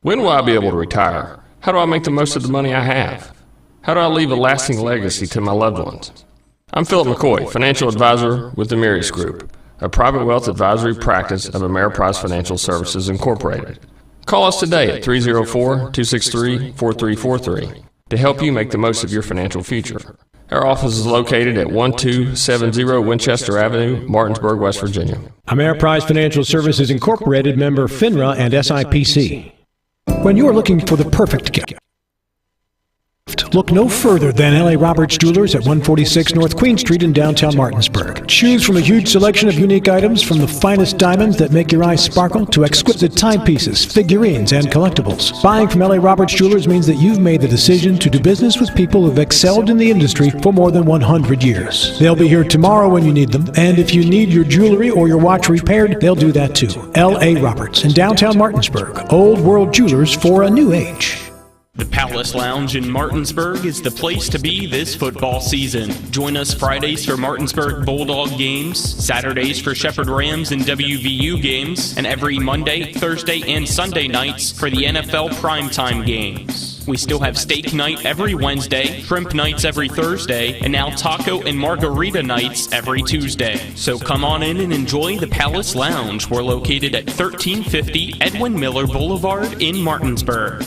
When will I be able to retire? How do I make the most of the money I have? How do I leave a lasting legacy to my loved ones? I'm Philip McCoy, financial advisor with the Mirius Group, a private wealth advisory practice of Ameriprise Financial Services Incorporated. Call us today at 304-263-4343 to help you make the most of your financial future. Our office is located at 1270 Winchester Avenue, Martinsburg, West Virginia. Ameriprise Financial Services Incorporated, member FINRA and SIPC. When you're looking for the perfect gift, look no further than L.A. Roberts Jewelers at 146 North Queen Street in downtown Martinsburg. Choose from a huge selection of unique items, from the finest diamonds that make your eyes sparkle to exquisite timepieces, figurines, and collectibles. Buying from L.A. Roberts Jewelers means that you've made the decision to do business with people who've excelled in the industry for more than 100 years. They'll be here tomorrow when you need them, and if you need your jewelry or your watch repaired, they'll do that too. L.A. Roberts in downtown Martinsburg. Old world jewelers for a new age. The Palace Lounge in Martinsburg is the place to be this football season. Join us Fridays for Martinsburg Bulldog games, Saturdays for Shepherd Rams and WVU games, and every Monday, Thursday, and Sunday nights for the NFL primetime games. We still have steak night every Wednesday, shrimp nights every Thursday, and now taco and margarita nights every Tuesday. So come on in and enjoy the Palace Lounge. We're located at 1350 Edwin Miller Boulevard in Martinsburg.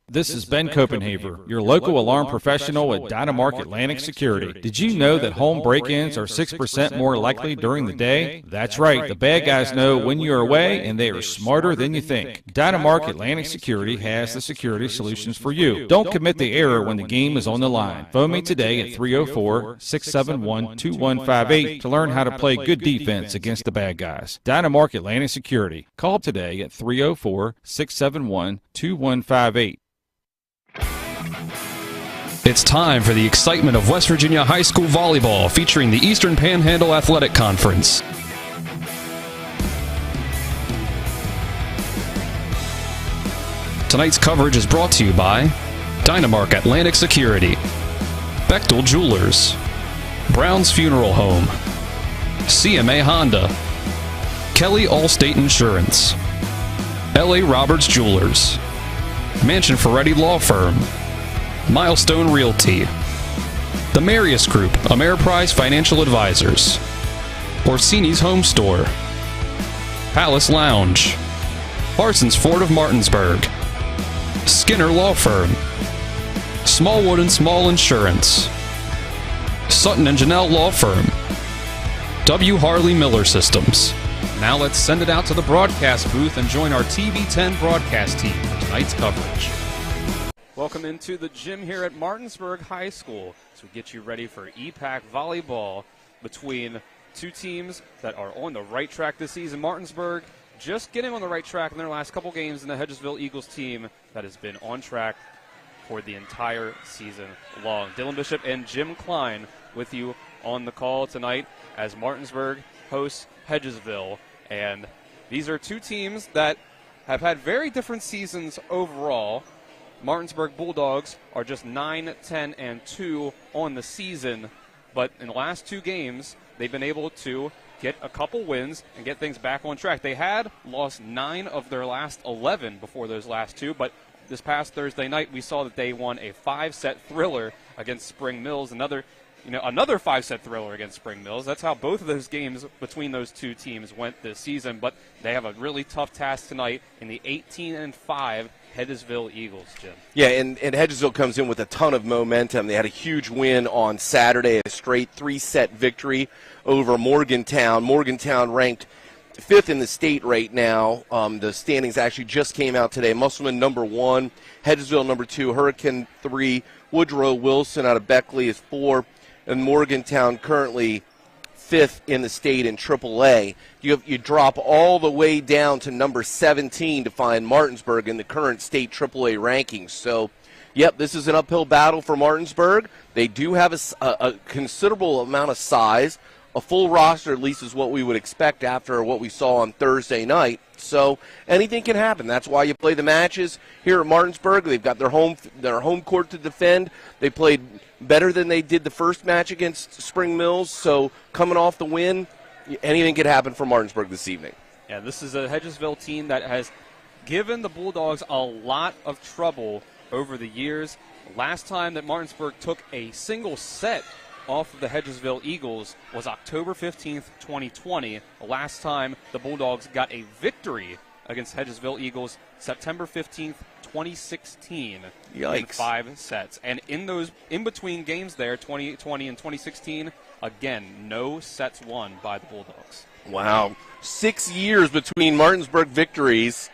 This is Ben Copenhaver, your local alarm professional at Dynamark Atlantic Security. Did you know that home break-ins are 6% more likely during the day? That's right, the bad guys know when you're away, and they are smarter than you think. Dynamark Atlantic Security has the security solutions for you. Don't commit the error when the game is on the line. Phone me today at 304-671-2158 to learn how to play good defense against the bad guys. Dynamark Atlantic Security. Call today at 304-671-2158. It's time for the excitement of West Virginia high school volleyball, featuring the Eastern Panhandle Athletic Conference. Tonight's coverage is brought to you by Dynamark Atlantic Security, Bechtel Jewelers, Brown's Funeral Home, CMA Honda, Kelly Allstate Insurance, L.A. Roberts Jewelers, Mansion Ferretti Law Firm, Milestone Realty, the Marius Group, Ameriprise Financial Advisors, Orsini's Home Store, Palace Lounge, Parsons Ford of Martinsburg, Skinner Law Firm, Smallwood and Small Insurance, Sutton and Janelle Law Firm, W. Harley Miller Systems. Now let's send it out to the broadcast booth and join our TV10 broadcast team for tonight's coverage. Welcome into the gym here at Martinsburg High School as we get you ready for EPAC volleyball between two teams that are on the right track this season. Martinsburg just getting on the right track in their last couple games, and the Hedgesville Eagles team that has been on track for the entire season long. Dylan Bishop and Jim Klein with you on the call tonight as Martinsburg hosts Hedgesville. And these are two teams that have had very different seasons overall. Martinsburg Bulldogs are just 9-10-2 on the season, but in the last two games, they've been able to get a couple wins and get things back on track. They had lost 9 of their last 11 before those last two, but this past Thursday night, we saw that they won a 5-set thriller against Spring Mills, another 5-set thriller against Spring Mills. That's how both of those games between those two teams went this season, but they have a really tough task tonight in the 18-5 Hedgesville Eagles, Jim. Yeah, and Hedgesville comes in with a ton of momentum. They had a huge win on Saturday, a straight 3-set victory over Morgantown. Morgantown ranked 5th in the state right now. The standings actually just came out today. Musselman number 1, Hedgesville number 2, Hurricane 3, Woodrow Wilson out of Beckley is 4, and Morgantown currently 5th in the state in AAA. You drop all the way down to number 17 to find Martinsburg in the current state AAA rankings. So, yep, this is an uphill battle for Martinsburg. They do have a considerable amount of size. A full roster, at least, is what we would expect after what we saw on Thursday night. So anything can happen. That's why you play the matches here at Martinsburg. They've got their home court to defend. They played better than they did the first match against Spring Mills. So coming off the win, anything could happen for Martinsburg this evening. Yeah, this is a Hedgesville team that has given the Bulldogs a lot of trouble over the years. Last time that Martinsburg took a single set off of the Hedgesville Eagles was October 15th, 2020. The last time the Bulldogs got a victory against Hedgesville Eagles, September 15th, 2016. Yikes. In 5 sets. And in those in-between games there, 2020 and 2016, again, no sets won by the Bulldogs. Wow. 6 years between Martinsburg victories.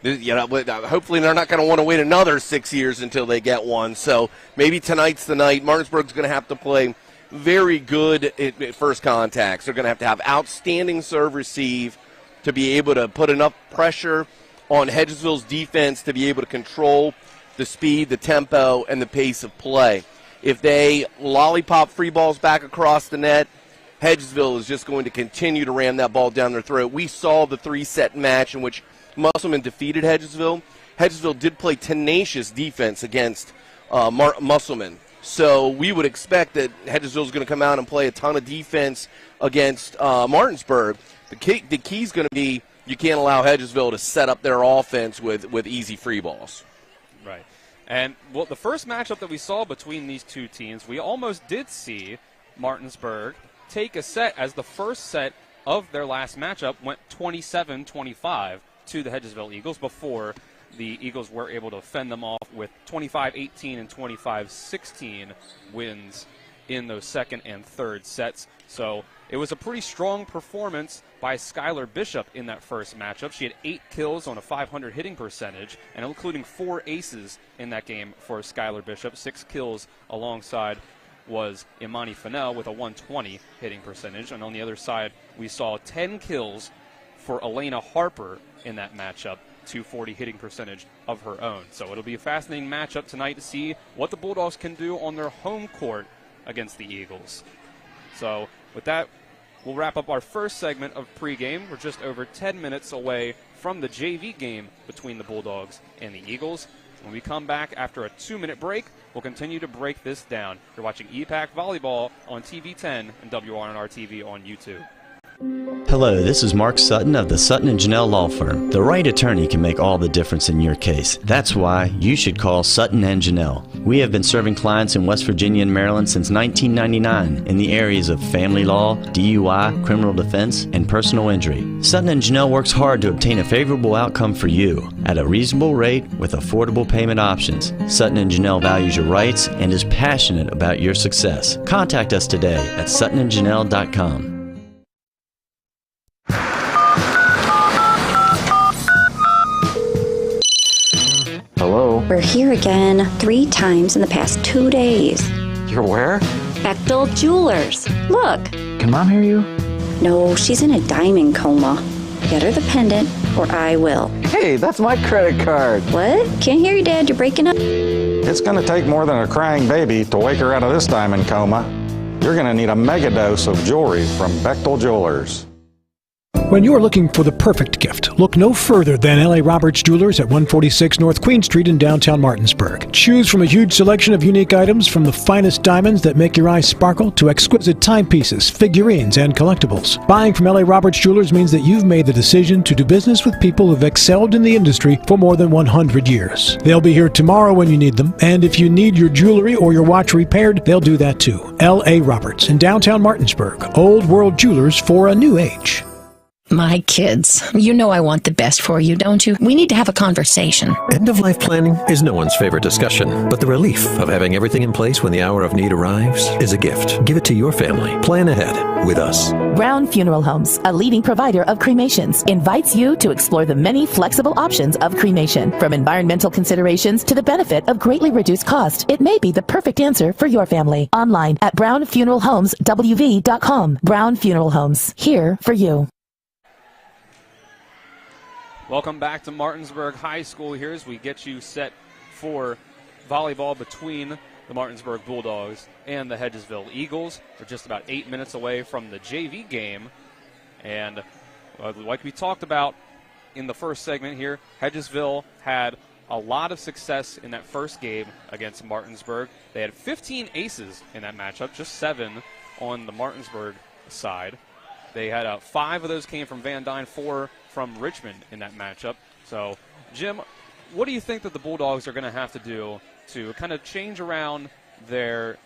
Hopefully they're not going to want to wait another 6 years until they get one. So maybe tonight's the night. Martinsburg's going to have to play very good at first contacts. They're going to have outstanding serve-receive to be able to put enough pressure on Hedgesville's defense to be able to control the speed, the tempo, and the pace of play. If they lollipop free balls back across the net, Hedgesville is just going to continue to ram that ball down their throat. We saw the 3-set match in which Musselman defeated Hedgesville. Hedgesville did play tenacious defense against Musselman. So we would expect that Hedgesville is going to come out and play a ton of defense against Martinsburg. The key is going to be you can't allow Hedgesville to set up their offense with easy free balls. Right. And, well, the first matchup that we saw between these two teams, we almost did see Martinsburg take a set as the first set of their last matchup went 27-25 to the Hedgesville Eagles before the Eagles were able to fend them off with 25-18 and 25-16 wins in those second and third sets. So it was a pretty strong performance by Skylar Bishop in that first matchup. She had 8 kills on a .500 hitting percentage, and including 4 aces in that game for Skylar Bishop. 6 kills alongside was Imani Fennell with a .120 hitting percentage. And on the other side, we saw 10 kills for Elena Harper in that matchup, .240 hitting percentage of her own. So it'll be a fascinating matchup tonight to see what the Bulldogs can do on their home court against the Eagles. So with that, we'll wrap up our first segment of pregame. We're just over 10 minutes away from the JV game between the Bulldogs and the Eagles. When we come back after a 2-minute break, we'll continue to break this down. You're watching EPAC Volleyball on TV 10 and WRNR TV on YouTube. Hello, this is Mark Sutton of the Sutton & Janelle Law Firm. The right attorney can make all the difference in your case. That's why you should call Sutton & Janelle. We have been serving clients in West Virginia and Maryland since 1999 in the areas of family law, DUI, criminal defense, and personal injury. Sutton & Janelle works hard to obtain a favorable outcome for you at a reasonable rate with affordable payment options. Sutton & Janelle values your rights and is passionate about your success. Contact us today at suttonandjanelle.com. Hello? We're here again 3 times in the past 2 days. You're where? Bechtel Jewelers. Look. Can Mom hear you? No, she's in a diamond coma. Get her the pendant, or I will. Hey, that's my credit card. What? Can't hear you, Dad. You're breaking up. It's going to take more than a crying baby to wake her out of this diamond coma. You're going to need a mega dose of jewelry from Bechtel Jewelers. When you're looking for the perfect gift, look no further than L.A. Roberts Jewelers at 146 North Queen Street in downtown Martinsburg. Choose from a huge selection of unique items, from the finest diamonds that make your eyes sparkle to exquisite timepieces, figurines, and collectibles. Buying from L.A. Roberts Jewelers means that you've made the decision to do business with people who've excelled in the industry for more than 100 years. They'll be here tomorrow when you need them, and if you need your jewelry or your watch repaired, they'll do that too. L.A. Roberts in downtown Martinsburg. Old world jewelers for a new age. My kids, you know I want the best for you, don't you? We need to have a conversation. End-of-life planning is no one's favorite discussion, but the relief of having everything in place when the hour of need arrives is a gift. Give it to your family. Plan ahead with us. Brown Funeral Homes, a leading provider of cremations, invites you to explore the many flexible options of cremation. From environmental considerations to the benefit of greatly reduced cost, it may be the perfect answer for your family. Online at brownfuneralhomeswv.com. Brown Funeral Homes, here for you. Welcome back to Martinsburg High School here as we get you set for volleyball between the Martinsburg Bulldogs and the Hedgesville Eagles. We're just about 8 minutes away from the JV game. And like we talked about in the first segment here, Hedgesville had a lot of success in that first game against Martinsburg. They had 15 aces in that matchup, just 7 on the Martinsburg side. They had 5 of those came from Van Dyne, 4 from Richmond in that matchup. So, Jim, what do you think that the Bulldogs are going to have to do to kind of change around their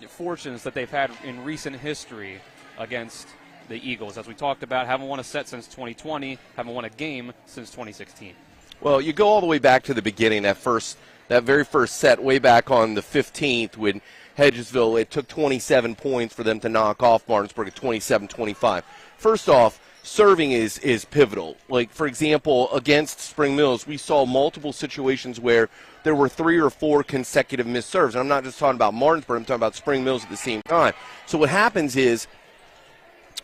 fortunes that they've had in recent history against the Eagles? As we talked about, haven't won a set since 2020, haven't won a game since 2016. Well, you go all the way back to the beginning, that very first set, way back on the 15th when Hedgesville, it took 27 points for them to knock off Martinsburg at 27-25. First off, serving is pivotal. Like, for example, against Spring Mills, we saw multiple situations where there were 3 or 4 consecutive missed serves. And I'm not just talking about Martinsburg, I'm talking about Spring Mills at the same time. So what happens is,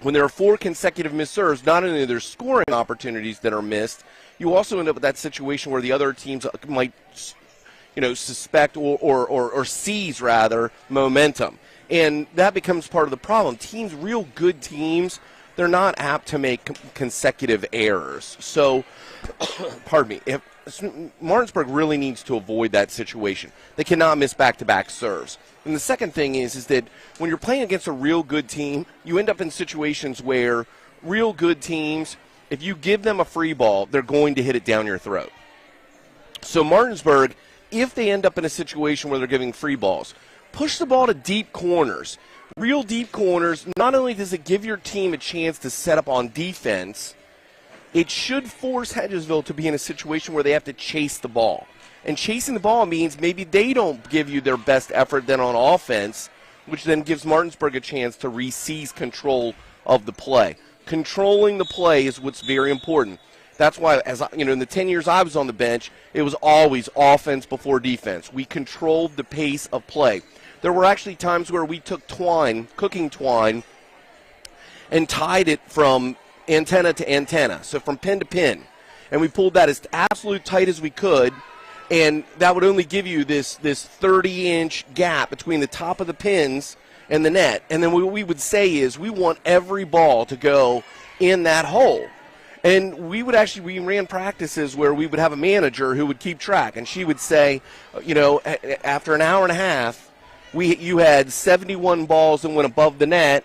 when there are 4 consecutive missed serves, not only are there scoring opportunities that are missed, you also end up with that situation where the other teams might, suspect or seize, rather, momentum. And that becomes part of the problem. Real good teams, they're not apt to make consecutive errors. So, pardon me, Martinsburg really needs to avoid that situation. They cannot miss back-to-back serves. And the second thing is that when you're playing against a real good team, you end up in situations where real good teams, if you give them a free ball, they're going to hit it down your throat. So Martinsburg, if they end up in a situation where they're giving free balls, push the ball to deep corners. Real deep corners, not only does it give your team a chance to set up on defense, it should force Hedgesville to be in a situation where they have to chase the ball. And chasing the ball means maybe they don't give you their best effort then on offense, which then gives Martinsburg a chance to re-seize control of the play. Controlling the play is what's very important. That's why, in the 10 years I was on the bench, it was always offense before defense. We controlled the pace of play. There were actually times where we took cooking twine, and tied it from antenna to antenna, so from pin to pin. And we pulled that as absolute tight as we could, and that would only give you this 30-inch gap between the top of the pins and the net. And then what we would say is we want every ball to go in that hole. And we ran practices where we would have a manager who would keep track, and she would say, after an hour and a half, you had 71 balls that went above the net.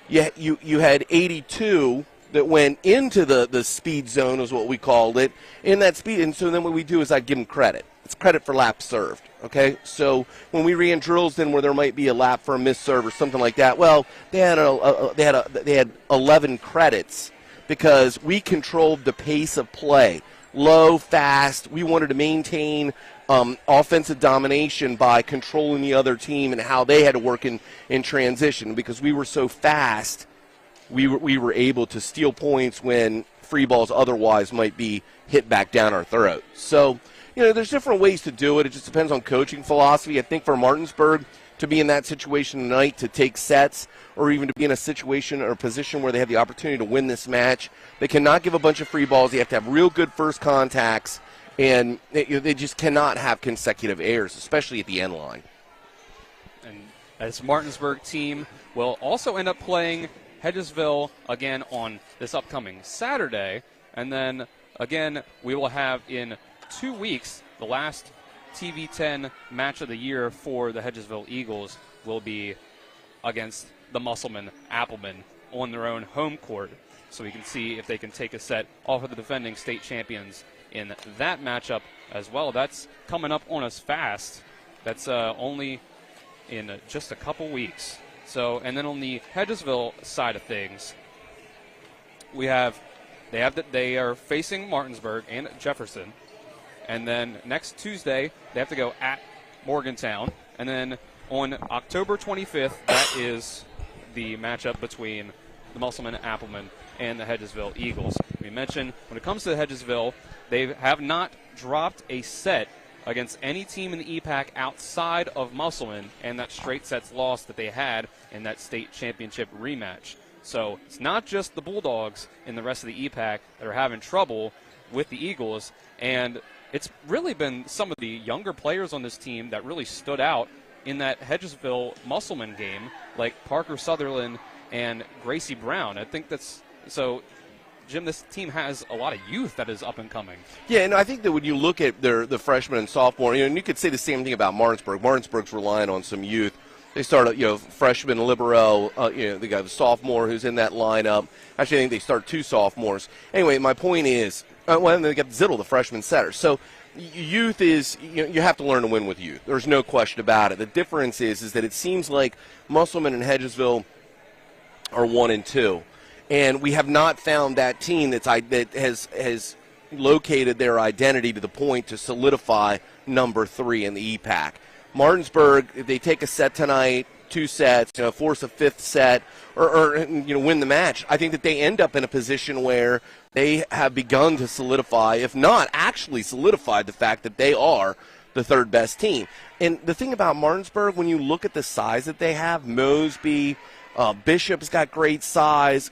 You had 82 that went into the speed zone, is what we called it, in that speed. And so then what we do is I give them credit. It's credit for laps served, okay? So when we ran drills then where there might be a lap for a missed serve or something like that, well, they had 11 credits because we controlled the pace of play. Low, fast. We wanted to maintain offensive domination by controlling the other team and how they had to work in transition. Because we were so fast, we were able to steal points when free balls otherwise might be hit back down our throat. So, there's different ways to do it. It just depends on coaching philosophy. I think for Martinsburg to be in that situation tonight, to take sets, or even to be in a situation or a position where they have the opportunity to win this match, they cannot give a bunch of free balls. They have to have real good first contacts, and they just cannot have consecutive errors, especially at the end line. And this Martinsburg team will also end up playing Hedgesville again on this upcoming Saturday. And then, again, we will have in 2 weeks, the last TV10 match of the year for the Hedgesville Eagles will be against the Musselman Applemen on their own home court. So we can see if they can take a set off of the defending state champions in that matchup as well. That's coming up on us fast. That's only in just a couple weeks. So, and then on the Hedgesville side of things, they are facing Martinsburg and Jefferson. And then next Tuesday, they have to go at Morgantown. And then on October 25th, that is the matchup between the Musselman Applemen and the Hedgesville Eagles. We mentioned when it comes to Hedgesville, they have not dropped a set against any team in the EPAC outside of Musselman and that straight sets loss that they had in that state championship rematch. So it's not just the Bulldogs in the rest of the EPAC that are having trouble with the Eagles, and it's really been some of the younger players on this team that really stood out in that Hedgesville Musselman game, like Parker Sutherland and Gracie Brown. I think that's so. Jim, this team has a lot of youth that is up and coming. Yeah, and I think that when you look at the freshmen and sophomore, and you could say the same thing about Martinsburg. Martinsburg's relying on some youth. They start, freshman libero. They got a sophomore who's in that lineup. Actually, I think they start 2 sophomores. Anyway, my point is, they got Zittel, the freshman setter. So youth is, you have to learn to win with youth. There's no question about it. The difference is that it seems like Musselman and Hedgesville are 1 and 2, and we have not found that team that has located their identity to the point to solidify number 3 in the EPAC. Martinsburg, if they take a set tonight, 2 sets, force a 5th set, or win the match, I think that they end up in a position where they have begun to solidify, if not actually solidified, the fact that they are the 3rd best team. And the thing about Martinsburg, when you look at the size that they have, Mosby, Bishop's got great size.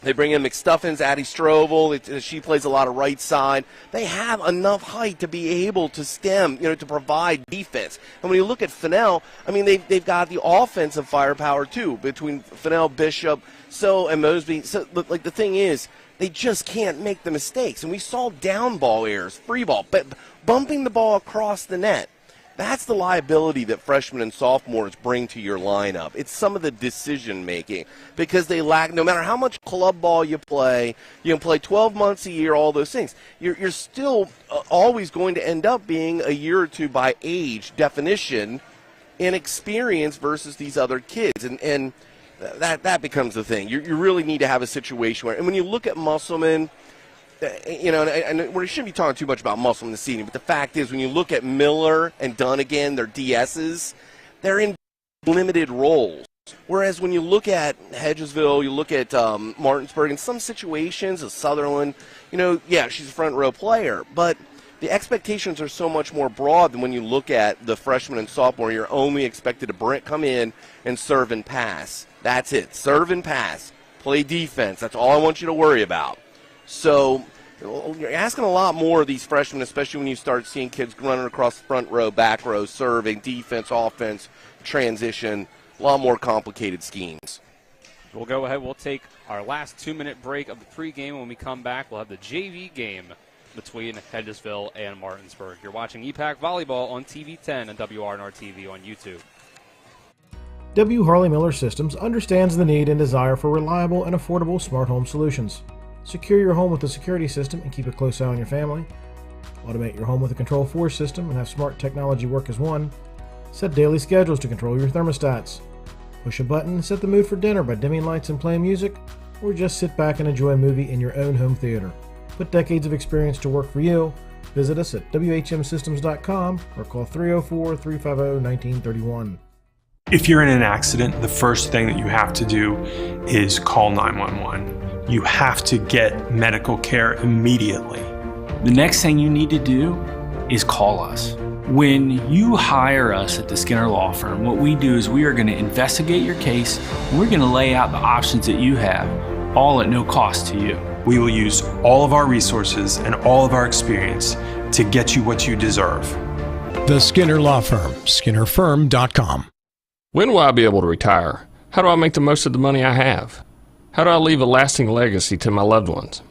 They bring in McStuffins, Addie Strovel. She plays a lot of right side. They have enough height to be able to stem, to provide defense. And when you look at Fennell, they've got the offensive firepower too between Fennell, Bishop, and Mosby. So, the thing is, they just can't make the mistakes. And we saw down ball errors, free ball, but bumping the ball across the net. That's the liability that freshmen and sophomores bring to your lineup. It's some of the decision-making because they lack, no matter how much club ball you can play 12 months a year, all those things. You're still always going to end up being a year or 2 by age definition in experience versus these other kids. And that becomes the thing. You really need to have a situation where, and when you look at Musselman, and we shouldn't be talking too much about Musselman this evening, but the fact is when you look at Miller and Dunnigan, their DSs, they're in limited roles. Whereas when you look at Hedgesville, you look at Martinsburg, in some situations, Sutherland, she's a front row player, but the expectations are so much more broad than when you look at the freshman and sophomore. You're only expected to come in and serve and pass. That's it. Serve and pass. Play defense. That's all I want you to worry about. So you're asking a lot more of these freshmen, especially when you start seeing kids running across the front row, back row, serving, defense, offense, transition, a lot more complicated schemes. We'll go ahead. We'll take our last 2-minute break of the pregame. When we come back, we'll have the JV game between Hedgesville and Martinsburg. You're watching EPAC Volleyball on TV 10 and WRNR TV on YouTube. W. Harley Miller Systems understands the need and desire for reliable and affordable smart home solutions. Secure your home with a security system and keep a close eye on your family. Automate your home with a Control4 system and have smart technology work as one. Set daily schedules to control your thermostats. Push a button and set the mood for dinner by dimming lights and playing music, or just sit back and enjoy a movie in your own home theater. Put decades of experience to work for you. Visit us at WHMsystems.com or call 304-350-1931. If you're in an accident, the first thing that you have to do is call 911. You have to get medical care immediately. The next thing you need to do is call us. When you hire us at the Skinner Law Firm, what we do is we are going to investigate your case, and we're going to lay out the options that you have, all at no cost to you. We will use all of our resources and all of our experience to get you what you deserve. The Skinner Law Firm, SkinnerFirm.com. When will I be able to retire? How do I make the most of the money I have? How do I leave a lasting legacy to my loved ones?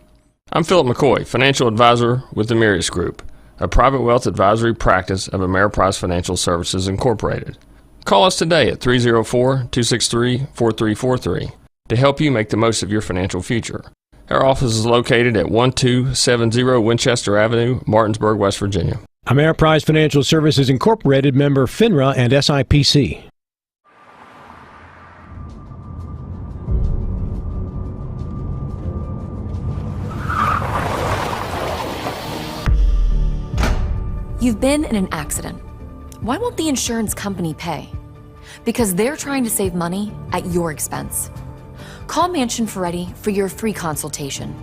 I'm Philip McCoy, financial advisor with the Mirius Group, a private wealth advisory practice of Ameriprise Financial Services Incorporated. Call us today at 304-263-4343 to help you make the most of your financial future. Our office is located at 1270 Winchester Avenue, Martinsburg, West Virginia. Ameriprise Financial Services Incorporated, member FINRA and SIPC. You've been in an accident. Why won't the insurance company pay? Because they're trying to save money at your expense. Call Mansion Ferretti for your free consultation.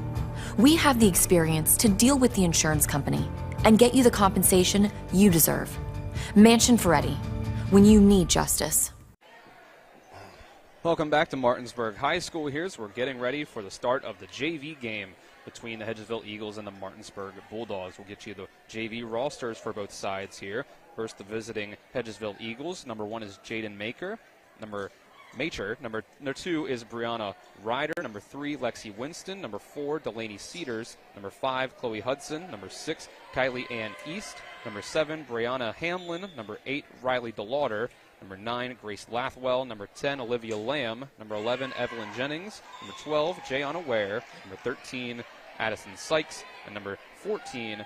We have the experience to deal with the insurance company and get you the compensation you deserve. Mansion Ferretti, when you need justice. Welcome back to Martinsburg High School here. So we're getting ready for the start of the JV game between the Hedgesville Eagles and the Martinsburg Bulldogs. We'll get you the JV rosters for both sides here. First, the visiting Hedgesville Eagles. Number 1 is Jaden Maker. Number 2 is Brianna Ryder. Number 3, Lexi Winston. Number 4, Delaney Cedars. Number 5, Chloe Hudson. Number 6, Kylie Ann East. Number 7, Brianna Hamlin. Number 8, Riley DeLauder. Number 9, Grace Lathwell. Number 10, Olivia Lamb. Number 11, Evelyn Jennings. Number 12, Jayanna Ware. Number 13, Addison Sykes. And number 14,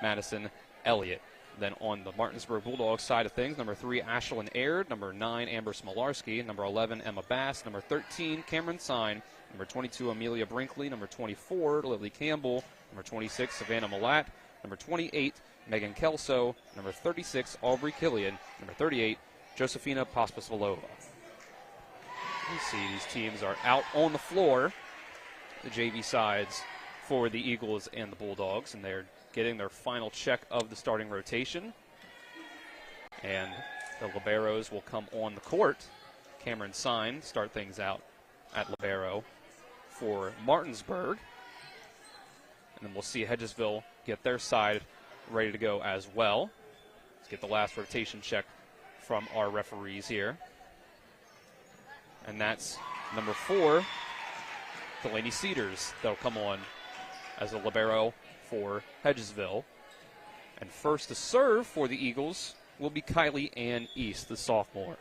Madison Elliott. Then on the Martinsburg Bulldogs side of things, number 3, Ashlyn Aird. Number 9, Amber Smolarski. Number 11, Emma Bass. Number 13, Cameron Sine. Number 22, Amelia Brinkley. Number 24, Lily Campbell. Number 26, Savannah Malat. Number 28, Megan Kelso. Number 36, Aubrey Killian. Number 38, Josefina Pospisilova. You see these teams are out on the floor, the JV sides for the Eagles and the Bulldogs, and they're getting their final check of the starting rotation. And the liberos will come on the court. Cameron Sine start things out at libero for Martinsburg. And then we'll see Hedgesville get their side ready to go as well. Let's get the last rotation check from our referees here. And that's number 4, Delaney Cedars. They'll come on as a libero for Hedgesville. And first to serve for the Eagles will be Kylie Ann East, the sophomore.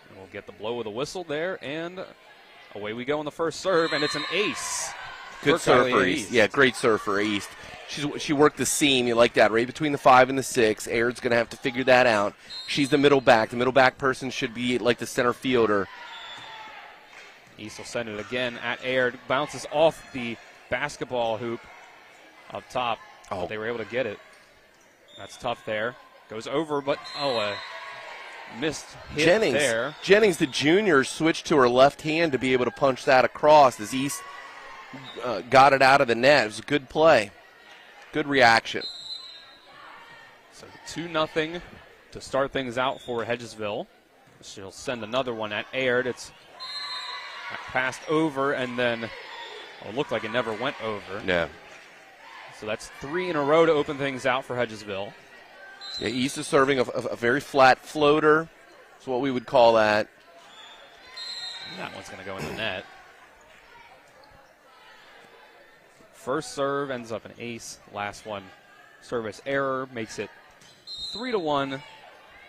And we'll get the blow of the whistle there, and away we go on the first serve, and it's an ace. Good serve for East. Yeah, great serve for East. She worked the seam. You like that, right between the 5 and the 6. Aird's going to have to figure that out. She's the middle back. The middle back person should be like the center fielder. East will send it again at Aird. Bounces off the basketball hoop up top. Oh, they were able to get it. That's tough there. Goes over, but missed hit there. Jennings, the junior, switched to her left hand to be able to punch that across as East got it out of the net. It was a good play. Good reaction. So 2-0 to start things out for Hedgesville. She'll send another one at Aird. It's passed over, and then it looked like it never went over. Yeah. So that's 3 in a row to open things out for Hedgesville. Yeah, East is serving a very flat floater. That's what we would call that. And that one's going to go in the net. First serve ends up an ace. Last one, service error, makes it 3-1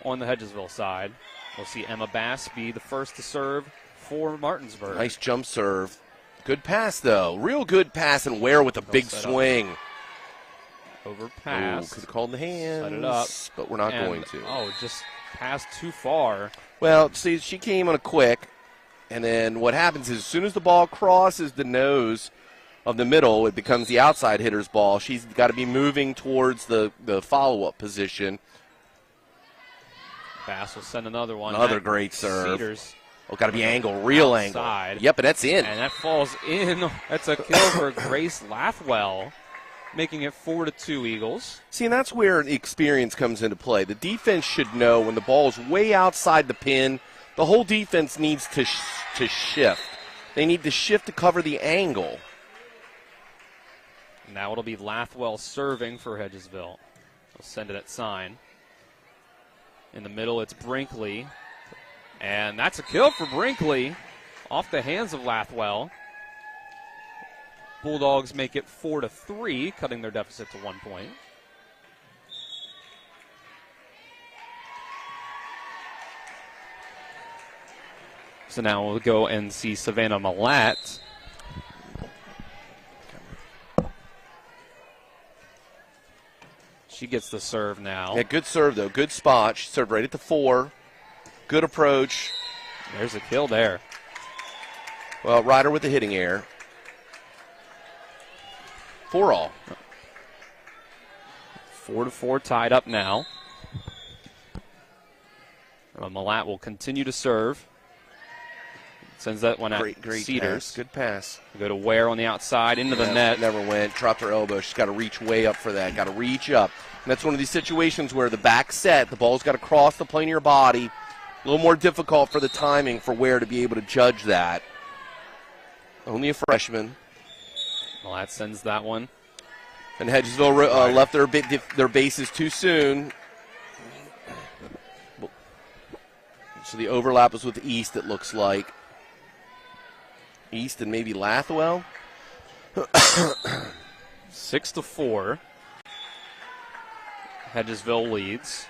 on the Hedgesville side. We'll see Emma Bass be the first to serve for Martinsburg. Nice jump serve. Good pass, though. Real good pass, and Ware with a big swing. Overpass. Could have called the hands. Set it up. But we're not going to. Oh, just passed too far. Well, see, she came on a quick, and then what happens is as soon as the ball crosses the nose of the middle, it becomes the outside hitter's ball. She's got to be moving towards the follow-up position. Bass will send another one. Another great serve. Cedars. Oh, got to be angle, real outside. Angle. Yep, and that's in. And that falls in. That's a kill for Grace Lathwell, making it 4-2 Eagles. See, and that's where the experience comes into play. The defense should know when the ball's way outside the pin, the whole defense needs to shift. They need to shift to cover the angle. Now it'll be Lathwell serving for Hedgesville. They'll send it at Sine. In the middle, it's Brinkley. And that's a kill for Brinkley off the hands of Lathwell. Bulldogs make it 4-3, cutting their deficit to 1 point. So now we'll go and see Savannah Malat. She gets the serve now. Yeah, good serve, though. Good spot. She served right at the 4. Good approach. There's a kill there. Well, Ryder with the hitting error. 4-all. 4-4 tied up now. Malat will continue to serve. Sends that one out. Great Cedars. Pass. Good pass. Go to Ware on the outside, into the net. Never went. Dropped her elbow. She's got to reach way up for that. Got to reach up. And that's one of these situations where the back set, the ball's got to cross the plane of your body. A little more difficult for the timing for Ware to be able to judge that. Only a freshman. Malat sends that one. And Hedgesville left their bases too soon. So the overlap was with East, it looks like. East and maybe Lathwell. 6-4. Hedgesville leads.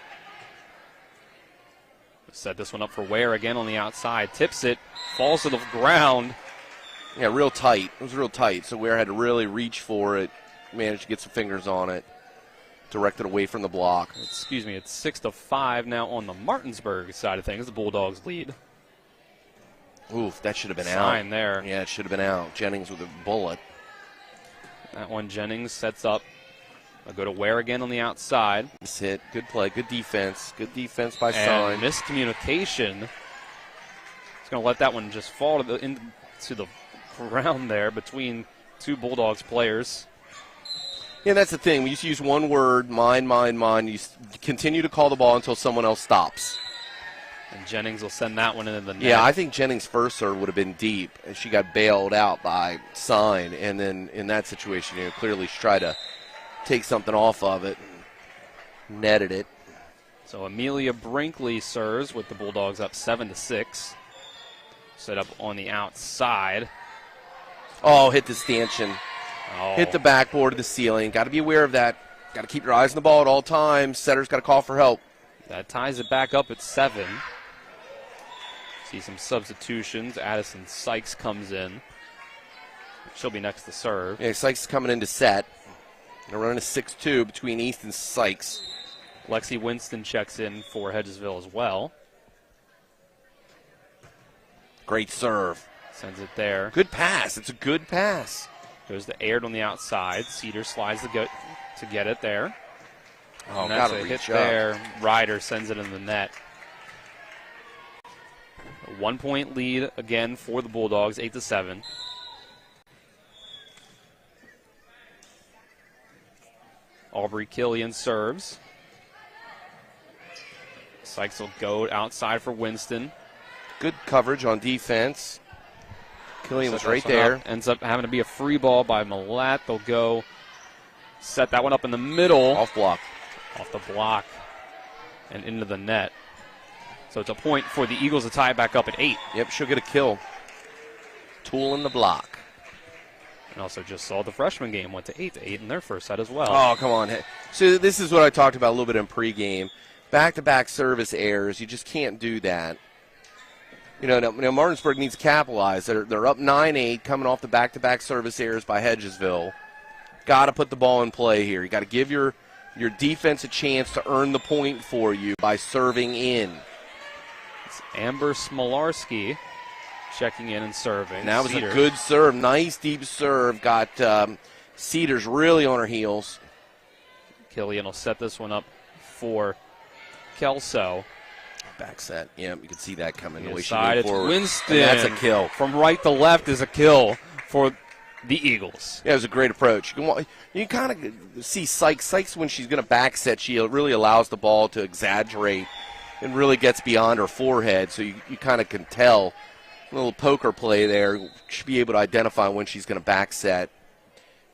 Set this one up for Ware again on the outside. Tips it, falls to the ground. Yeah, real tight. It was real tight, so Ware had to really reach for it, managed to get some fingers on it, direct it away from the block. Excuse me, it's 6-5 now on the Martinsburg side of things. The Bulldogs lead. Oof, that should have been Sign out. there. Yeah, it should have been out. Jennings with a bullet. That one Jennings sets up. I'll go to Ware again on the outside. This hit, good play, good defense. Good defense by And Sign. miscommunication. He's going to let that one just fall into the ground there between two Bulldogs players. Yeah, that's the thing. We used to use one word, mine. You continue to call the ball until someone else stops. And Jennings will send that one into the net. Yeah, I think Jennings' first serve would have been deep, and she got bailed out by Sign. And then in that situation, clearly she tried to take something off of it and netted it. So Amelia Brinkley serves with the Bulldogs up 7-6. Set up on the outside. Oh, hit the stanchion. Oh. Hit the backboard of the ceiling. Got to be aware of that. Got to keep your eyes on the ball at all times. Setter's got to call for help. That ties it back up at 7. See some substitutions. Addison Sykes comes in. She'll be next to serve. Yeah, Sykes is coming in to set. They're running a 6-2 between East and Sykes. Lexi Winston checks in for Hedgesville as well. Great serve. Sends it there. Good pass. It's a good pass. Goes to Aird on the outside. Cedar slides to get it there. Oh, and that's gotta a hit reach up. there. Ryder sends it in the net. A 1-point lead again for the Bulldogs, 8-7. Aubrey Killian serves. Sykes will go outside for Winston. Good coverage on defense. Killian was right This one there. up. Ends up having to be a free ball by Millette. They'll go set that one up in the middle. Off block. Off the block and into the net. So it's a point for the Eagles to tie it back up at 8. Yep, she'll get a kill. Tool in the block. And also just saw the freshman game went to 8-8 in their first set as well. Oh, come on. So this is what I talked about a little bit in pregame. Back-to-back service errors. You just can't do that. Martinsburg needs to capitalize. They're up 9-8 coming off the back-to-back service errors by Hedgesville. Got to put the ball in play here. You got to give your defense a chance to earn the point for you by serving in. It's Amber Smolarski checking in and serving. That was Cedar. a good serve. Nice deep serve. Got Cedars really on her heels. Killian will set this one up for Kelso. Back set. Yeah, you can see that coming. The way she Side, moved it's forward. Winston. And that's a kill. From right to left is a kill for the Eagles. Yeah, it was a great approach. You kind of see Sykes when she's going to back set, she really allows the ball to exaggerate and really gets beyond her forehead, so you kind of can tell. A little poker play there. Should be able to identify when she's going to back set.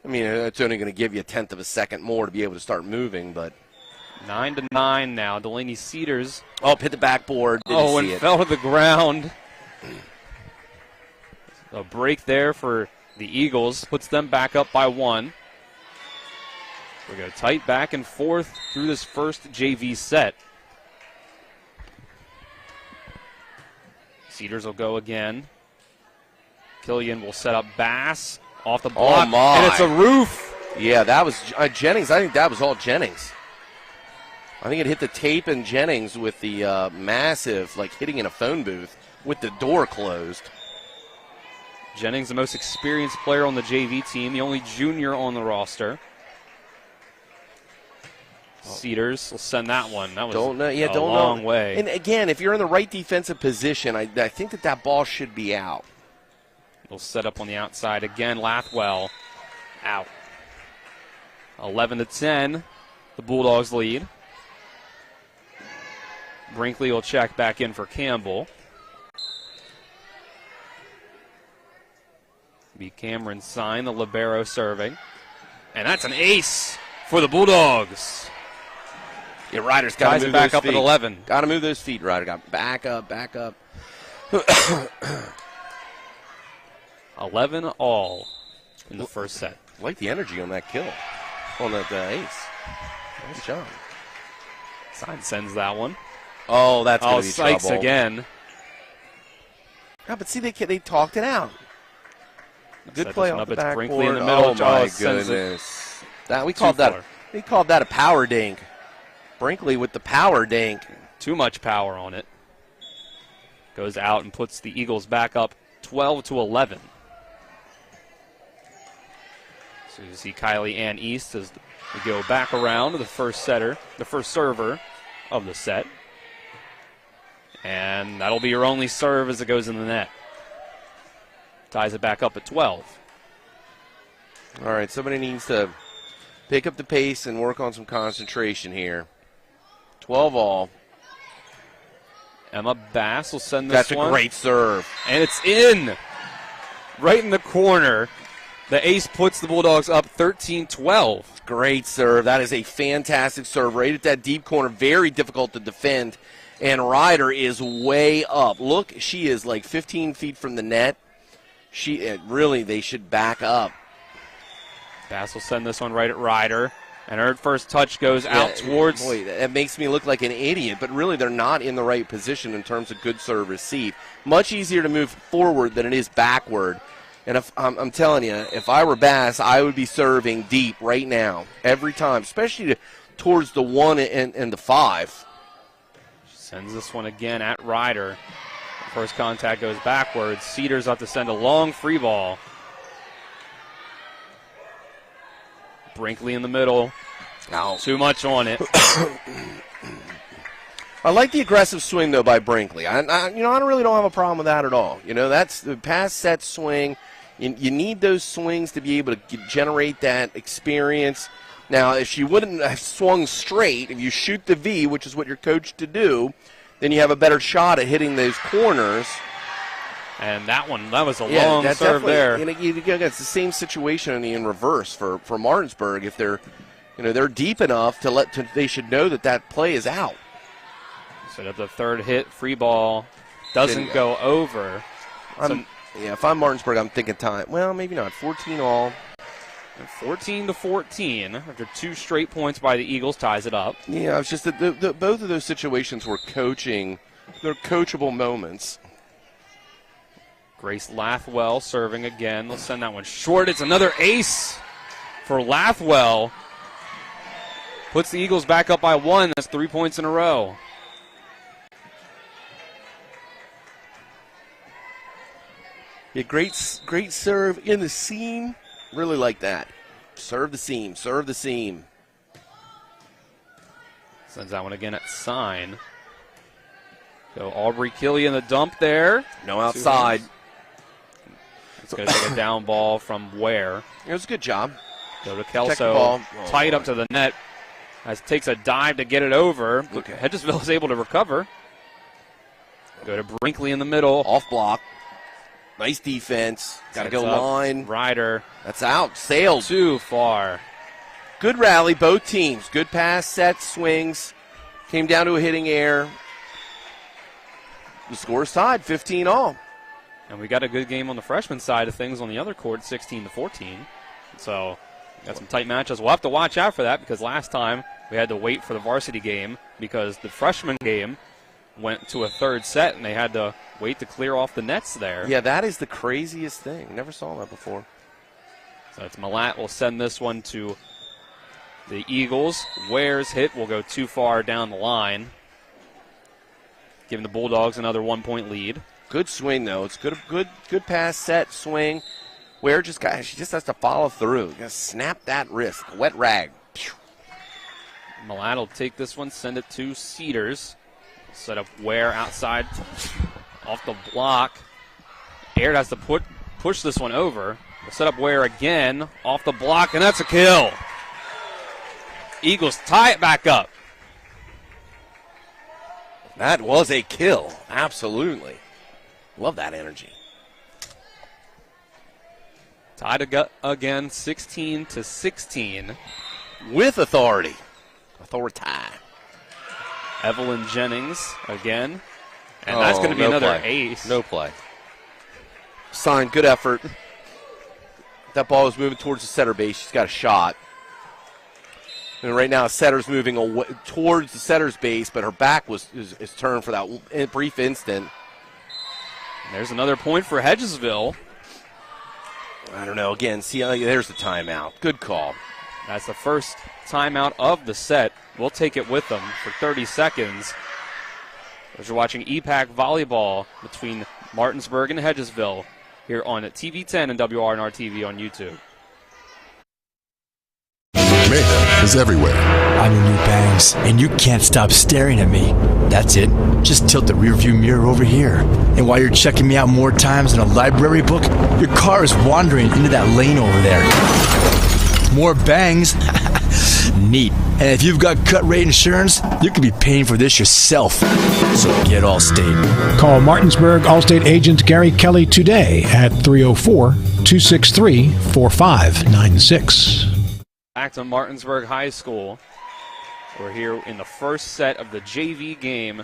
I mean, it's only going to give you a tenth of a second more to be able to start moving, but 9-9 now. Delaney Cedars. Oh, hit the backboard. Didn't see it. Fell to the ground. A break there for the Eagles. Puts them back up by 1. We're going to tight back and forth through this first JV set. Cedars will go again. Killian will set up Bass off the block. Oh, my. And it's a roof. Yeah, that was Jennings. I think that was all Jennings. I think it hit the tape and Jennings with the massive, hitting in a phone booth with the door closed. Jennings, the most experienced player on the JV team, the only junior on the roster. Cedars will send that one. That was a long way. And again, if you're in the right defensive position, I think that ball should be out. They'll set up on the outside again. Lathwell out. 11-10, the Bulldogs lead. Brinkley will check back in for Campbell. Be Cameron Sign, the libero serving. And that's an ace for the Bulldogs. Yeah, Ryder's got to move back those up feet. at 11. Got to move those feet, Ryder. Got back up. 11 all in the first set. I like the energy on that kill, on that ace. Nice job. Sign sends that one. Oh, that's going to be Sykes trouble. again. Yeah, but see, they talked it out. Good play off the backboard. Brinkley in the middle. Oh, my goodness. We called that a power dink. Brinkley with the power dink. Too much power on it. Goes out and puts the Eagles back up 12-11. So you see Kylie Ann East as we go back around to the first server of the set. And that'll be your only serve as it goes in the net. Ties it back up at 12. All right, somebody needs to pick up the pace and work on some concentration here. 12-all. Emma Bass will send this one. That's a great serve. And it's in. Right in the corner. The ace puts the Bulldogs up 13-12. Great serve. That is a fantastic serve. Right at that deep corner. Very difficult to defend. And Ryder is way up. Look, she is like 15 feet from the net. Really, they should back up. Bass will send this one right at Ryder. And her first touch goes out towards... Boy, that makes me look like an idiot, but really they're not in the right position in terms of good serve receive. Much easier to move forward than it is backward. And if I'm telling you, if I were Bass, I would be serving deep right now, every time, especially towards the 1 and the 5. She sends this one again at Ryder. First contact goes backwards. Cedars have to send a long free ball. Brinkley in the middle. Ow. Too much on it. I like the aggressive swing, though, by Brinkley. I really don't have a problem with that at all. That's the pass set swing. You need those swings to be able to generate that experience. Now, if she wouldn't have swung straight, if you shoot the V, which is what you're coached to do, then you have a better shot at hitting those corners. And that was a long serve there. It's the same situation in reverse for Martinsburg. If they're deep enough they should know that play is out. Set up the third hit, free ball doesn't go over. If I'm Martinsburg, I'm thinking time. Well, maybe not. 14-all. 14-14 after 2 straight points by the Eagles ties it up. Yeah, it's just that both of those situations were coaching. They're coachable moments. Grace Lathwell serving again. They'll send that one short. It's another ace for Lathwell. Puts the Eagles back up by 1. That's 3 points in a row. Yeah, great serve in the seam. Really like that. Serve the seam. Serve the seam. Sends that one again at sign. Go Aubrey Killy in the dump there. No outside. It's going to take a down ball from Ware. It was a good job. Go to Kelso. Tight up to the net. Takes a dive to get it over. Hedgesville is able to recover. Go to Brinkley in the middle. Off block. Nice defense. Got to go line. Ryder. That's out. Sailed. Too far. Good rally, both teams. Good pass, sets, swings. Came down to a hitting error. The score's tied, 15-all. And we got a good game on the freshman side of things on the other court, 16-14. So got some tight matches. We'll have to watch out for that because last time we had to wait for the varsity game because the freshman game went to a third set and they had to wait to clear off the nets there. Yeah, that is the craziest thing. Never saw that before. So it's Malat will send this one to the Eagles. Ware's hit will go too far down the line, giving the Bulldogs another 1-point lead. Good swing, though. It's good pass, set, swing. Ware she just has to follow through. You got to snap that wrist. Wet rag. Malat will take this one, send it to Cedars. Set up Ware outside off the block. Aird has to push this one over. We'll set up Ware again off the block, and that's a kill. Eagles tie it back up. That was a kill. Absolutely. Love that energy. Tied again, 16-16. With authority. Authority. Evelyn Jennings again. And that's going to be another ace. No play. Sign, good effort. That ball was moving towards the center base. She's got a shot. And right now, setter's moving away towards the setter's base, but her back is turned for that brief instant. There's another point for Hedgesville. I don't know. Again, see, there's the timeout. Good call. That's the first timeout of the set. We'll take it with them for 30 seconds. As you're watching EPAC volleyball between Martinsburg and Hedgesville here on TV10 and WRNR TV on YouTube. Mayhem is everywhere. I'm your new bangs, and you can't stop staring at me. That's it. Just tilt the rearview mirror over here. And while you're checking me out more times than a library book, your car is wandering into that lane over there. More bangs? Neat. And if you've got cut rate insurance, you could be paying for this yourself. So get Allstate. Call Martinsburg Allstate agent Gary Kelly today at 304-263-4596. Back to Martinsburg High School. We're here in the first set of the JV game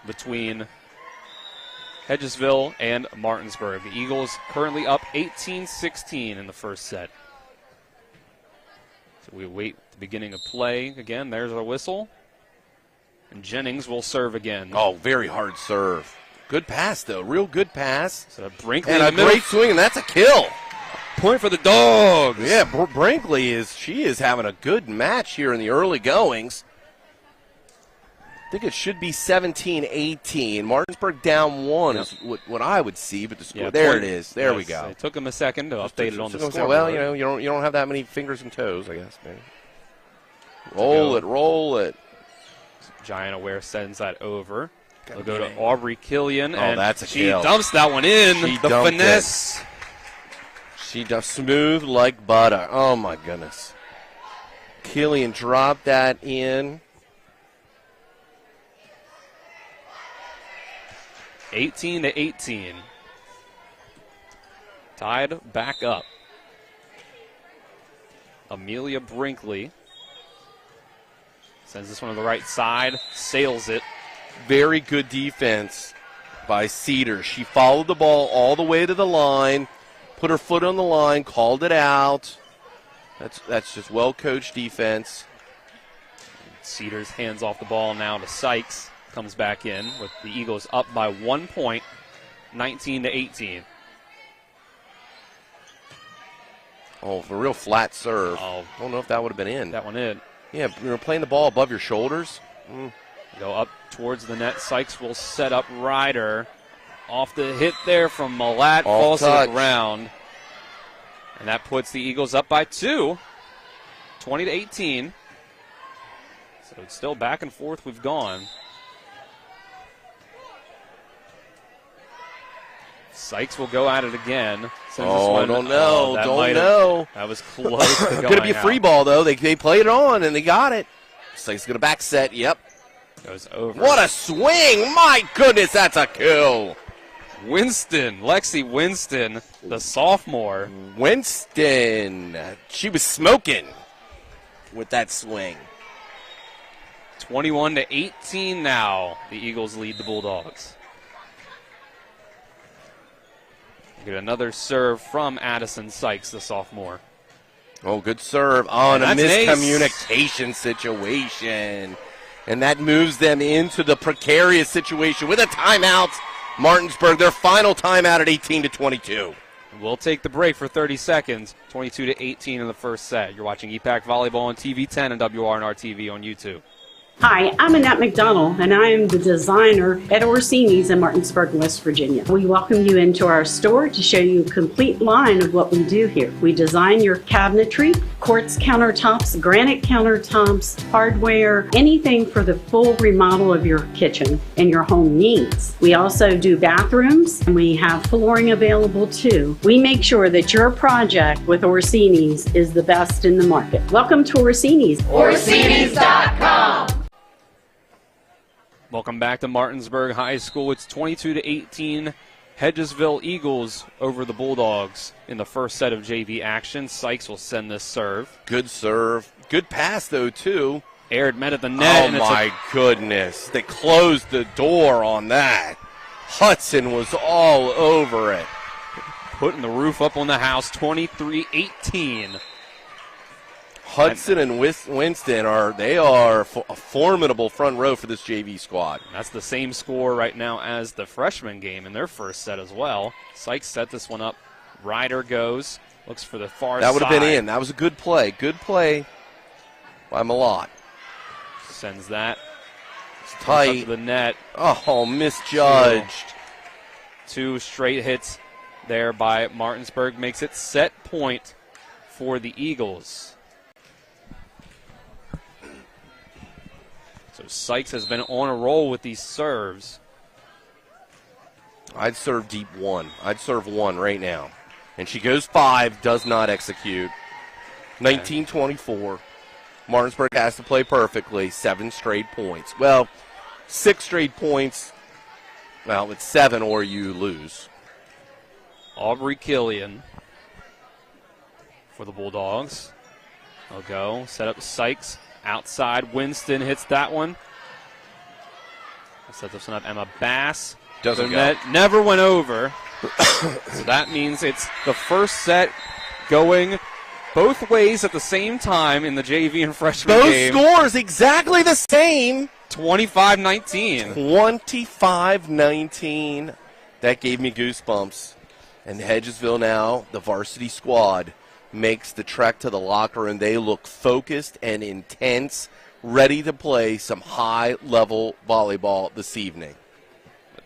between Hedgesville and Martinsburg. The Eagles currently up 18-16 in the first set. So we wait the beginning of play. Again, there's our whistle. And Jennings will serve again. Oh, very hard serve. Good pass, though. Real good pass. So Brinkley and a great swing, and that's a kill. Point for the Dogs. Yeah, Brinkley is having a good match here in the early goings. I think it should be 17-18. Martinsburg down one is what I would see, but the score it is. There we go. It took him a second to update it on the score. Well, you don't have that many fingers and toes, I guess. Maybe. Roll it. Giant Aware sends that over. They'll go to Aubrey Killian, and that's a she kill. Dumps that one in. The finesse. She does smooth like butter. Oh, my goodness. Killian dropped that in. 18-18. Tied back up. Amelia Brinkley sends this one to the right side, sails it. Very good defense by Cedar. She followed the ball all the way to the line, put her foot on the line, called it out. That's just well-coached defense. Cedars hands off the ball now to Sykes. Comes back in with the Eagles up by 1 point, 19-18. Oh, a real flat serve. I don't know if that would have been in. That one in. Yeah, you were playing the ball above your shoulders. Go up towards the net. Sykes will set up Ryder. Off the hit there from Malat. Falls to the ground. And that puts the Eagles up by 2, 20-18. So it's still back and forth we've gone. Sykes will go at it again. Don't know. That was close to going Going to be a free ball, though. They played it on, and they got it. Sykes going to back set. Yep. Goes over. What a swing. My goodness, that's a kill. Lexi Winston, the sophomore. Winston. She was smoking with that swing. 21-18 now. The Eagles lead the Bulldogs. Get another serve from Addison Sykes, the sophomore. Oh, good serve. Oh, and a miscommunication situation. And that moves them into the precarious situation with a timeout. Martinsburg, their final timeout at 18-22. We'll take the break for 30 seconds. 22-18 in the first set. You're watching EPAC Volleyball on TV10 and WRNR TV on YouTube. Hi, I'm Annette McDonald, and I am the designer at Orsini's in Martinsburg, West Virginia. We welcome you into our store to show you a complete line of what we do here. We design your cabinetry, quartz countertops, granite countertops, hardware, anything for the full remodel of your kitchen and your home needs. We also do bathrooms, and we have flooring available too. We make sure that your project with Orsini's is the best in the market. Welcome to Orsini's. Orsinis.com. Welcome back to Martinsburg High School. It's 22-18. Hedgesville Eagles over the Bulldogs in the first set of JV action. Sykes will send this serve. Good serve. Good pass, though, too. Aired met at the net. Oh, my goodness. They closed the door on that. Hudson was all over it. Putting the roof up on the house, 23-18. Hudson and Winston are a formidable front row for this JV squad. That's the same score right now as the freshman game in their first set as well. Sykes set this one up. Ryder goes, looks for the far side. That would have been in. That was a good play. Good play by Malott. Sends that. It's tight. To the net. Oh, misjudged. Two straight hits there by Martinsburg. Makes it set point for the Eagles. So Sykes has been on a roll with these serves. I'd serve deep one. I'd serve one right now. And she goes 5, does not execute. 19-24. Martinsburg has to play perfectly. 7 straight points. Well, 6 straight points. Well, it's 7 or you lose. Aubrey Killian for the Bulldogs. They'll go. Set up Sykes. Outside. Winston hits that one. Set this one up. Emma Bass. Doesn't go. Net never went over. So that means it's the first set going both ways at the same time in the JV and freshman game. Both scores exactly the same. 25-19. 25-19. That gave me goosebumps. And Hedgesville now, the varsity squad, makes the trek to the locker room. They look focused and intense, ready to play some high-level volleyball this evening.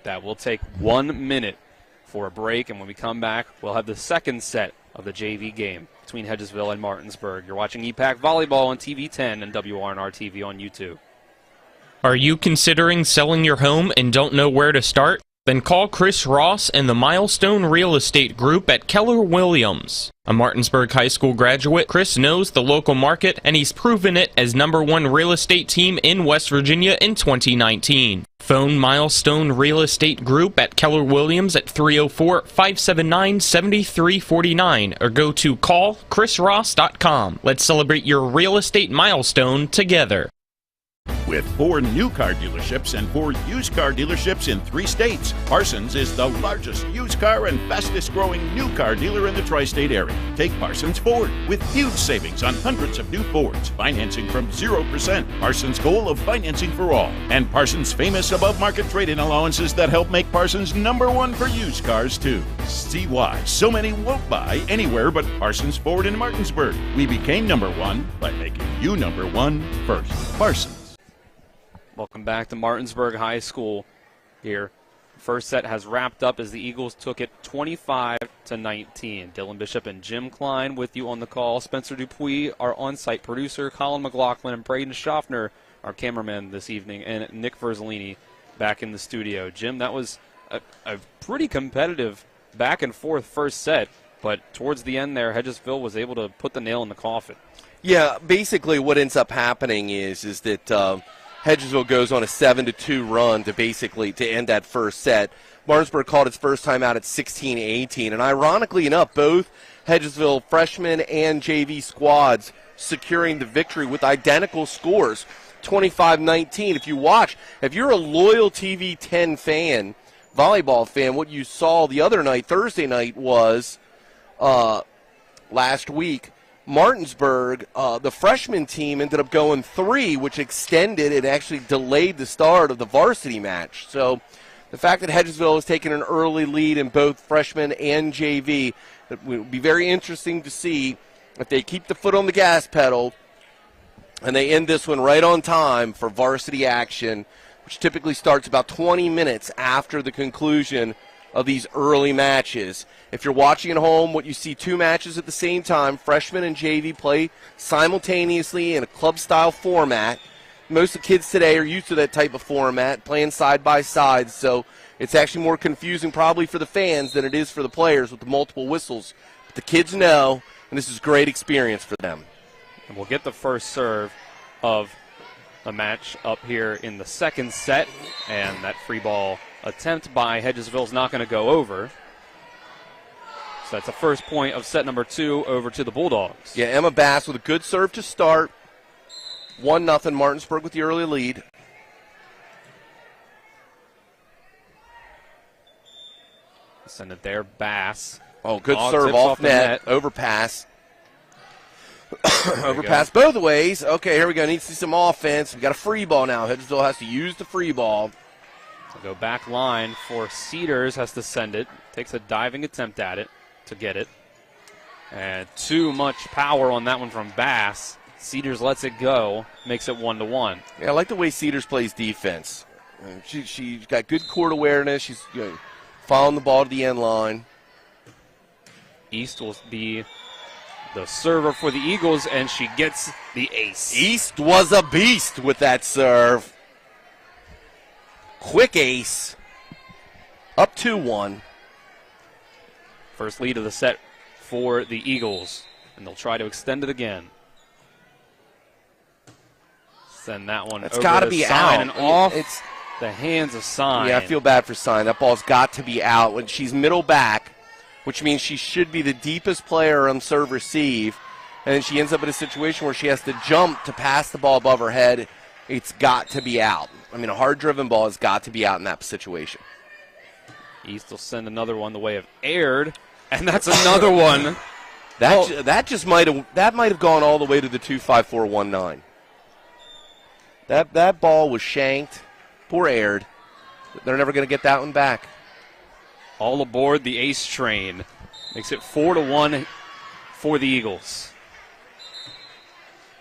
That will take 1 minute for a break, and when we come back, we'll have the second set of the JV game between Hedgesville and Martinsburg. You're watching EPAC Volleyball on TV 10 and WRNR TV on YouTube. Are you considering selling your home and don't know where to start? Then call Chris Ross and the Milestone Real Estate Group at Keller Williams. A Martinsburg High School graduate, Chris knows the local market, and he's proven it as #1 real estate team in West Virginia in 2019. Phone Milestone Real Estate Group at Keller Williams at 304-579-7349 or go to callchrisross.com. Let's celebrate your real estate milestone together. With 4 new car dealerships and 4 used car dealerships in 3 states, Parsons is the largest used car and fastest growing new car dealer in the tri-state area. Take Parsons Ford with huge savings on hundreds of new Fords, financing from 0%, Parsons' goal of financing for all, and Parsons' famous above-market trade-in allowances that help make Parsons #1 for used cars too. See why so many won't buy anywhere but Parsons Ford in Martinsburg. We became #1 by making you #1 first. Parsons. Welcome back to Martinsburg High School here. First set has wrapped up as the Eagles took it 25-19. Dylan Bishop and Jim Klein with you on the call. Spencer Dupuis, our on-site producer. Colin McLaughlin and Braden Schaffner, our cameraman this evening. And Nick Verzolini back in the studio. Jim, that was a pretty competitive back-and-forth first set. But towards the end there, Hedgesville was able to put the nail in the coffin. Yeah, basically what ends up happening is that Hedgesville goes on a 7-2 run to end that first set. Martinsburg called its first time out at 16-18, and ironically enough, both Hedgesville freshmen and JV squads securing the victory with identical scores, 25-19. If you're a loyal TV 10 fan, volleyball fan, what you saw the other night, Thursday night, was last week, Martinsburg, the freshman team ended up going 3, which extended and actually delayed the start of the varsity match. So the fact that Hedgesville has taken an early lead in both freshman and JV, it will be very interesting to see if they keep the foot on the gas pedal and they end this one right on time for varsity action, which typically starts about 20 minutes after the conclusion of these early matches. If you're watching at home, what you see 2 matches at the same time, freshman and JV play simultaneously in a club-style format. Most of the kids today are used to that type of format, playing side by side, so it's actually more confusing probably for the fans than it is for the players with the multiple whistles. But the kids know, and this is a great experience for them. And we'll get the first serve of the match up here in the second set, and that free ball attempt by Hedgesville is not going to go over. So that's the first point of set number 2 over to the Bulldogs. Yeah, Emma Bass with a good serve to start. 1-0 Martinsburg with the early lead. Send it there, Bass. Oh, good serve off net, overpass. Overpass both ways. Okay, here we go. Needs to see some offense. We got a free ball now. Hedgesville has to use the free ball. So go back line for Cedars, has to send it. Takes a diving attempt at it to get it. And too much power on that one from Bass. Cedars lets it go, makes it 1-1. Yeah, I like the way Cedars plays defense. She's got good court awareness. She's following the ball to the end line. East will be the server for the Eagles, and she gets the ace. East was a beast with that serve. Quick ace. Up 2-1. First lead of the set for the Eagles, and they'll try to extend it again. Send that one That's over got to to be Sign out. and off the hands of Sign. Yeah, I feel bad for Sign. That ball's got to be out. When she's middle back, which means she should be the deepest player on serve receive, and she ends up in a situation where she has to jump to pass the ball above her head. It's got to be out. I mean, a hard-driven ball has got to be out in that situation. East will send another one the way of aired, and that's another one. That might have gone all the way to the 2-5-4-1-9. That ball was shanked, poor aired. They're never going to get that one back. All aboard the ace train. Makes it 4-1 for the Eagles.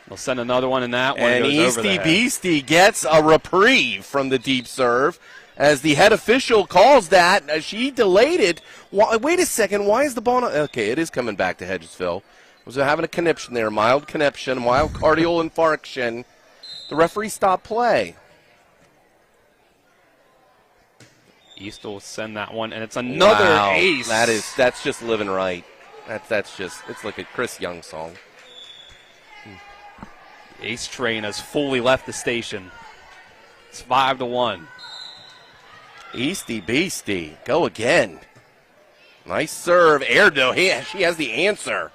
They'll send another one in that one. And Easty Beastie gets a reprieve from the deep serve. As the head official calls that, she delayed it. Wait a second, why is the ball not? Okay, it is coming back to Hedgesville. Was having a conniption there, mild conniption, mild cardial infarction. The referee stopped play. East will send that one, and it's another ace. That's just living right. It's like a Chris Young song. The ace train has fully left the station. It's 5-1. Easty Beastie, go again. Nice serve. Aired though. She has the answer.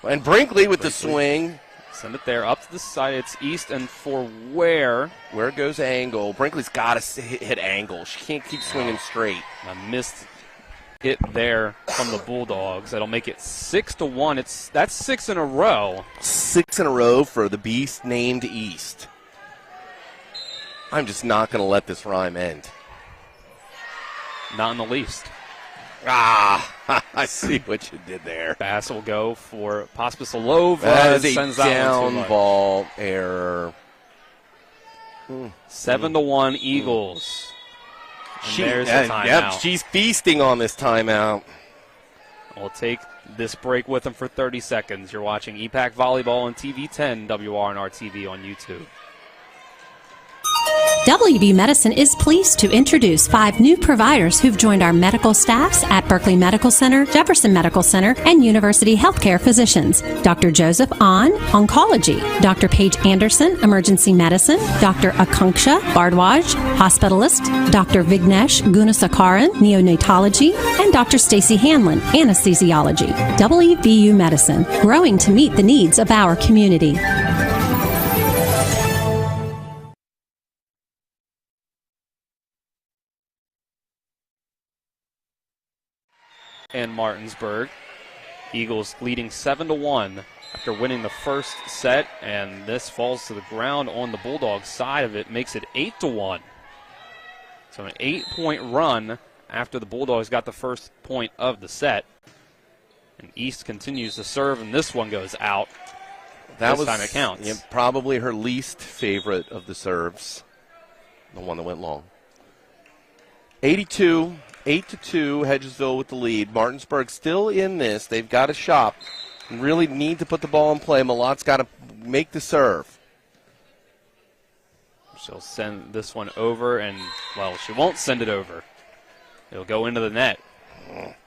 And Brinkley with the swing. Send it there up to the side. It's East, and for where? Where goes Angle? Brinkley's got to hit Angle. She can't keep swinging straight. A missed hit there from the Bulldogs. That'll make it 6-1. That's 6 in a row. 6 in a row for the beast named East. I'm just not going to let this rhyme end. Not in the least. I see what you did there. Bass will go for Pospisilova. That is a down ball error. 7-1 Eagles. And there's the timeout. Yep, she's feasting on this timeout. We'll take this break with them for 30 seconds. You're watching EPAC Volleyball on TV 10, WRNR TV on YouTube. WB Medicine is pleased to introduce 5 new providers who've joined our medical staffs at Berkeley Medical Center, Jefferson Medical Center, and University Healthcare Physicians. Dr. Joseph Ahn, Oncology. Dr. Paige Anderson, Emergency Medicine. Dr. Akanksha Bardwaj, Hospitalist. Dr. Vignesh Gunasakaran, Neonatology. And Dr. Stacy Hanlon, Anesthesiology. WVU Medicine, growing to meet the needs of our community. And Martinsburg. Eagles leading 7-1 after winning the first set, and this falls to the ground on the Bulldogs side of it, makes it 8-1. So an 8-point run after the Bulldogs got the first point of the set. And East continues to serve, and this one goes out. This time it counts. Yeah, probably her least favorite of the serves, the one that went long. 8-2, Hedgesville with the lead. Martinsburg still in this. They've got to shop and really need to put the ball in play. Malotte's got to make the serve. She'll send this one over, and, well, she won't send it over. It'll go into the net.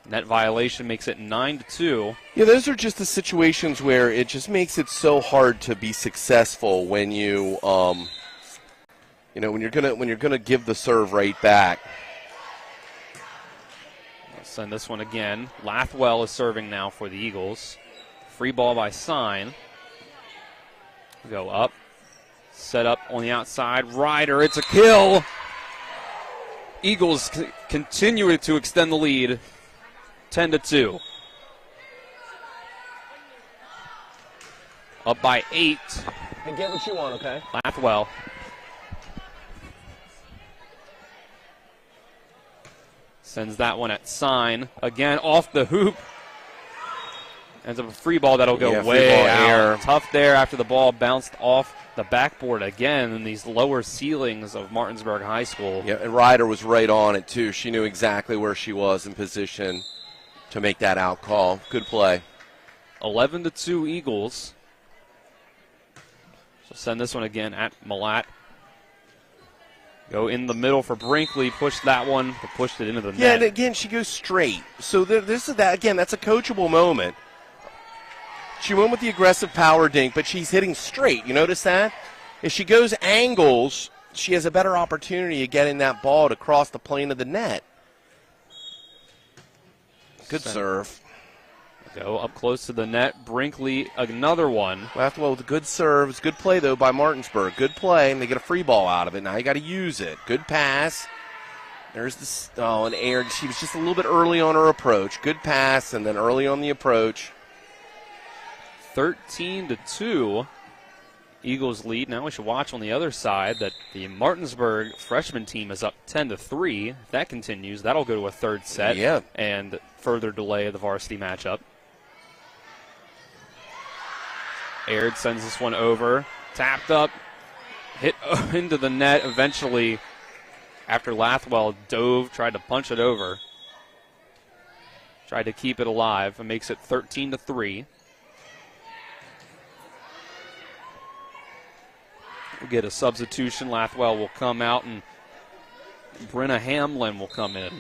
Net violation makes it 9-2. Yeah, those are just the situations where it just makes it so hard to be successful when you, when you're gonna give the serve right back. I'll send this one again. Lathwell is serving now for the Eagles. Free ball by Sign. Go up. Set up on the outside. Ryder, it's a kill. Eagles continue to extend the lead, 10-2. up by 8. And get what you want, okay? Lathwell. Sends that one at sign. Again, off the hoop. Ends up a free ball that'll go way out. Tough there after the ball bounced off the backboard again in these lower ceilings of Martinsburg High School. Yeah, and Ryder was right on it, too. She knew exactly where she was in position to make that out call. Good play. 11-2 Eagles. So send this one again at Malat. Go in the middle for Brinkley. Push that one, but pushed it into the net. Yeah, and again, she goes straight. So this is that. Again, that's a coachable moment. She went with the aggressive power dink, but she's hitting straight. You notice that? If she goes angles, she has a better opportunity of getting that ball to cross the plane of the net. Good serve. Go up close to the net. Brinkley, another one. Lathwell with a good serve. It's good play, though, by Martinsburg. Good play, and they get a free ball out of it. Now you got to use it. Good pass. There's the and Aaron. She was just a little bit early on her approach. Good pass, and then early on the approach. 13-2. Eagles lead. Now we should watch on the other side that the Martinsburg freshman team is up 10-3. If that continues, that'll go to a third set. Yeah. And further delay the varsity matchup. Aird sends this one over. Tapped up. Hit into the net eventually after Lathwell dove, tried to punch it over. Tried to keep it alive and makes it 13-3. We'll get a substitution. Lathwell will come out and Brenna Hamlin will come in.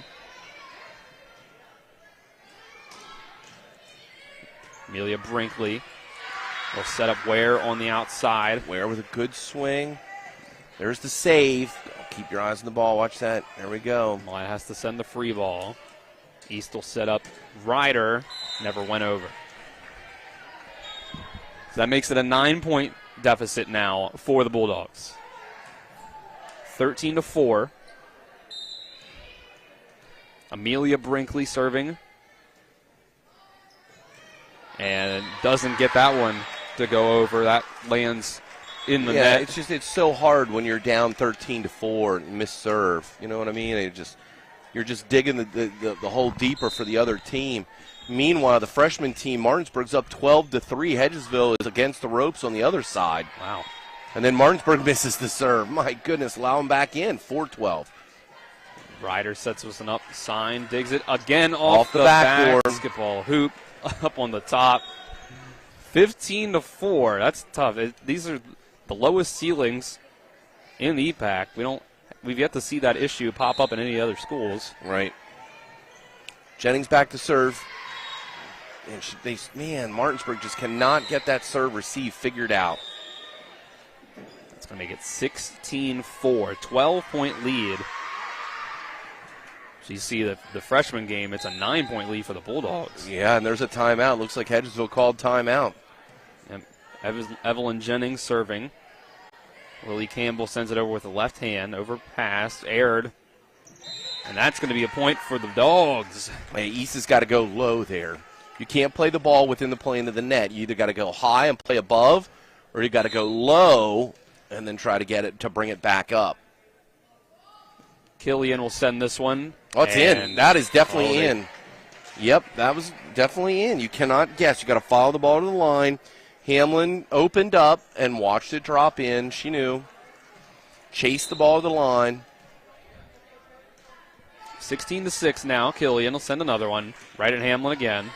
Amelia Brinkley will set up Ware on the outside. Ware with a good swing. There's the save. Keep your eyes on the ball. Watch that. There we go. Malaya has to send the free ball. East will set up Ryder. Never went over. So that makes it a 9-point deficit now for the Bulldogs. 13-4. Amelia Brinkley serving. And doesn't get that one to go over. That lands in the net. It's so hard when you're down 13-4 and miss serve. You know what I mean? You're just digging the hole deeper for the other team. Meanwhile, the freshman team, Martinsburg's up 12-3. Hedgesville is against the ropes on the other side. Wow. And then Martinsburg misses the serve. My goodness, allow them back in. 4-12. Ryder sets this one up. Sign, digs it again off the backboard. Basketball hoop up on the top. 15-4. That's tough. These are the lowest ceilings in the EPAC. We've yet to see that issue pop up in any other schools. Right. Jennings back to serve. And Martinsburg just cannot get that serve receive figured out. That's going to make it 16-4. 12-point lead. So you see the freshman game, it's a 9-point lead for the Bulldogs. Yeah, and there's a timeout. Looks like Hedgesville called timeout. And Evelyn Jennings serving. Lily Campbell sends it over with the left hand. Overpass, aired. And that's going to be a point for the Dogs. Hey, East has got to go low there. You can't play the ball within the plane of the net. You either got to go high and play above, or you got to go low and then try to get it to bring it back up. Killian will send this one. Oh, it's in. That is definitely in. Yep, that was definitely in. You cannot guess. You got to follow the ball to the line. Hamlin opened up and watched it drop in. She knew. Chased the ball to the line. 16-6 now. Killian will send another one. Right at Hamlin again.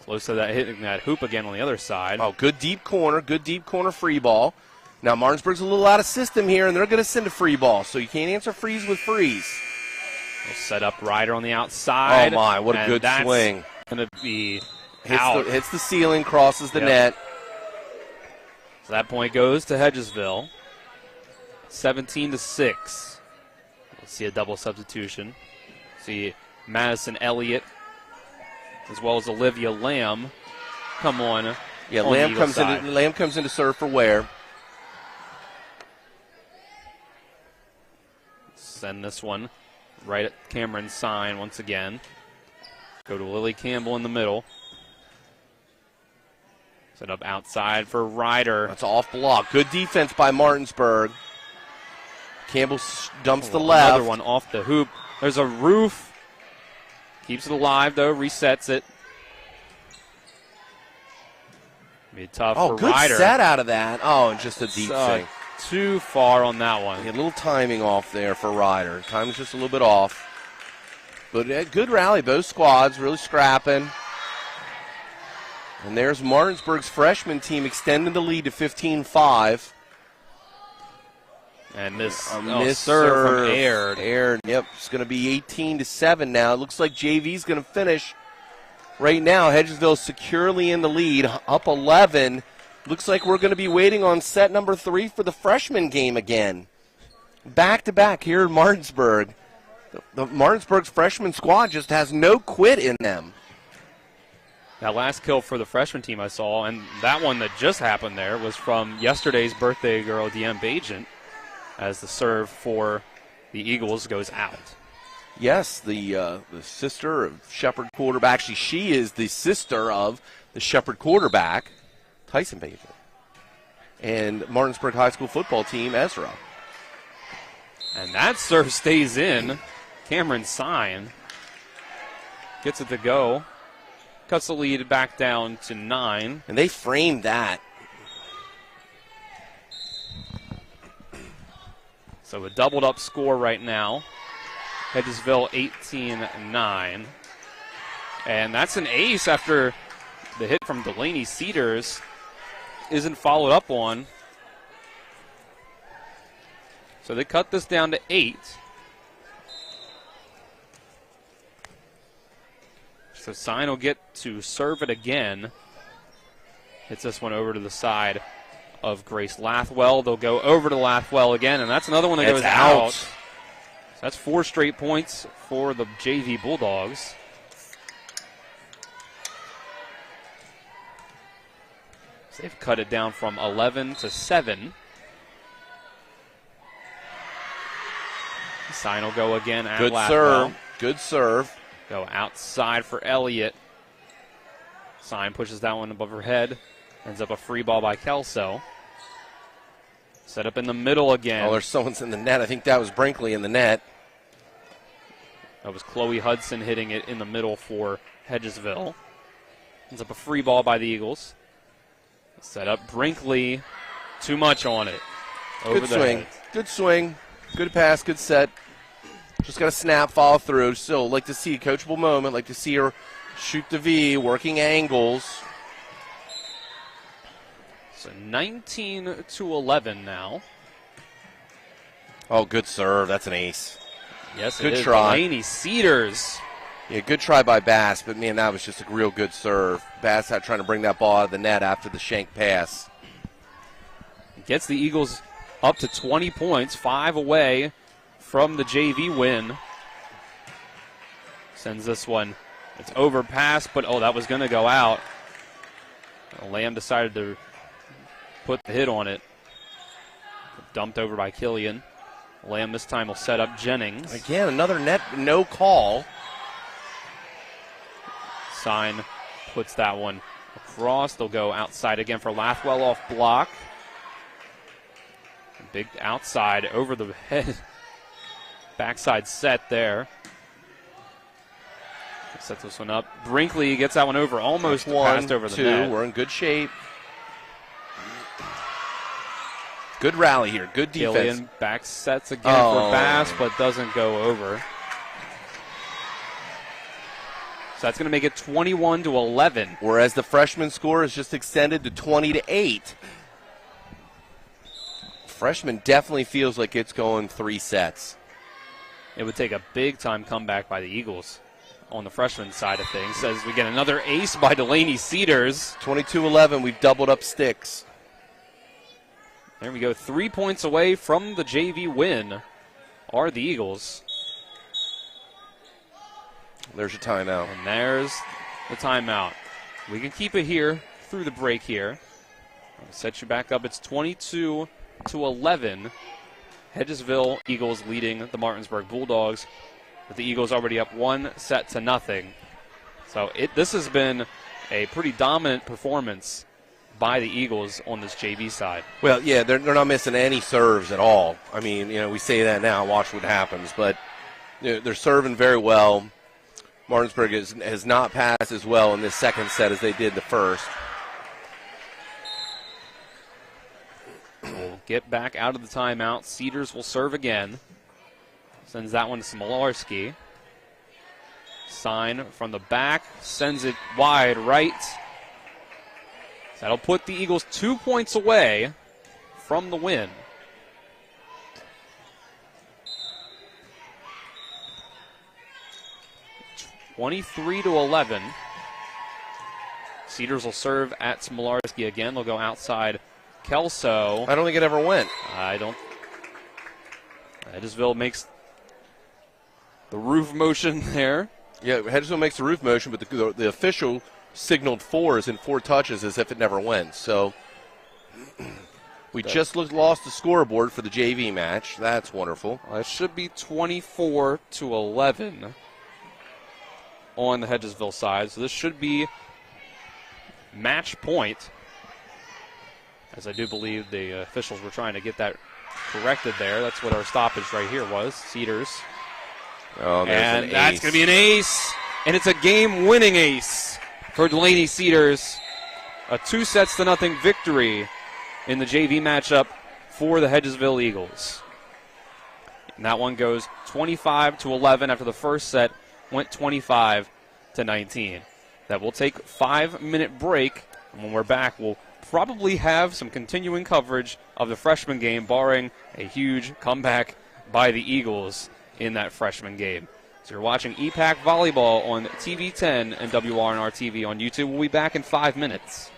Close to that, hitting that hoop again on the other side. Oh, good deep corner free ball. Now Martinsburg's a little out of system here, and they're going to send a free ball, so you can't answer freeze with freeze. We'll set up Ryder on the outside. Oh, my, what a good swing. Going to be out. Hits the ceiling, crosses the net. So that point goes to Hedgesville. 17-6. We'll see a double substitution. See Madison Elliott as well as Olivia Lamb come on. Yeah, on Lamb comes in to serve for Ware. Send this one right at Cameron's sign once again. Go to Lily Campbell in the middle. Set up outside for Ryder. That's off block. Good defense by Martinsburg. Campbell dumps the left. Another one off the hoop. There's a roof. Keeps it alive, though. Resets it. Be tough for good Ryder. set out of that. Oh, and just a deep thing. Too far on that one. A little timing off there for Ryder. Timing's just a little bit off. But a good rally. Both squads really scrapping. And there's Martinsburg's freshman team extending the lead to 15-5. And this serve from Aird. Aird, yep. It's going to be 18-7 now. It looks like JV's going to finish right now. Hedgesville securely in the lead, up 11. Looks like we're going to be waiting on set number 3 for the freshman game again. Back-to-back here in Martinsburg. The Martinsburg's freshman squad just has no quit in them. That last kill for the freshman team I saw, and that one that just happened there, was from yesterday's birthday girl, Deanne Bajent, as the serve for the Eagles goes out. Yes, the sister of Shepherd quarterback. Actually, she is the sister of the Shepherd quarterback, Tyson Bajent, and Martinsburg High School football team, Ezra. And that serve stays in. Cameron Sign gets it to go. Cuts the lead back down to 9. And they framed that. So a doubled up score right now. Hedgesville 18-9. And that's an ace after the hit from Delaney Cedars isn't followed up on. So they cut this down to 8. So Sign will get to serve it again. Hits this one over to the side of Grace Lathwell. They'll go over to Lathwell again, and that's another one that goes out. So that's 4 straight points for the JV Bulldogs. So they've cut it down from 11 to 7. Sign will go again at Good Lathwell. serve. Good serve. Go outside for Elliott. Sign pushes that one above her head. Ends up a free ball by Kelso. Set up in the middle again. Oh, there's someone's in the net. I think that was Brinkley in the net. That was Chloe Hudson hitting it in the middle for Hedgesville. Ends up a free ball by the Eagles. Set up Brinkley. Too much on it. Over Good the swing. head. Good swing. Good pass. Good set. Just got to snap, follow through. Still like to see a coachable moment. Like to see her shoot the V, working angles. So 19-11 now. Oh, good serve. That's an ace. Yes, good it is. try. Delaney Cedars. Yeah, good try by Bass, but man, that was just a real good serve. Bass out trying to bring that ball out of the net after the shank pass. Gets the Eagles up to 20 points, 5 away from the JV win. Sends this one. It's overpass, but that was going to go out. Lamb decided to put the hit on it. Dumped over by Killian. Lamb this time will set up Jennings. Again, another net, no call. Sign puts that one across. They'll go outside again for Lathwell off block. Big outside over the head. Backside set there. Sets this one up. Brinkley gets that one over, almost passed over the net. We're in good shape. Good rally here. Good defense. Killian back sets again for Bass, but doesn't go over. So that's going to make it 21-11. Whereas the freshman score is just extended to 20-8. Freshman definitely feels like it's going 3 sets. It would take a big-time comeback by the Eagles on the freshman side of things. Says we get another ace by Delaney Cedars. 22-11, we've doubled up sticks. There we go. 3 points away from the JV win are the Eagles. There's your timeout. And there's the timeout. We can keep it here through the break here. I'll set you back up. It's 22-11. Hedgesville Eagles leading the Martinsburg Bulldogs, with the Eagles already up 1-0. So this has been a pretty dominant performance by the Eagles on this JV side. Well, yeah, they're not missing any serves at all. I mean, we say that now, watch what happens. But they're serving very well. Martinsburg has not passed as well in this second set as they did the first. We'll get back out of the timeout. Cedars will serve again. Sends that one to Smolarski. Sign from the back, sends it wide right. That'll put the Eagles 2 points away from the win. (23-11). Cedars will serve at Smolarski again. They'll go outside Kelso. I don't think it ever went. Hedgesville makes the roof motion there. Yeah, Hedgesville makes the roof motion, but the official signaled 4 as in 4 touches as if it never went. So we just lost the scoreboard for the JV match. That's wonderful. It should be 24-11 on the Hedgesville side. So this should be match point, as I do believe the officials were trying to get that corrected there. That's what our stoppage right here was. Cedars. Oh, and that's going to be an ace. And it's a game-winning ace for Delaney Cedars. A 2-0 victory in the JV matchup for the Hedgesville Eagles. And that one goes 25-11 after the first set went 25-19. That will take a 5-minute break. And when we're back, we'll probably have some continuing coverage of the freshman game, barring a huge comeback by the Eagles in that freshman game. So you're watching EPAC Volleyball on TV 10 and WRNR TV on YouTube. We'll be back in 5 minutes.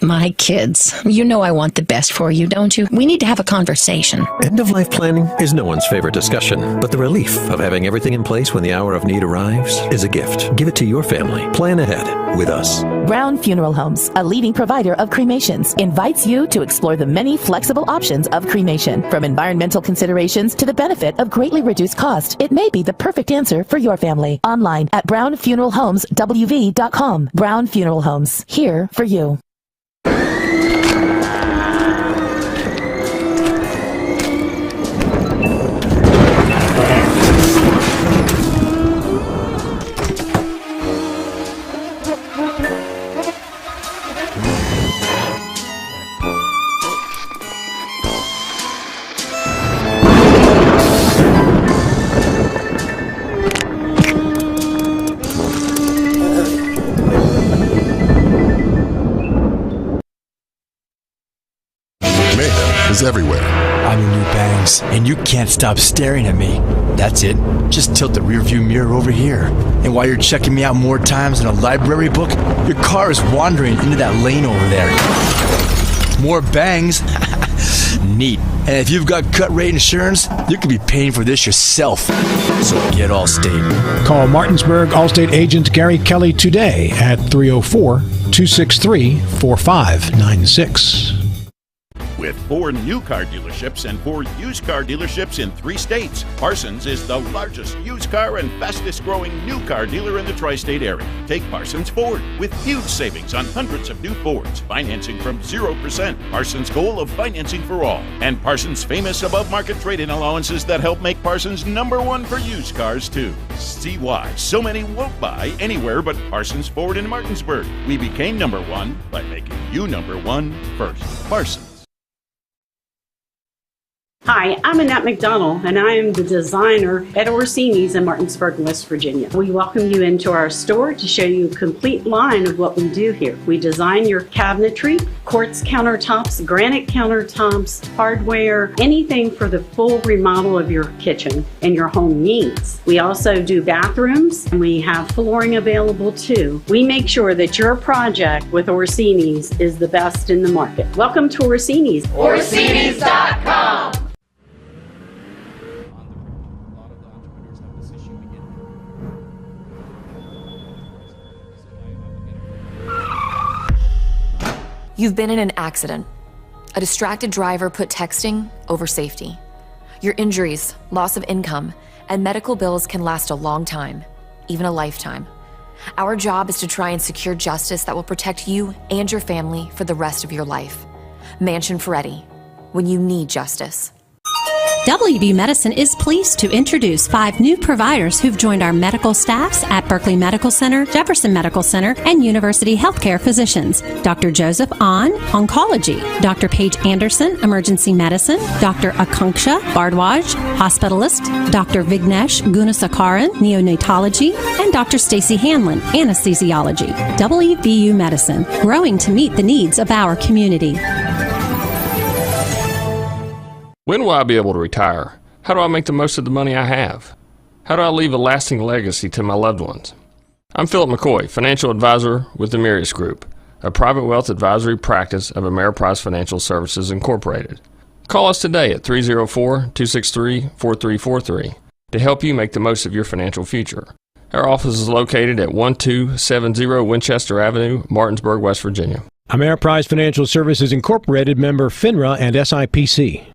My kids, you know I want the best for you, don't you? We need to have a conversation. End-of-life planning is no one's favorite discussion, but the relief of having everything in place when the hour of need arrives is a gift. Give it to your family. Plan ahead with us. Brown Funeral Homes, a leading provider of cremations, invites you to explore the many flexible options of cremation. From environmental considerations to the benefit of greatly reduced cost, it may be the perfect answer for your family. Online at brownfuneralhomeswv.com. Brown Funeral Homes, here for you. Is everywhere. I'm your new bangs, and you can't stop staring at me. That's it. Just tilt the rearview mirror over here. And while you're checking me out more times than a library book, your car is wandering into that lane over there. More bangs? Neat. And if you've got cut rate insurance, you could be paying for this yourself. So get Allstate. Call Martinsburg Allstate agent Gary Kelly today at 304-263-4596. With 4 new car dealerships and 4 used car dealerships in 3 states, Parsons is the largest used car and fastest growing new car dealer in the tri-state area. Take Parsons Ford with huge savings on hundreds of new Fords, financing from 0%. Parsons' goal of financing for all. And Parsons' famous above-market trade-in allowances that help make Parsons #1 for used cars, too. See why so many won't buy anywhere but Parsons Ford in Martinsburg. We became #1 by making you #1 first. Parsons. Hi, I'm Annette McDonald, and I am the designer at Orsini's in Martinsburg, West Virginia. We welcome you into our store to show you a complete line of what we do here. We design your cabinetry, quartz countertops, granite countertops, hardware, anything for the full remodel of your kitchen and your home needs. We also do bathrooms, and we have flooring available too. We make sure that your project with Orsini's is the best in the market. Welcome to Orsini's. Orsinis.com. You've been in an accident. A distracted driver put texting over safety. Your injuries, loss of income, and medical bills can last a long time, even a lifetime. Our job is to try and secure justice that will protect you and your family for the rest of your life. Mansion Ferretti, when you need justice. WVU Medicine is pleased to introduce 5 new providers who've joined our medical staffs at Berkeley Medical Center, Jefferson Medical Center, and University Healthcare Physicians. Dr. Joseph Ahn, Oncology, Dr. Paige Anderson, Emergency Medicine, Dr. Akanksha Bardwaj, Hospitalist, Dr. Vignesh Gunasakaran, Neonatology, and Dr. Stacy Hanlon, Anesthesiology. WVU Medicine, growing to meet the needs of our community. When will I be able to retire? How do I make the most of the money I have? How do I leave a lasting legacy to my loved ones? I'm Philip McCoy, financial advisor with the Mirius Group, a private wealth advisory practice of Ameriprise Financial Services Incorporated. Call us today at 304-263-4343 to help you make the most of your financial future. Our office is located at 1270 Winchester Avenue, Martinsburg, West Virginia. Ameriprise Financial Services Incorporated, member FINRA and SIPC.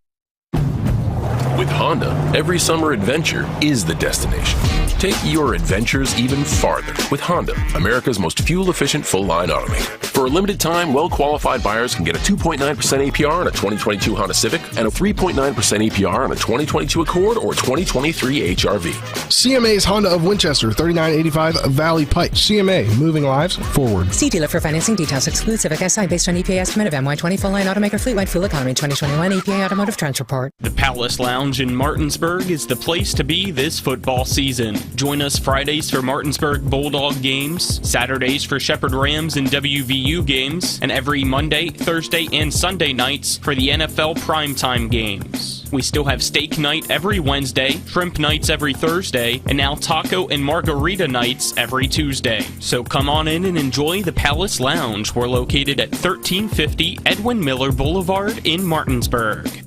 With Honda, every summer adventure is the destination. Take your adventures even farther with Honda, America's most fuel-efficient full-line automaker. For a limited time, well-qualified buyers can get a 2.9% APR on a 2022 Honda Civic and a 3.9% APR on a 2022 Accord or 2023 HRV. CMA's Honda of Winchester, 3985 Valley Pike. CMA, moving lives forward. See dealer for financing details. Exclude Civic SI based on EPA estimate of MY20 full-line automaker fleet-wide fuel economy 2021 EPA Automotive Trends Report. The Palace Lounge in Martinsburg is the place to be this football season. Join us Fridays for Martinsburg Bulldog games, Saturdays for Shepherd Rams and WVU games, and every Monday, Thursday, and Sunday nights for the NFL primetime games. We still have steak night every Wednesday, shrimp nights every Thursday, and now taco and margarita nights every Tuesday. So come on in and enjoy the Palace Lounge. We're located at 1350 Edwin Miller Boulevard in Martinsburg.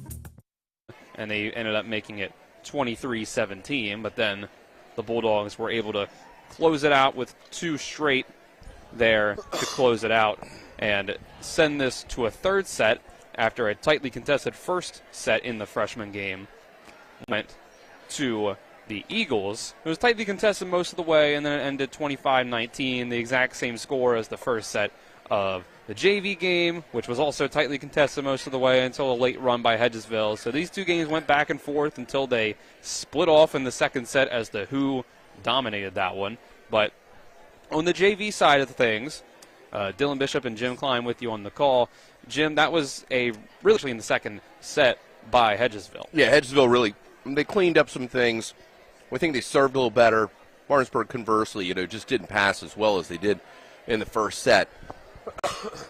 And they ended up making it 23-17, but then the Bulldogs were able to close it out with 2 straight there to close it out and send this to a third set after a tightly contested first set in the freshman game. Went to the Eagles. It was tightly contested most of the way, and then it ended 25-19, the exact same score as the first set of the JV game, which was also tightly contested most of the way until a late run by Hedgesville. So these 2 games went back and forth until they split off in the second set as the Who dominated that one. But on the JV side of things, Dylan Bishop and Jim Klein with you on the call. Jim, that was really in the second set by Hedgesville. Yeah, Hedgesville really, they cleaned up some things. I think they served a little better. Martinsburg, conversely, just didn't pass as well as they did in the first set.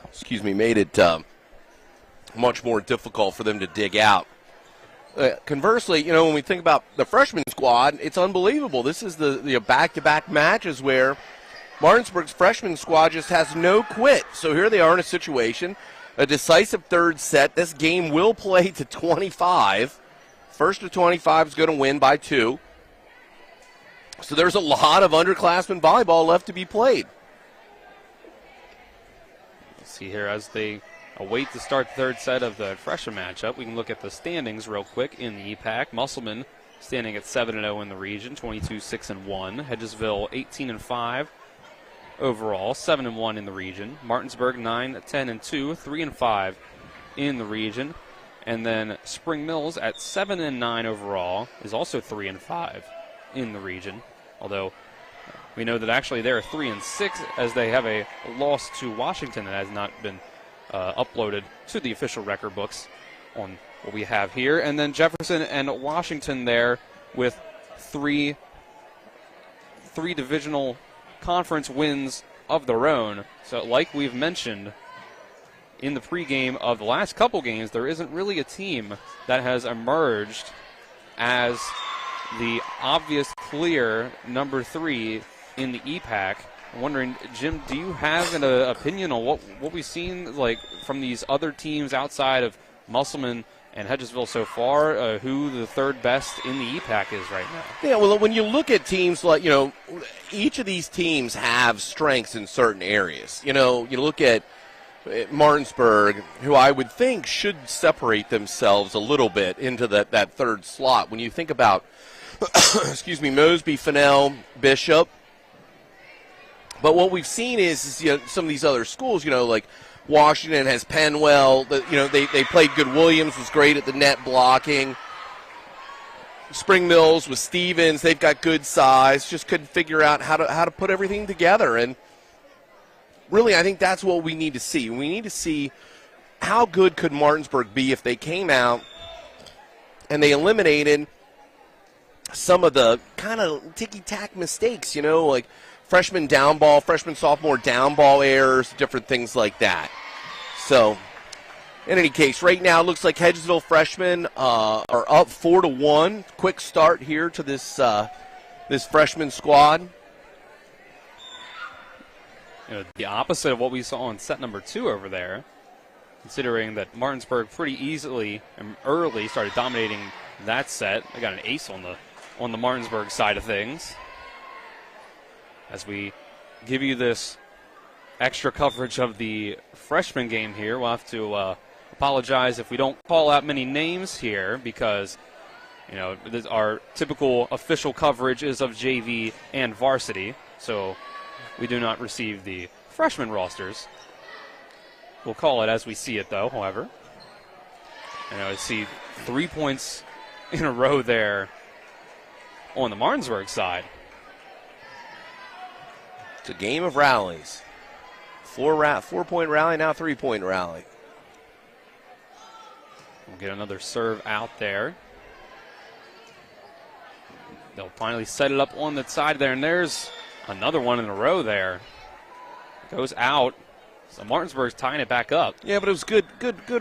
Excuse me, made it much more difficult for them to dig out. Conversely, when we think about the freshman squad, it's unbelievable. This is the back-to-back matches where Martinsburg's freshman squad just has no quit. So here they are in a situation, a decisive third set. This game will play to 25. First to 25 is going to win by 2. So there's a lot of underclassmen volleyball left to be played. See here as they await to start the third set of the freshman matchup. We can look at the standings real quick in the EPAC. Musselman standing at 7-0 in the region, 22-6-1. Hedgesville 18-5 overall, 7-1 in the region. Martinsburg 9-10-2, 3-5 in the region. And then Spring Mills at 7-9 overall is also 3-5 in the region. Although we know that actually they're 3-6 as they have a loss to Washington that has not been uploaded to the official record books on what we have here. And then Jefferson and Washington there with three divisional conference wins of their own. So like we've mentioned in the pregame of the last couple games, there isn't really a team that has emerged as the obvious clear number 3 in the EPAC. I'm wondering, Jim, do you have an opinion on what we've seen like from these other teams outside of Musselman and Hedgesville so far, who the third best in the EPAC is right now? Yeah, well, when you look at teams like, each of these teams have strengths in certain areas. You look at Martinsburg, who I would think should separate themselves a little bit into that third slot. When you think about, Mosby, Fennell, Bishop, But what we've seen is some of these other schools, like Washington has Penwell. They played good. Williams was great at the net blocking. Spring Mills with Stevens, they've got good size. Just couldn't figure out how to put everything together. And really, I think that's what we need to see. We need to see how good could Martinsburg be if they came out and they eliminated some of the kind of ticky-tack mistakes, like freshman down ball, freshman sophomore down ball errors, different things like that. So, in any case, right now it looks like Hedgesville freshmen are up 4-1. Quick start here to this freshman squad. The opposite of what we saw in set number 2 over there, considering that Martinsburg pretty easily and early started dominating that set. They got an ace on the Martinsburg side of things. As we give you this extra coverage of the freshman game here, we'll have to apologize if we don't call out many names here because, our typical official coverage is of JV and varsity, so we do not receive the freshman rosters. We'll call it as we see it, though, however. And I see 3 points in a row there on the Martinsburg side. It's a game of rallies. 4-point rally, now 3-point rally. We'll get another serve out there. They'll finally set it up on the side there, and there's another one in a row there. Goes out. So Martinsburg's tying it back up. Yeah, but it was good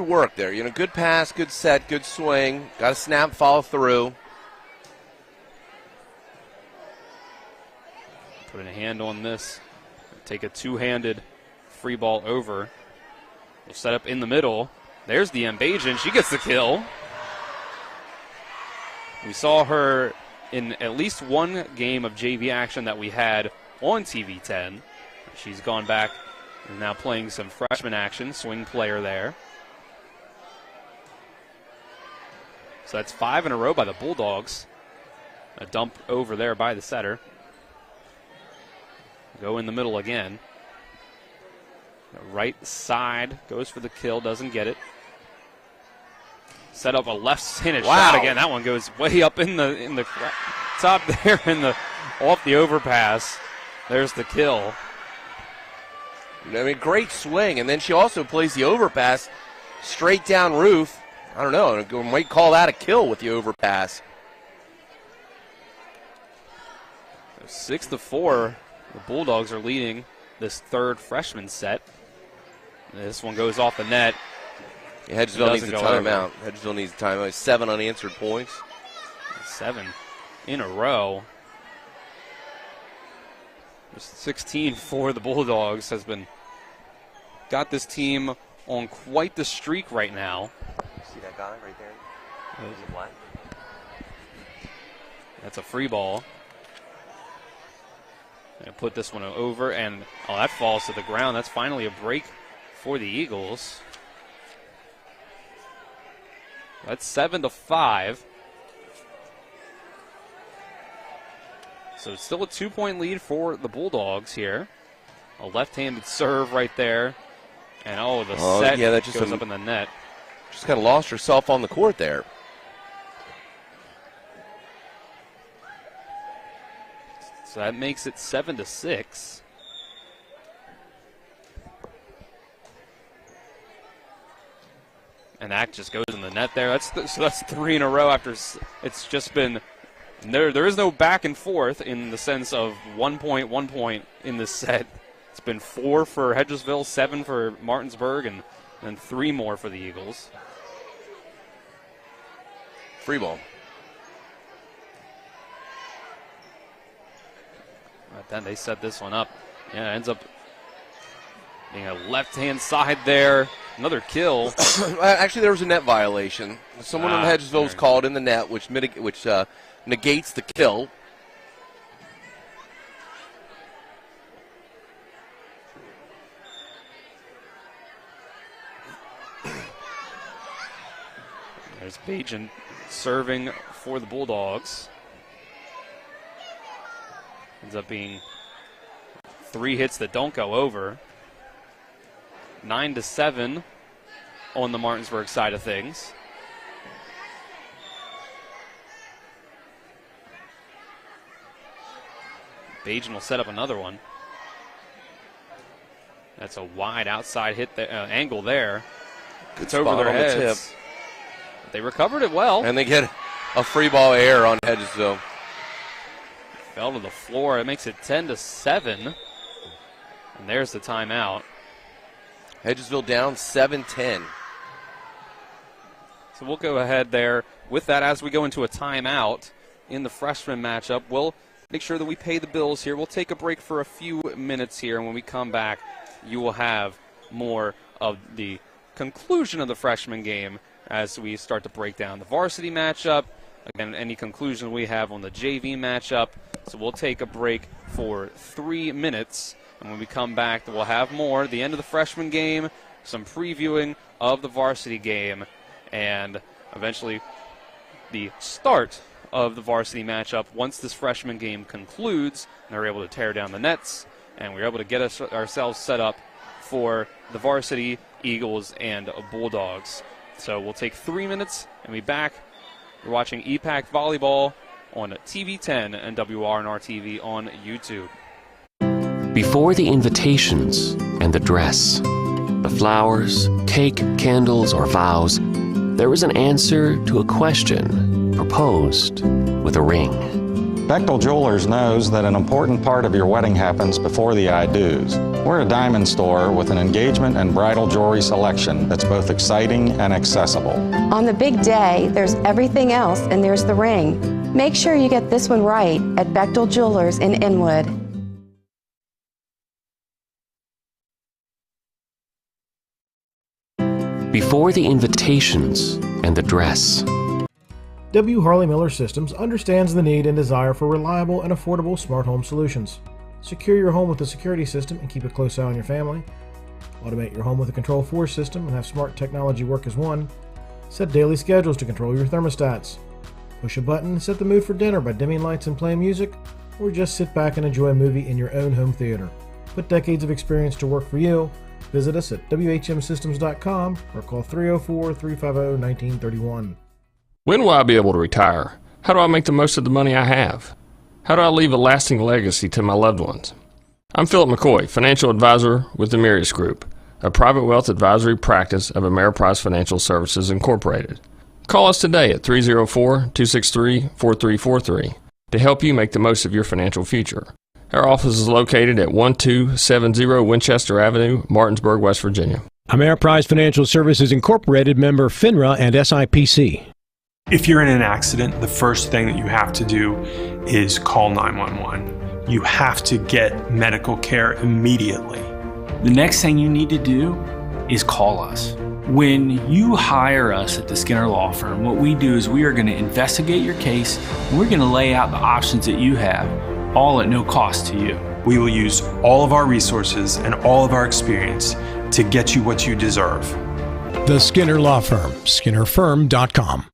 work there. Good pass, good set, good swing. Got a snap, follow through. Putting a hand on this. Take a two-handed free ball over. We'll set up in the middle. There's the Mbajan. She gets the kill. We saw her in at least one game of JV action that we had on TV 10. She's gone back and now playing some freshman action, swing player there. So that's 5 in a row by the Bulldogs. A dump over there by the setter. Go in the middle again. The right side goes for the kill, doesn't get it. Set up a left-handed shot again. That one goes way up in the top there off the overpass. There's the kill. Great swing, and then she also plays the overpass straight down roof. I don't know, we might call that a kill with the overpass. 6-4, the Bulldogs are leading this third freshman set. This one goes off the net. Hedgesville needs a timeout. Hedgesville needs a timeout. 7 unanswered points. 7 in a row. 16 for the Bulldogs got this team on quite the streak right now. See that guy right there? Is it black? That's a free ball. And put this one over, and that falls to the ground. That's finally a break for the Eagles. That's 7-5. So it's still a 2-point lead for the Bulldogs here. A left-handed serve right there. And set that just goes up in the net. Just kind of lost herself on the court there. So that makes it 7-6. And that just goes in the net there. So that's 3 in a row after it's just been there is no back and forth in the sense of 1 point in this set. It's been 4 for Hedgesville, 7 for Martinsburg, and then 3 more for the Eagles. Free ball. But then they set this one up. Yeah, it ends up being a left-hand side there. Another kill. Actually, there was a net violation. Someone on Hedgesville was called in the net, which negates the kill. There's Bajan serving for the Bulldogs. Ends up being 3 hits that don't go over. 9-7 on the Martinsburg side of things. Bajan will set up another one. That's a wide outside hit angle there. It's over their heads. They recovered it well. And they get a free ball error on Hedgesville. Fell to the floor. It makes it 10-7. And there's the timeout. Hedgesville down 7-10. So we'll go ahead there with that as we go into a timeout in the freshman matchup. We'll make sure that we pay the bills here. We'll take a break for a few minutes here, and when we come back, you will have more of the conclusion of the freshman game as we start to break down the varsity matchup. Again, any conclusion we have on the JV matchup. So we'll take a break for 3 minutes, and when we come back, we'll have more. The end of the freshman game, some previewing of the varsity game, and eventually the start of the varsity matchup once this freshman game concludes and they're able to tear down the nets and we're able to get ourselves set up for the varsity Eagles and Bulldogs. So we'll take 3 minutes and be back. You're watching EPAC Volleyball on TV 10 and WRNR TV on YouTube. Before the invitations and the dress, the flowers, cake, candles, or vows, there was an answer to a question proposed with a ring. Bechtel Jewelers knows that an important part of your wedding happens before the I-dos. We're a diamond store with an engagement and bridal jewelry selection that's both exciting and accessible. On the big day, there's everything else, and there's the ring. Make sure you get this one right at Bechtel Jewelers in Inwood. Before the invitations and the dress. W. Harley Miller Systems understands the need and desire for reliable and affordable smart home solutions. Secure your home with a security system and keep a close eye on your family. Automate your home with a Control4 system and have smart technology work as one. Set daily schedules to control your thermostats. Push a button and set the mood for dinner by dimming lights and playing music, or just sit back and enjoy a movie in your own home theater. Put decades of experience to work for you. Visit us at WHMsystems.com or call 304-350-1931. When will I be able to retire? How do I make the most of the money I have? How do I leave a lasting legacy to my loved ones? I'm Philip McCoy, financial advisor with the Mirius Group, a private wealth advisory practice of Ameriprise Financial Services Incorporated. Call us today at 304-263-4343 to help you make the most of your financial future. Our office is located at 1270 Winchester Avenue, Martinsburg, West Virginia. Ameriprise Financial Services Incorporated, member FINRA and SIPC. If you're in an accident, the first thing that you have to do is call 911. You have to get medical care immediately. The next thing you need to do is call us. When you hire us at the Skinner Law Firm, what we do is we are going to investigate your case and we're going to lay out the options that you have, all at no cost to you. We will use all of our resources and all of our experience to get you what you deserve. The Skinner Law Firm, SkinnerFirm.com.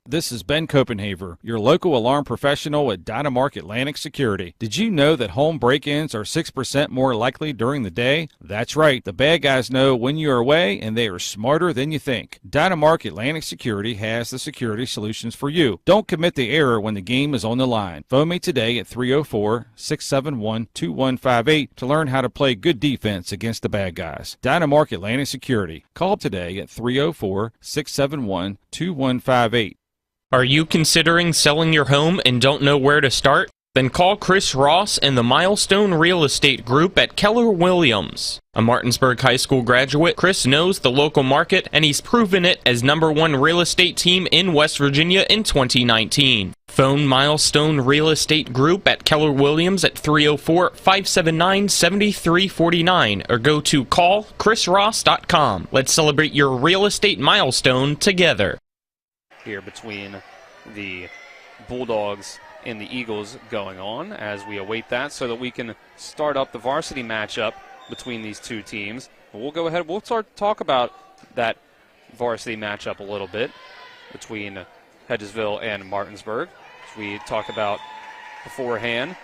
This is Ben Copenhaver, your local alarm professional at Dynamark Atlantic Security. Did you know that home break-ins are 6% more likely during the day? That's right. The bad guys know when you're away, and they are smarter than you think. Dynamark Atlantic Security has the security solutions for you. Don't commit the error when the game is on the line. Phone me today at 304-671-2158 to learn how to play good defense against the bad guys. Dynamark Atlantic Security. Call today at 304-671-2158. Are you considering selling your home and don't know where to start? Then call Chris Ross and the Milestone Real Estate Group at Keller Williams. A Martinsburg High School graduate, Chris knows the local market and he's proven it as #1 real estate team in West Virginia in 2019. Phone Milestone Real Estate Group at Keller Williams at 304-579-7349 or go to callchrisross.com. Let's celebrate your real estate milestone together. Here between the Bulldogs and the Eagles going on as we await that so that we can start up the varsity matchup between these two teams. We'll go ahead, we'll start to talk about that varsity matchup a little bit between Hedgesville and Martinsburg, as we talked about beforehand.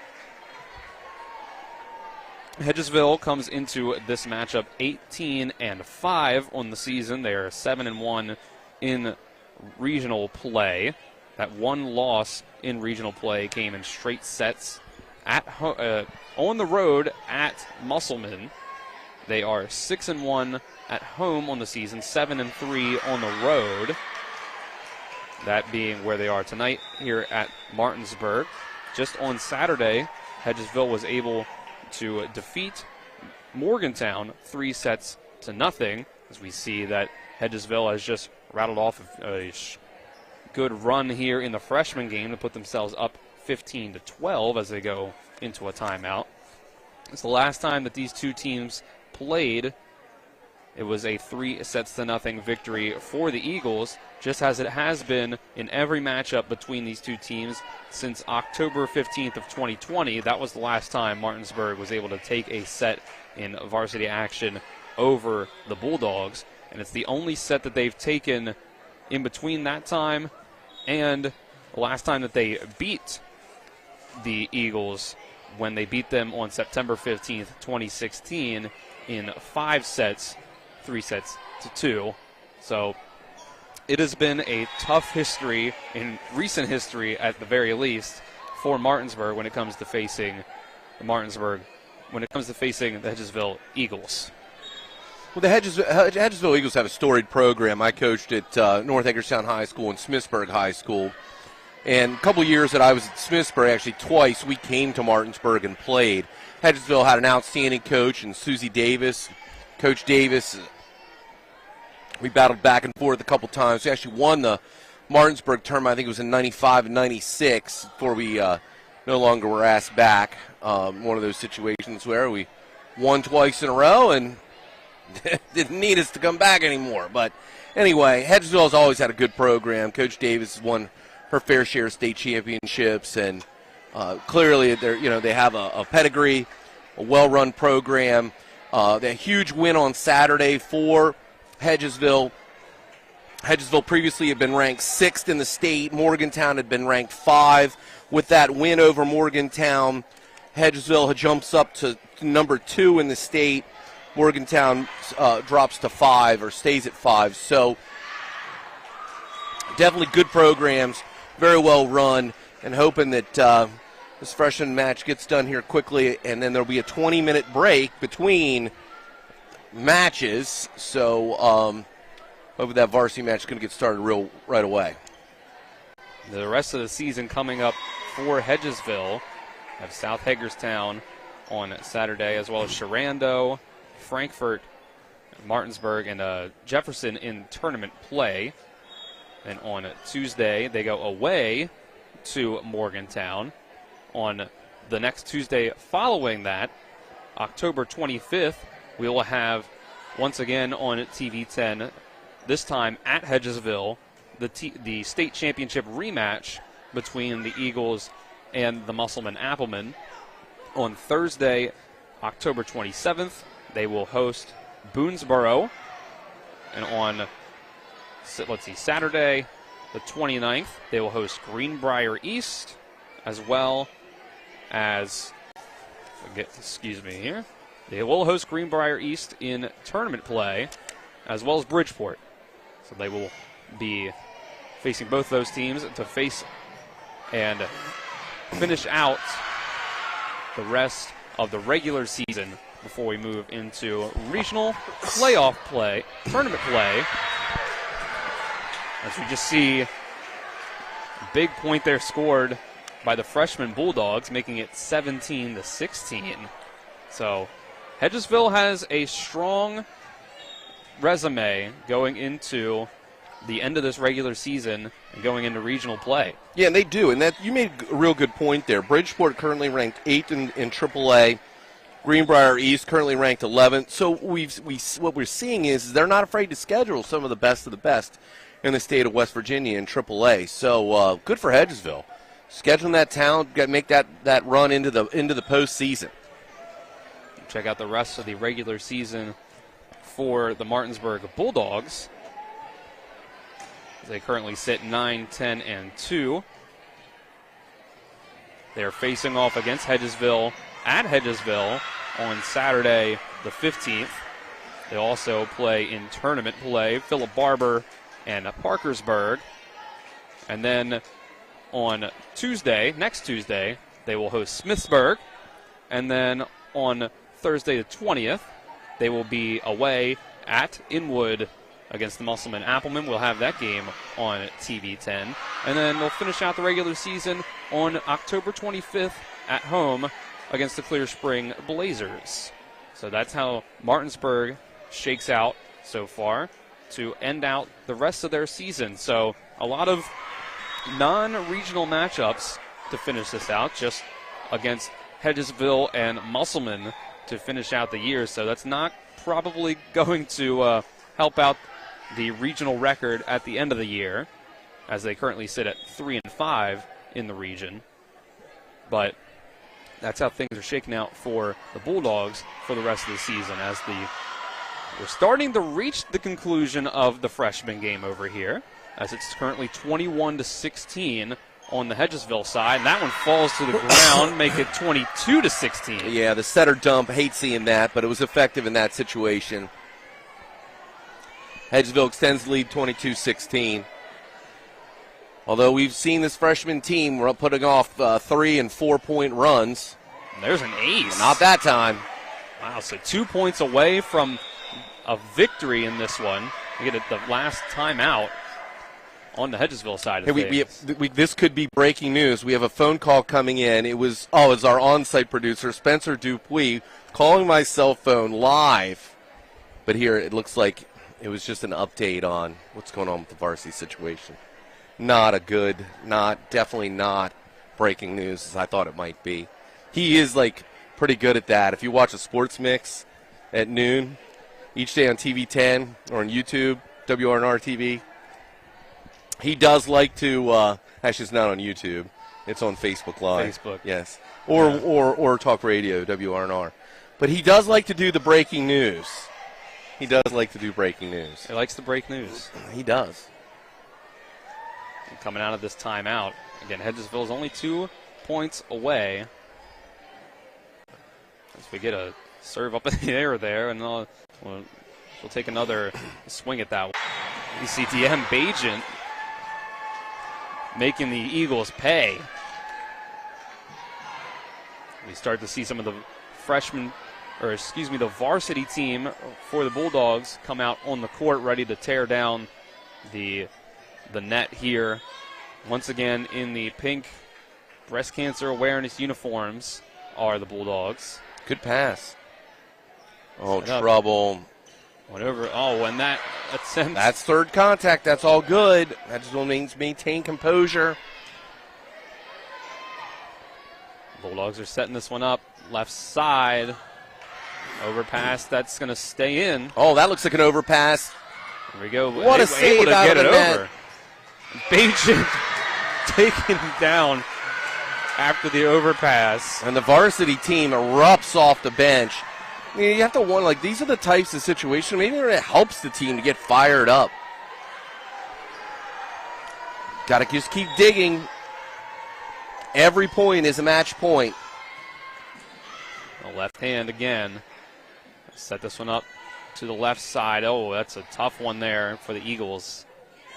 Hedgesville comes into this matchup 18-5 on the season. They are 7-1 in regional play. That one loss in regional play came in straight sets on the road at Musselman. They are 6-1 at home on the season, 7-3 on the road. That being where they are tonight here at Martinsburg. Just on Saturday, Hedgesville was able to defeat Morgantown 3-0, as we see that Hedgesville has just rattled off a good run here in the freshman game to put themselves up 15-12 as they go into a timeout. It's the last time that these two teams played. It was a 3-0 victory for the Eagles, just as it has been in every matchup between these two teams since October 15th of 2020. That was the last time Martinsburg was able to take a set in varsity action over the Bulldogs, and it's the only set that they've taken in between that time and the last time that they beat the Eagles, when they beat them on September 15th, 2016 in 5 sets, 3-2. So it has been a tough history, in recent history at the very least, for Martinsburg when it comes to facing the Hedgesville Eagles. Well, the Hedgesville Eagles have a storied program. I coached at North Hagerstown High School and Smithsburg High School. And a couple years that I was at Smithsburg, actually twice, we came to Martinsburg and played. Hedgesville had an outstanding coach, and Susie Davis, Coach Davis. We battled back and forth a couple times. We actually won the Martinsburg tournament, I think it was in 95 and 96, before we no longer were asked back. One of those situations where we won twice in a row and didn't need us to come back anymore. But anyway, Hedgesville has always had a good program. Coach Davis has won her fair share of state championships, and clearly they have a pedigree, a well-run program. The huge win on Saturday for Hedgesville. Hedgesville previously had been ranked 6th in the state. Morgantown had been ranked 5. With that win over Morgantown, Hedgesville jumps up to number 2 in the state. Morgantown drops to 5 or stays at 5. So definitely good programs, very well run, and hoping that this freshman match gets done here quickly, and then there'll be a 20-minute break between matches. So hopefully that varsity match is going to get started right away. The rest of the season coming up for Hedgesville. Have South Hagerstown on Saturday, as well as Sharando, Frankfort, Martinsburg, and Jefferson in tournament play. And on Tuesday, they go away to Morgantown. On the next Tuesday following that, October 25th, we will have, once again on TV 10, this time at Hedgesville, the state championship rematch between the Eagles and the Musselman Applemen. On Thursday, October 27th, they will host Boonesboro. And on, Saturday, the 29th, they will host Greenbrier East, as well as, they will host Greenbrier East in tournament play, as well as Bridgeport. So they will be facing both those teams to face and finish out the rest of the regular season before we move into regional playoff play, tournament play. As we just see a big point there scored by the freshman Bulldogs, making it 17-16. So Hedgesville has a strong resume going into the end of this regular season and going into regional play. Yeah, and they do, and that you made a real good point there. Bridgeport currently ranked 8th in AAA. Greenbrier East currently ranked 11th. So what we're seeing is they're not afraid to schedule some of the best in the state of West Virginia in AAA. So good for Hedgesville. Scheduling that talent, make that run into the postseason. Check out the rest of the regular season for the Martinsburg Bulldogs. They currently sit 9-10-2. They're facing off against Hedgesville at Hedgesville on Saturday the 15th. They also play in tournament play, Philip Barber and Parkersburg. And then on Tuesday, next Tuesday, they will host Smithsburg. And then on Thursday the 20th, they will be away at Inwood against the Musselman Appleman. We'll have that game on TV 10. And then they'll finish out the regular season on October 25th at home against the Clear Spring Blazers. So that's how Martinsburg shakes out so far to end out the rest of their season. So a lot of non-regional matchups to finish this out, just against Hedgesville and Musselman to finish out the year. So that's not probably going to help out the regional record at the end of the year, as they currently sit at 3-5 in the region. But that's how things are shaking out for the Bulldogs for the rest of the season, as we're starting to reach the conclusion of the freshman game over here, as it's currently 21-16 on the Hedgesville side, and that one falls to the ground, make it 22-16. Yeah, the setter dump, hate seeing that, but it was effective in that situation. Hedgesville extends the lead 22-16. Although we've seen this freshman team putting off 3- and 4-point runs. There's an ace. Not that time. Wow, so 2 points away from a victory in this one. We get the last timeout on the Hedgesville side of things. This could be breaking news. We have a phone call coming in. It's our on-site producer, Spencer Dupuis, calling my cell phone live. But here it looks like it was just an update on what's going on with the Varsity situation. Definitely not breaking news as I thought it might be. He is pretty good at that. If you watch a sports mix at noon each day on TV 10 or on YouTube, WRNR TV, he does like to, actually it's not on YouTube, it's on Facebook Live. Facebook. Yes. Or Talk Radio, WRNR. But he does like to do the breaking news. He does like to do breaking news. He likes to break news. He does. And coming out of this timeout, again, Hedgesville is only 2 points away. As we get a serve up in the air there, and we'll take another swing at that one. ECTM Bajent making the Eagles pay. We start to see some of the the varsity team for the Bulldogs come out on the court ready to tear down the net here. Once again, in the pink breast cancer awareness uniforms are the Bulldogs. Good pass. Oh, trouble. Went over. Oh, and that attempt. That's third contact. That's all good. That just means maintain composure. Bulldogs are setting this one up. Left side. Overpass. That's going to stay in. Oh, that looks like an overpass. There we go. What a save out of the net. Bajent taken down after the overpass. And the varsity team erupts off the bench. You have to wonder, these are the types of situations, maybe it helps the team to get fired up. Got to just keep digging. Every point is a match point. The left hand again. Set this one up to the left side. Oh, that's a tough one there for the Eagles.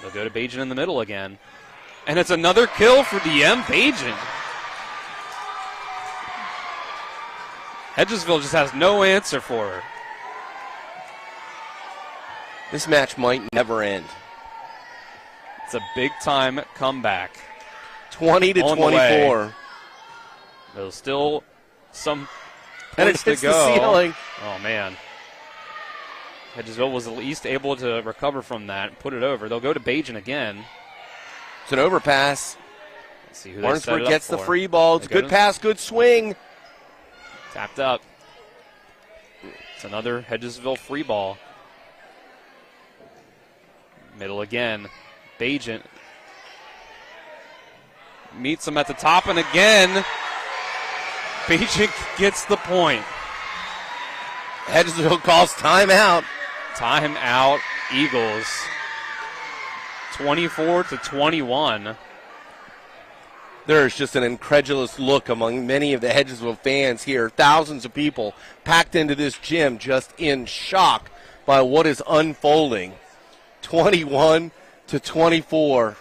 They'll go to Bajent in the middle again. And it's another kill for DM Bajent. Hedgesville just has no answer for her. This match might never end. It's a big-time comeback. 20-24. There's still some and points it hits to go. The ceiling. Oh, man. Hedgesville was at least able to recover from that and put it over. They'll go to Bajent again. It's an overpass. Let's see who Martinsburg gets the free ball. It's a good pass, good swing. Tapped up. It's another Hedgesville free ball. Middle again. Bajent meets him at the top, and again, Bajent gets the point. Hedgesville calls timeout. Timeout, Eagles. 24-21. There's just an incredulous look among many of the Hedgesville fans here. Thousands of people packed into this gym just in shock by what is unfolding. 21-24.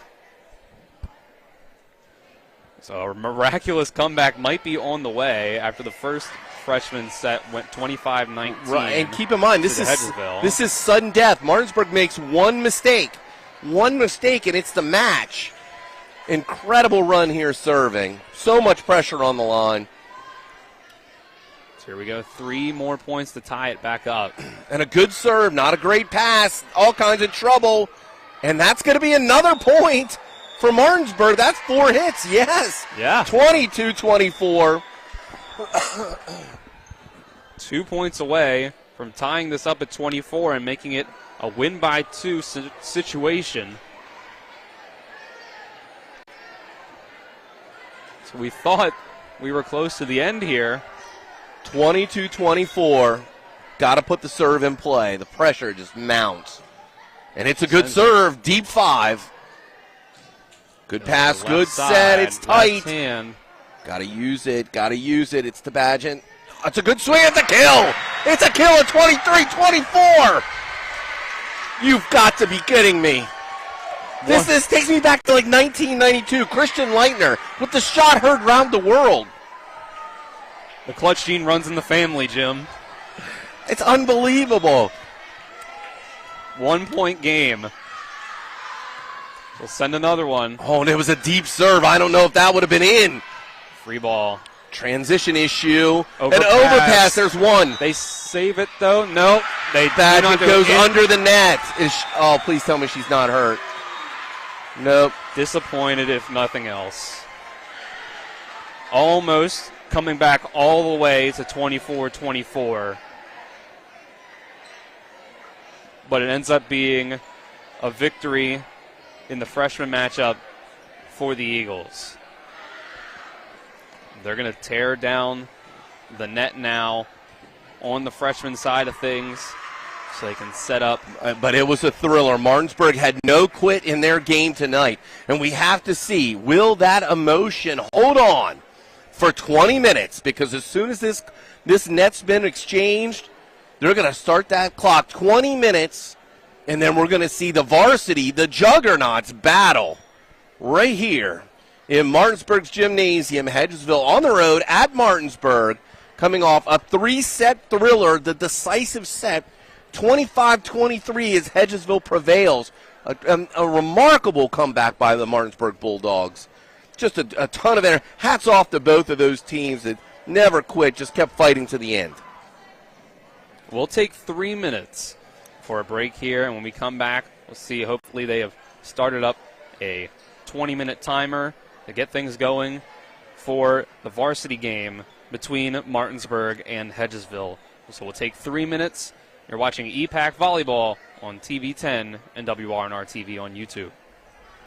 So a miraculous comeback might be on the way after the first freshman set went 25-19. Right, and keep in mind, this is sudden death. Martinsburg makes one mistake, and it's the match. Incredible run here serving. So much pressure on the line. So here we go. 3 more points to tie it back up. And a good serve, not a great pass. All kinds of trouble. And that's going to be another point for Martinsburg. That's 4 hits, yes. Yeah. 22-24. 2 points away from tying this up at 24 and making it a win by 2 situation. So we thought we were close to the end here. 22-24. Got to put the serve in play. The pressure just mounts. And it's a good serve. Deep 5. Good pass, good set. It's tight. Got to use it. It's to Badgett. It's a good swing. It's a kill. It's a kill at 23-24. You've got to be kidding me. This takes me back to like 1992. Christian Leitner with the shot heard round the world. The clutch gene runs in the family, Jim. It's unbelievable. 1 point game. We'll send another one. Oh, and it was a deep serve. I don't know if that would have been in. Free ball. Transition issue. An overpass. There's one. They save it, though. Nope. Badgett goes under the net. Oh, please tell me she's not hurt. Nope. Disappointed, if nothing else. Almost coming back all the way to 24-24. But it ends up being a victory in the freshman matchup for the Eagles. They're going to tear down the net now on the freshman side of things so they can set up. But it was a thriller. Martinsburg had no quit in their game tonight. And we have to see, will that emotion hold on for 20 minutes? Because as soon as this net's been exchanged, they're going to start that clock. 20 minutes, and then we're going to see the varsity, the juggernauts, battle right here in Martinsburg's gymnasium. Hedgesville on the road at Martinsburg, coming off a 3-set thriller, the decisive set. 25-23 as Hedgesville prevails. A remarkable comeback by the Martinsburg Bulldogs. Just a ton of energy. Hats off to both of those teams that never quit, just kept fighting to the end. We'll take 3 minutes for a break here, and when we come back, we'll see. Hopefully they have started up a 20-minute timer to get things going for the varsity game between Martinsburg and Hedgesville. So we'll take 3 minutes. You're watching EPAC Volleyball on TV 10 and WRNR TV on YouTube.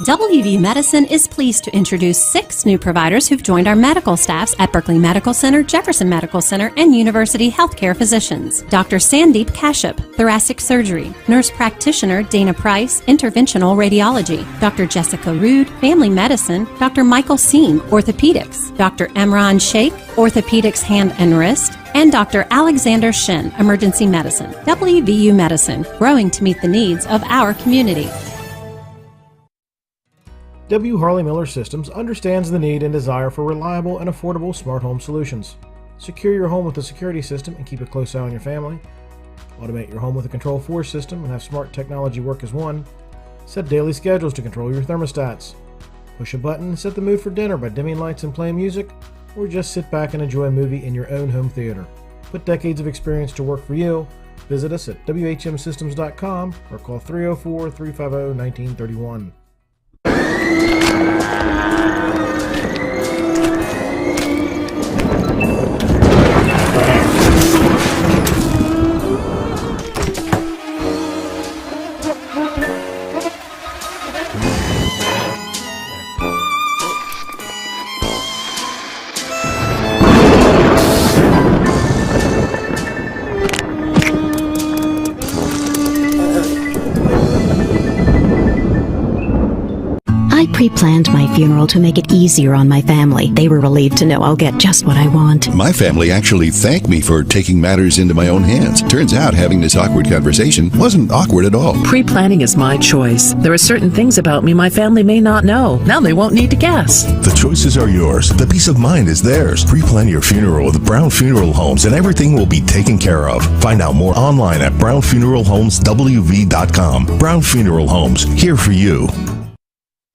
WVU Medicine is pleased to introduce 6 new providers who've joined our medical staffs at Berkeley Medical Center, Jefferson Medical Center, and University Healthcare Physicians. Dr. Sandeep Kashyap, thoracic surgery. Nurse practitioner Dana Price, interventional radiology. Dr. Jessica Rude, family medicine. Dr. Michael Seam, orthopedics. Dr. Emran Sheikh, orthopedics hand and wrist. And Dr. Alexander Shin, emergency medicine. WVU Medicine, growing to meet the needs of our community. W. Harley Miller Systems understands the need and desire for reliable and affordable smart home solutions. Secure your home with a security system and keep a close eye on your family. Automate your home with a Control4 system and have smart technology work as one. Set daily schedules to control your thermostats. Push a button and set the mood for dinner by dimming lights and playing music, or just sit back and enjoy a movie in your own home theater. Put decades of experience to work for you. Visit us at WHMsystems.com or call 304-350-1931. pre-planned my funeral to make it easier on my family. They were relieved to know I'll get just what I want. My family actually thanked me for taking matters into my own hands. Turns out having this awkward conversation wasn't awkward at all. Pre-planning is my choice. There are certain things about me my family may not know. Now they won't need to guess. The choices are yours. The peace of mind is theirs. Pre-plan your funeral with Brown Funeral Homes and everything will be taken care of. Find out more online at brownfuneralhomeswv.com. Brown Funeral Homes, here for you.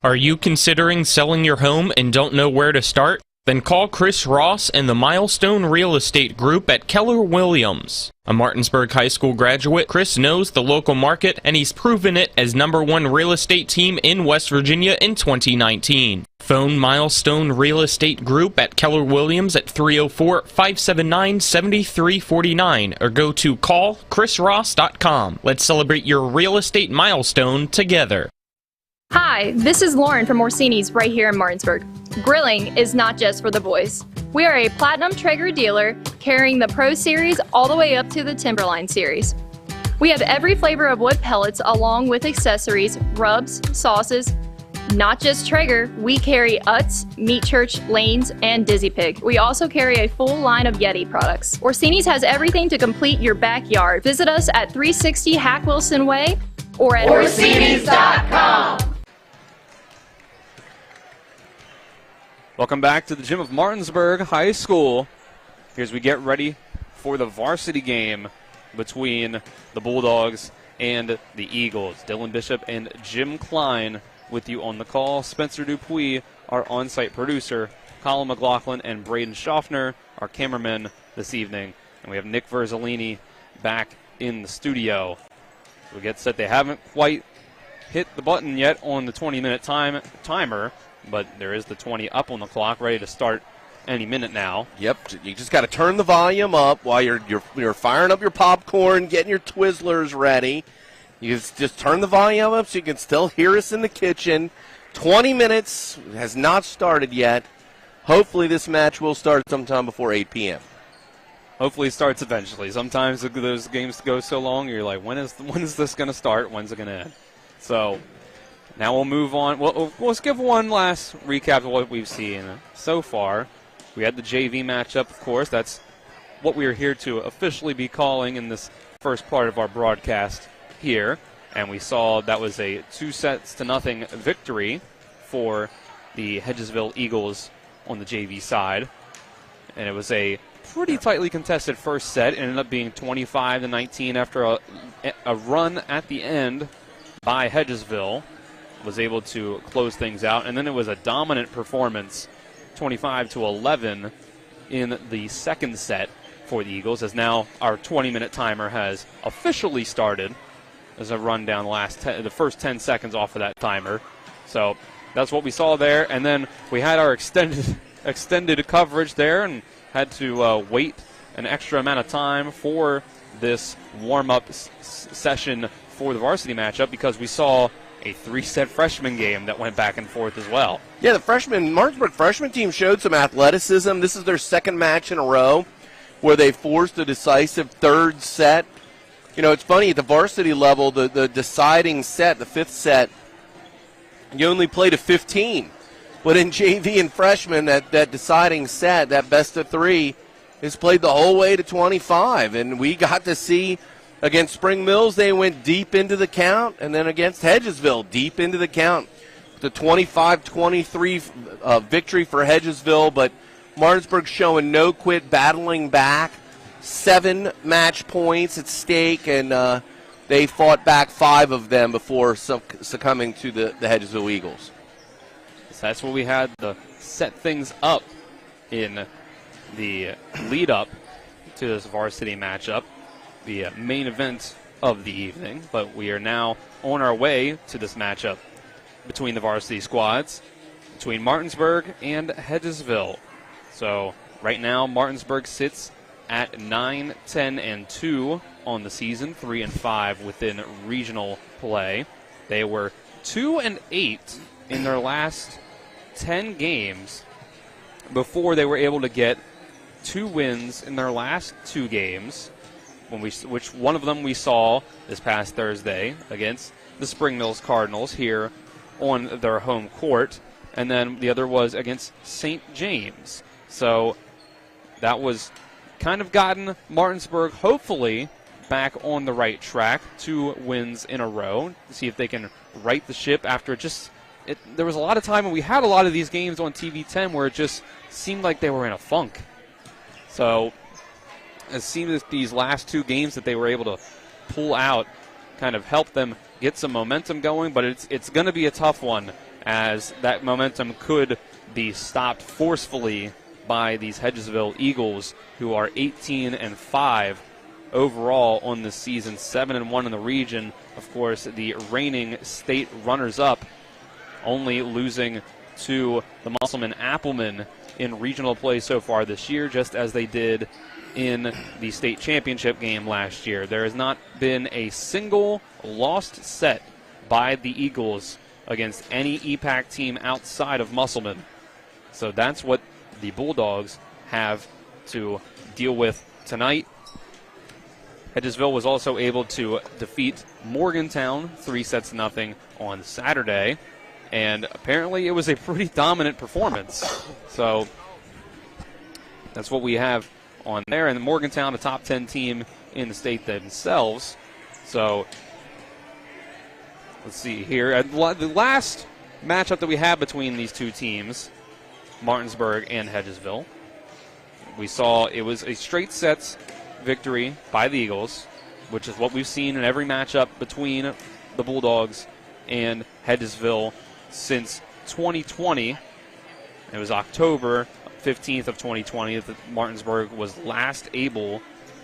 Are you considering selling your home and don't know where to start? Then call Chris Ross and the Milestone Real Estate Group at Keller Williams. A Martinsburg High School graduate, Chris knows the local market, and he's proven it as #1 real estate team in West Virginia in 2019. Phone Milestone Real Estate Group at Keller Williams at 304-579-7349 or go to callchrisross.com. Let's celebrate your real estate milestone together. Hi, this is Lauren from Orsini's right here in Martinsburg. Grilling is not just for the boys. We are a Platinum Traeger dealer carrying the Pro Series all the way up to the Timberline Series. We have every flavor of wood pellets along with accessories, rubs, sauces. Not just Traeger, we carry Utz, Meat Church, Lanes, and Dizzy Pig. We also carry a full line of Yeti products. Orsini's has everything to complete your backyard. Visit us at 360 Hack Wilson Way or at Orsinis.com. Welcome back to the gym of Martinsburg High School. Here's we get ready for the varsity game between the Bulldogs and the Eagles. Dylan Bishop and Jim Klein with you on the call. Spencer Dupuis, our on-site producer. Colin McLaughlin and Braden Schaffner, our cameramen this evening. And we have Nick Verzolini back in the studio. We get set. They haven't quite hit the button yet on the 20-minute timer, but there is the 20 up on the clock, ready to start any minute now. Yep, you just got to turn the volume up while you're firing up your popcorn, getting your Twizzlers ready. You just turn the volume up so you can still hear us in the kitchen. 20 minutes has not started yet. Hopefully this match will start sometime before 8 p.m. Hopefully it starts eventually. Sometimes those games go so long, you're like, when is this going to start? When's it going to end? So now we'll move on. Well, let's give one last recap of what we've seen so far. We had the JV matchup, of course. That's what we are here to officially be calling in this first part of our broadcast here. And we saw that was a 2-0 victory for the Hedgesville Eagles on the JV side. And it was a pretty tightly contested first set. It ended up being 25-19 after a run at the end by Hedgesville. Was able to close things out, and then it was a dominant performance, 25-11 in the second set for the Eagles, as now our 20-minute timer has officially started as a run down the first 10 seconds off of that timer. So that's what we saw there, and then we had our extended coverage there and had to wait an extra amount of time for this warm-up session for the varsity matchup because we saw a 3-set freshman game that went back and forth as well. Yeah, the Martinsburg freshman team showed some athleticism. This is their second match in a row where they forced a decisive third set. You know, it's funny, at the varsity level, the deciding set, the fifth set, you only play to 15. But in JV and freshman, that deciding set, that best of three, is played the whole way to 25. And we got to see against Spring Mills, they went deep into the count, and then against Hedgesville, deep into the count. The 25-23 victory for Hedgesville, but Martinsburg showing no quit, battling back. 7 match points at stake, and they fought back 5 of them before succumbing to the Hedgesville Eagles. So that's what we had to set things up in the lead-up to this varsity matchup. The main event of the evening, but we are now on our way to this matchup between the varsity squads, between Martinsburg and Hedgesville. So right now Martinsburg sits at 9-10-2 on the season, 3-5 within regional play. They were 2-8 in their last 10 games before they were able to get 2 wins in their last 2 games. Which one of them we saw this past Thursday against the Spring Mills Cardinals here on their home court, and then the other was against St. James. So that was kind of gotten Martinsburg hopefully back on the right track, 2 wins in a row, to see if they can right the ship after there was a lot of time when we had a lot of these games on TV 10 where it just seemed like they were in a funk. So it seemed that these last 2 games that they were able to pull out kind of helped them get some momentum going, but it's going to be a tough one, as that momentum could be stopped forcefully by these Hedgesville Eagles, who are 18-5 overall on this season, 7-1 in the region. Of course, the reigning state runners-up, only losing to the Musselman Applemen in regional play so far this year, just as they did in the state championship game last year. There has not been a single lost set by the Eagles against any EPAC team outside of Musselman. So that's what the Bulldogs have to deal with tonight. Hedgesville was also able to defeat Morgantown 3-0 on Saturday, and apparently it was a pretty dominant performance. So that's what we have on there. And Morgantown, a top 10 team in the state themselves. So let's see here. The last matchup that we had between these 2 teams, Martinsburg and Hedgesville, we saw it was a straight sets victory by the Eagles, which is what we've seen in every matchup between the Bulldogs and Hedgesville since 2020. It was October 15th of 2020 that Martinsburg was last able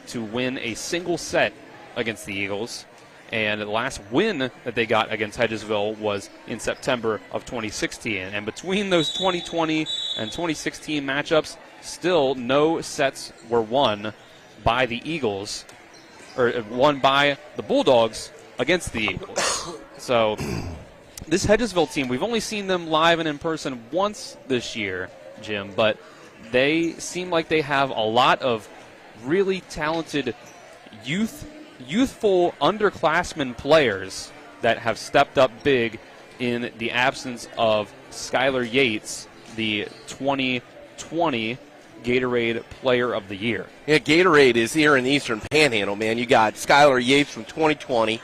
to win a single set against the Eagles, and the last win that they got against Hedgesville was in September of 2016. And between those 2020 and 2016 matchups, still no sets were won by the Eagles, or won by the Bulldogs against the Eagles. So this Hedgesville team, we've only seen them live and in person once this year, Jim, but they seem like they have a lot of really talented youthful underclassmen players that have stepped up big in the absence of Skylar Yates, the 2020 Gatorade Player of the Year. Yeah, Gatorade is here in the Eastern Panhandle, man. You got Skylar Yates from 2020.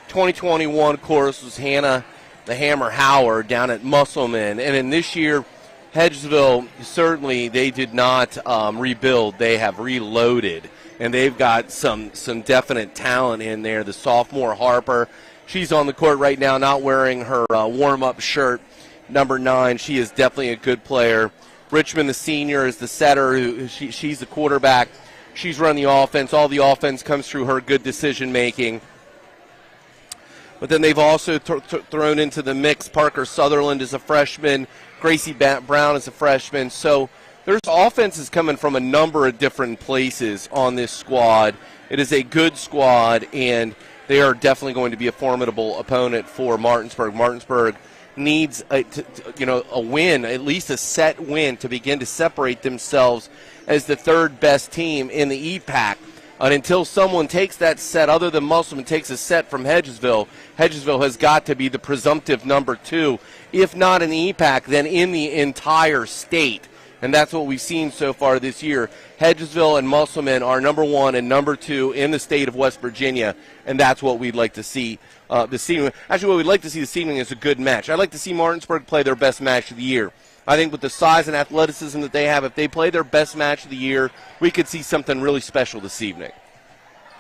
2021, of course, was Hannah the Hammer Howard down at Musselman. And in this year, Hedgesville, certainly they did not rebuild. They have reloaded. And they've got some definite talent in there. The sophomore Harper, she's on the court right now, not wearing her warm-up shirt, number 9. She is definitely a good player. Richmond, the senior, is the setter. She's the quarterback. She's run the offense. All the offense comes through her good decision-making. But then they've also thrown into the mix Parker Sutherland is a freshman. Gracie Brown is a freshman. So there's offenses coming from a number of different places on this squad. It is a good squad, and they are definitely going to be a formidable opponent for Martinsburg. Martinsburg needs a win, at least a set win, to begin to separate themselves as the 3rd best team in the EPAC. And until someone takes that set, other than Musselman, takes a set from Hedgesville, Hedgesville has got to be the presumptive number 2, if not in the EPAC, then in the entire state. And that's what we've seen so far this year. Hedgesville and Musselman are number 1 and number 2 in the state of West Virginia, and that's what we'd like to see this evening. Actually, what we'd like to see this evening is a good match. I'd like to see Martinsburg play their best match of the year. I think with the size and athleticism that they have, if they play their best match of the year, we could see something really special this evening.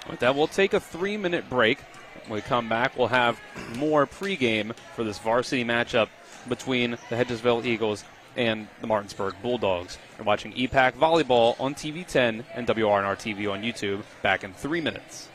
With that, we'll take a 3-minute break. When we come back, we'll have more pregame for this varsity matchup between the Hedgesville Eagles and the Martinsburg Bulldogs. You're watching EPAC Volleyball on TV 10 and WRNR TV on YouTube. Back in 3 minutes.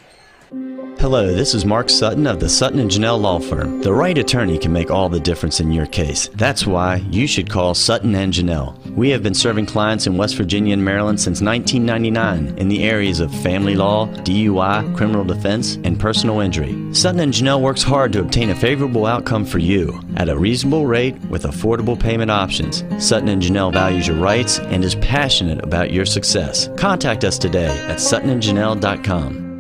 Hello, this is Mark Sutton of the Sutton & Janelle Law Firm. The right attorney can make all the difference in your case. That's why you should call Sutton & Janelle. We have been serving clients in West Virginia and Maryland since 1999 in the areas of family law, DUI, criminal defense, and personal injury. Sutton & Janelle works hard to obtain a favorable outcome for you at a reasonable rate with affordable payment options. Sutton & Janelle values your rights and is passionate about your success. Contact us today at suttonandjanelle.com.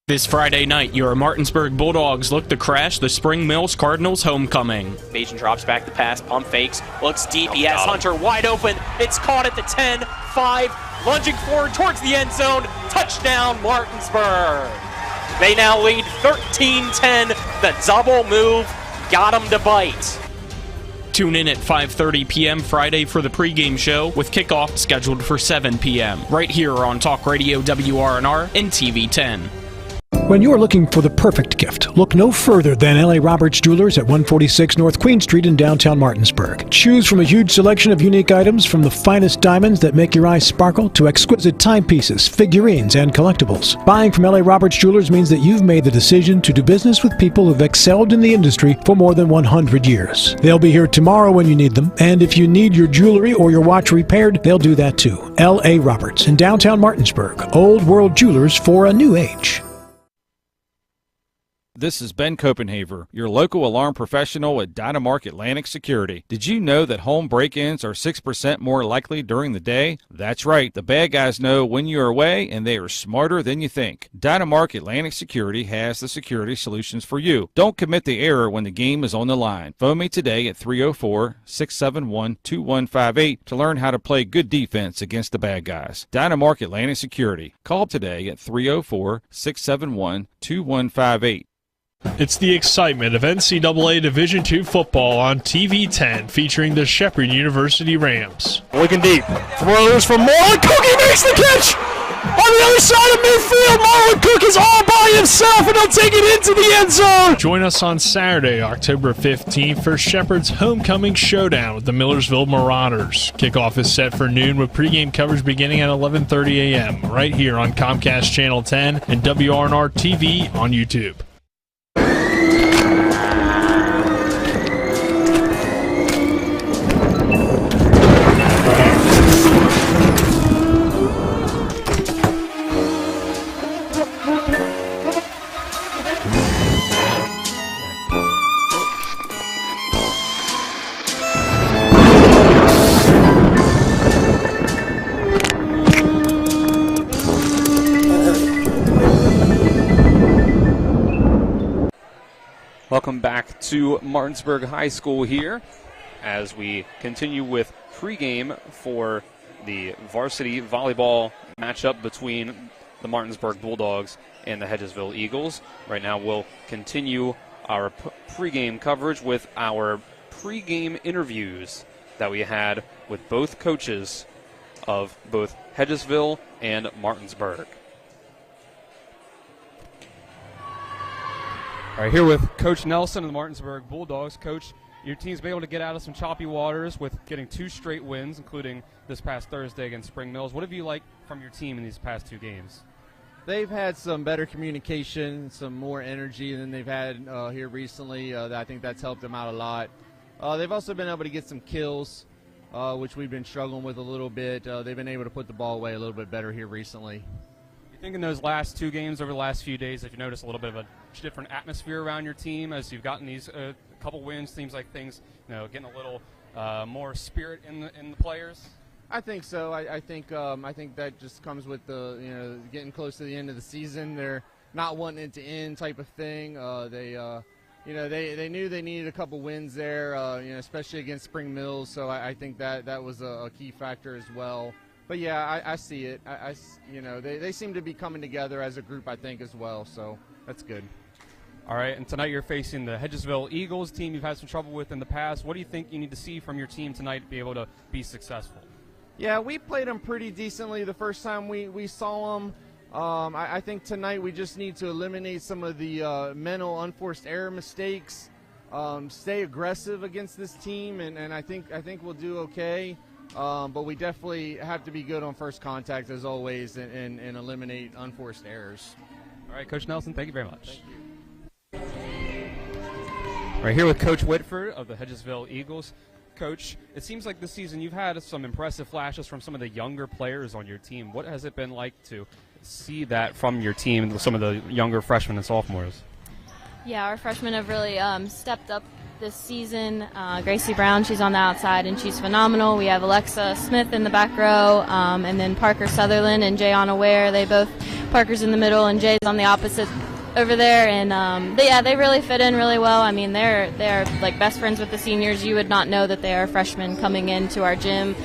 This Friday night, your Martinsburg Bulldogs look to crash the Spring Mills Cardinals homecoming. Bajan drops back the pass, pump fakes, looks deep. He has Hunter wide open. It's caught at the 10, 5, lunging forward towards the end zone. Touchdown, Martinsburg. They now lead 13-10. The double move got them to bite. Tune in at 5:30 p.m. Friday for the pregame show, with kickoff scheduled for 7 p.m. right here on Talk Radio WRNR and TV 10. When you're looking for the perfect gift, look no further than L.A. Roberts Jewelers at 146 North Queen Street in downtown Martinsburg. Choose from a huge selection of unique items, from the finest diamonds that make your eyes sparkle to exquisite timepieces, figurines, and collectibles. Buying from L.A. Roberts Jewelers means that you've made the decision to do business with people who've excelled in the industry for more than 100 years. They'll be here tomorrow when you need them, and if you need your jewelry or your watch repaired, they'll do that too. L.A. Roberts in downtown Martinsburg. Old World Jewelers for a new age. This is Ben Copenhaver, your local alarm professional at Dynamark Atlantic Security. Did you know that home break-ins are 6% more likely during the day? That's right. The bad guys know when you're away, and they are smarter than you think. Dynamark Atlantic Security has the security solutions for you. Don't commit the error when the game is on the line. Phone me today at 304-671-2158 to learn how to play good defense against the bad guys. Dynamark Atlantic Security. Call today at 304-671-2158. It's the excitement of NCAA Division II football on TV 10, featuring the Shepherd University Rams. Looking deep, throws from Marlon Cook. He makes the catch on the other side of midfield. Marlon Cook is all by himself, and he'll take it into the end zone. Join us on Saturday, October 15th, for Shepherd's homecoming showdown with the Millersville Marauders. Kickoff is set for noon, with pregame coverage beginning at 11:30 a.m. right here on Comcast Channel 10 and WRNR TV on YouTube. Welcome back to Martinsburg High School here as we continue with pregame for the varsity volleyball matchup between the Martinsburg Bulldogs and the Hedgesville Eagles. Right now we'll continue our pregame coverage with our pregame interviews that we had with both coaches of both Hedgesville and Martinsburg. All right, here with Coach Nelson of the Martinsburg Bulldogs. Coach, your team's been able to get out of some choppy waters with getting 2 straight wins, including this past Thursday against Spring Mills. What have you liked from your team in these past 2 games? They've had some better communication, some more energy than they've had here recently. I think that's helped them out a lot. They've also been able to get some kills, which we've been struggling with a little bit. They've been able to put the ball away a little bit better here recently. You think in those last 2 games over the last few days, if you notice a little bit of a different atmosphere around your team as you've gotten these couple wins, seems like things, getting a little more spirit in the players? I think so. I think that just comes with the getting close to the end of the season. They're not wanting it to end type of thing. They knew they needed a couple wins there, especially against Spring Mills. So I think that was a key factor as well. But yeah, I see it. They seem to be coming together as a group, I think, as well. So that's good. All right, and tonight you're facing the Hedgesville Eagles, team you've had some trouble with in the past. What do you think you need to see from your team tonight to be able to be successful? Yeah, we played them pretty decently the first time we saw them. I think tonight we just need to eliminate some of the mental unforced error mistakes, stay aggressive against this team, and I think we'll do okay. But we definitely have to be good on first contact as always and eliminate unforced errors. All right, Coach Nelson, thank you very much. Thank you. Right here with Coach Whitford of the Hedgesville Eagles. Coach, it seems like this season you've had some impressive flashes from some of the younger players on your team. What has it been like to see that from your team, some of the younger freshmen and sophomores? Yeah, our freshmen have really stepped up this season. Gracie Brown, she's on the outside, and she's phenomenal. We have Alexa Smith in the back row, and then Parker Sutherland and Jayana Ware. Parker's in the middle, and Jay's on the opposite over there. And they really fit in really well. I mean, they're like best friends with the seniors. You would not know that they are freshmen coming into our gym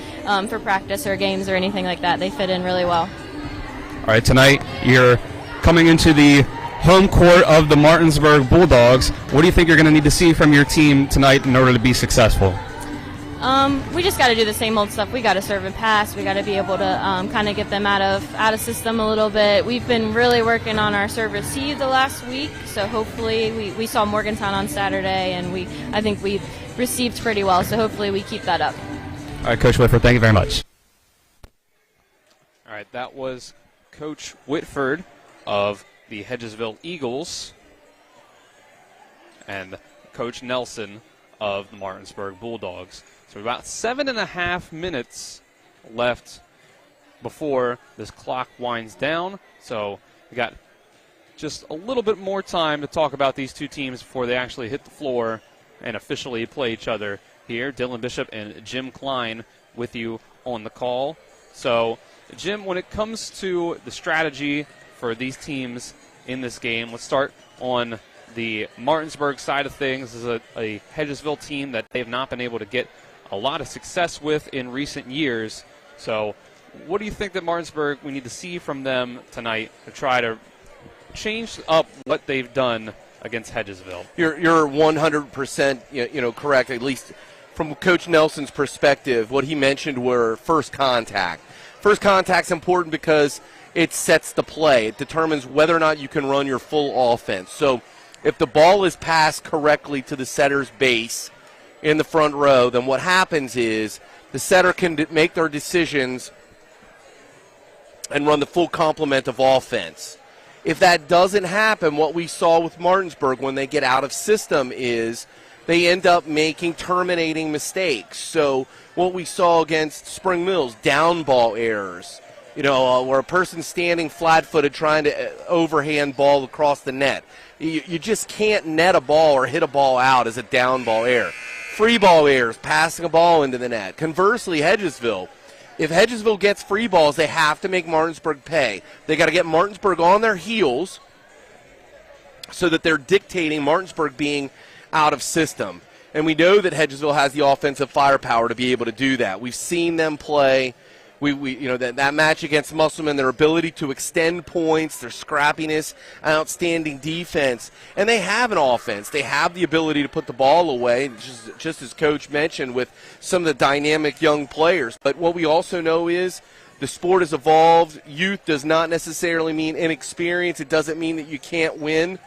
for practice or games or anything like that. They fit in really well. All right, tonight you're coming into the home court of the Martinsburg Bulldogs. What do you think you're going to need to see from your team tonight in order to be successful? We just got to do the same old stuff. We got to serve and pass. We got to be able to kind of get them out of system a little bit. We've been really working on our serve receive the last week, so hopefully we saw Morgantown on Saturday, and I think we received pretty well, so hopefully we keep that up. All right, Coach Whitford, thank you very much. All right, that was Coach Whitford of the Hedgesville Eagles and Coach Nelson of the Martinsburg Bulldogs. So about 7.5 minutes left before this clock winds down. So we got just a little bit more time to talk about these two teams before they actually hit the floor and officially play each other here. Dylan Bishop and Jim Klein with you on the call. So, Jim, when it comes to the strategy for these teams in this game, let's start on the Martinsburg side of things. This is a Hedgesville team that they've not been able to get a lot of success with in recent years. So what do you think that Martinsburg, we need to see from them tonight to try to change up what they've done against Hedgesville? You're 100% correct, at least from Coach Nelson's perspective. What he mentioned were first contact. First contact's important because it sets the play. It determines whether or not you can run your full offense. So if the ball is passed correctly to the setter's base in the front row, then what happens is the setter can make their decisions and run the full complement of offense. If that doesn't happen, what we saw with Martinsburg when they get out of system is they end up making terminating mistakes. So what we saw against Spring Mills, down ball errors, where a person's standing flat-footed trying to overhand ball across the net. You just can't net a ball or hit a ball out as a down ball error. Free ball errors, passing a ball into the net. Conversely, Hedgesville, if Hedgesville gets free balls, they have to make Martinsburg pay. They got to get Martinsburg on their heels so that they're dictating Martinsburg being out of system. And we know that Hedgesville has the offensive firepower to be able to do that. We've seen them play. That match against Musselman, their ability to extend points, their scrappiness, outstanding defense, and they have an offense. They have the ability to put the ball away, just as Coach mentioned, with some of the dynamic young players. But what we also know is the sport has evolved. Youth does not necessarily mean inexperience. It doesn't mean that you can't win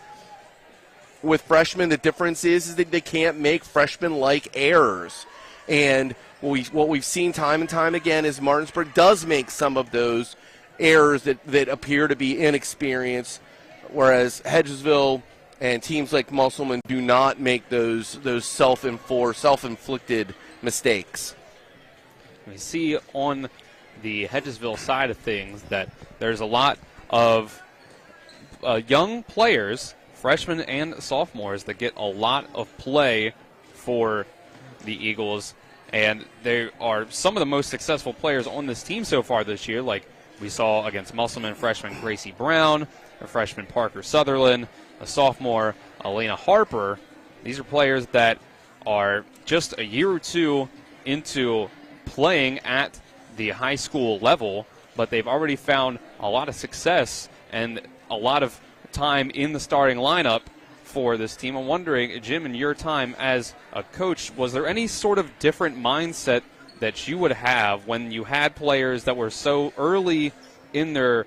with freshmen. The difference is that they can't make freshman-like errors. And what we've seen time and time again is Martinsburg does make some of those errors that appear to be inexperienced, whereas Hedgesville and teams like Musselman do not make those self-inflicted mistakes. We see on the Hedgesville side of things that there's a lot of young players, freshmen and sophomores, that get a lot of play for the Eagles, and they are some of the most successful players on this team so far this year, like we saw against Musselman freshman Gracie Brown, a freshman Parker Sutherland, a sophomore Elena Harper. These are players that are just a year or two into playing at the high school level, but they've already found a lot of success and a lot of time in the starting lineup for this team. I'm wondering, Jim, in your time as a coach, was there any sort of different mindset that you would have when you had players that were so early in their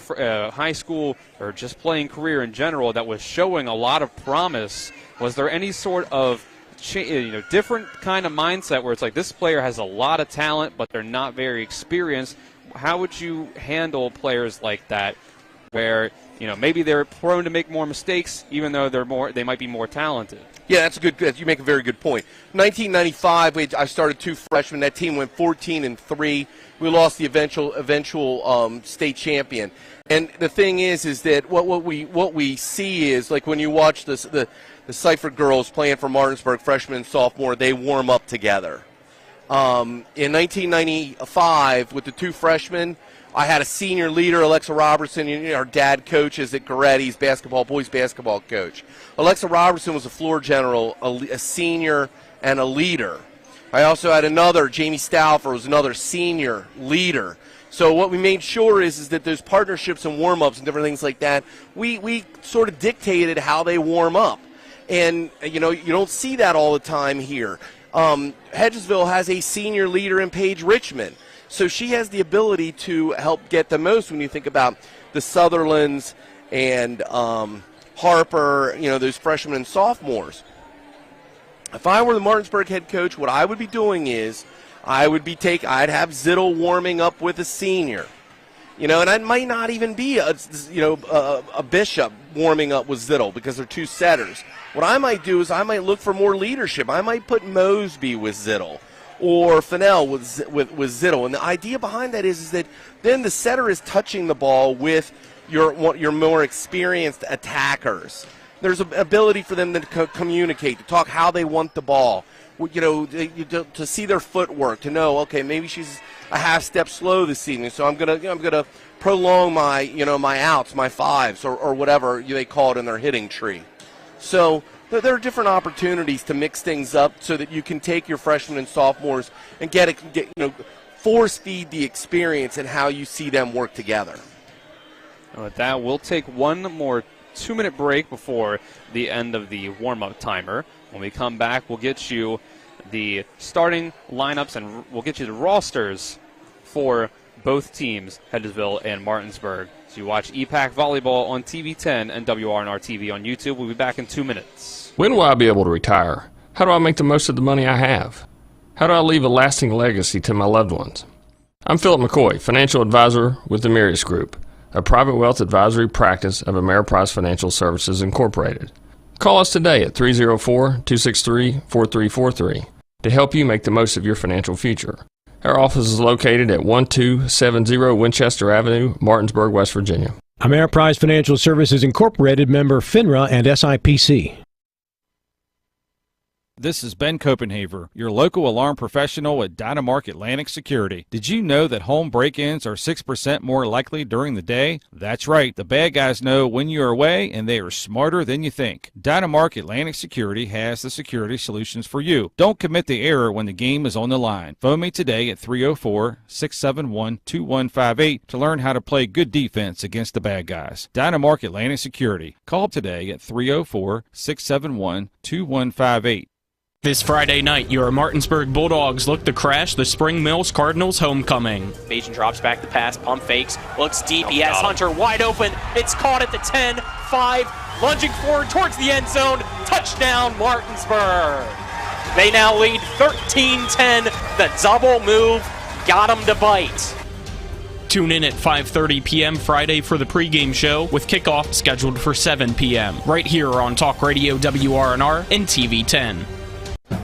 high school or just playing career in general that was showing a lot of promise? Was there any sort of different kind of mindset where it's like this player has a lot of talent but they're not very experienced? How would you handle players like that where maybe they're prone to make more mistakes even though they might be more talented? Yeah, that's a good. You make a very good point. 1995, I started 2 freshmen. That team went 14-3. We lost the eventual state champion. And the thing is that what we see is, like, when you watch the Seifert girls playing for Martinsburg, freshman and sophomore, they warm up together. In 1995, with the 2 freshmen, I had a senior leader, Alexa Robertson. Our dad coaches at Goretti's boys basketball coach. Alexa Robertson was a floor general, a senior, and a leader. I also had Jamie Stauffer was another senior leader. So what we made sure is that those partnerships and warm-ups and different things like that, we sort of dictated how they warm up. And, you don't see that all the time here. Hedgesville has a senior leader in Paige Richmond. So she has the ability to help get the most when you think about the Sutherlands and Harper, those freshmen and sophomores. If I were the Martinsburg head coach, what I would be doing is I'd have Zittel warming up with a senior. And it might not even be a Bishop warming up with Zittel because they're 2 setters. What I might do is I might look for more leadership. I might put Mosby with Zittel or Fennell with Zittel. And the idea behind that is that then the setter is touching the ball with your more experienced attackers. There's an ability for them to communicate, to talk how they want the ball, to see their footwork, to know, okay, maybe she's a half step slow this evening, so I'm gonna prolong my my outs, my 5s, or whatever they call it in their hitting tree. So there are different opportunities to mix things up so that you can take your freshmen and sophomores and force feed the experience and how you see them work together. And with that, we'll take one more 2-minute break before the end of the warm-up timer. When we come back, we'll get you the starting lineups and we'll get you the rosters for both teams, Hedgesville and Martinsburg. So you watch EPAC Volleyball on TV 10 and WRNR TV on YouTube. We'll be back in 2 minutes. When will I be able to retire? How do I make the most of the money I have? How do I leave a lasting legacy to my loved ones? I'm Philip McCoy, financial advisor with the Mirius Group, a private wealth advisory practice of Ameriprise Financial Services Incorporated. Call us today at 304-263-4343 to help you make the most of your financial future. Our office is located at 1270 Winchester Avenue, Martinsburg, West Virginia. Ameriprise Financial Services Incorporated, member FINRA and SIPC. This is Ben Copenhaver, your local alarm professional at Dynamark Atlantic Security. Did you know that home break-ins are 6% more likely during the day? That's right. The bad guys know when you're away, and they are smarter than you think. Dynamark Atlantic Security has the security solutions for you. Don't commit the error when the game is on the line. Phone me today at 304-671-2158 to learn how to play good defense against the bad guys. Dynamark Atlantic Security. Call today at 304-671-2158. This Friday night, your Martinsburg Bulldogs look to crash the Spring Mills Cardinals homecoming. Bajan drops back the pass, pump fakes, looks deep, yes, Hunter wide open, it's caught at the 10, 5, lunging forward towards the end zone, touchdown Martinsburg. They now lead 13-10, the double move got them to bite. Tune in at 5:30 p.m. Friday for the pregame show with kickoff scheduled for 7 p.m. right here on Talk Radio WRNR and TV 10.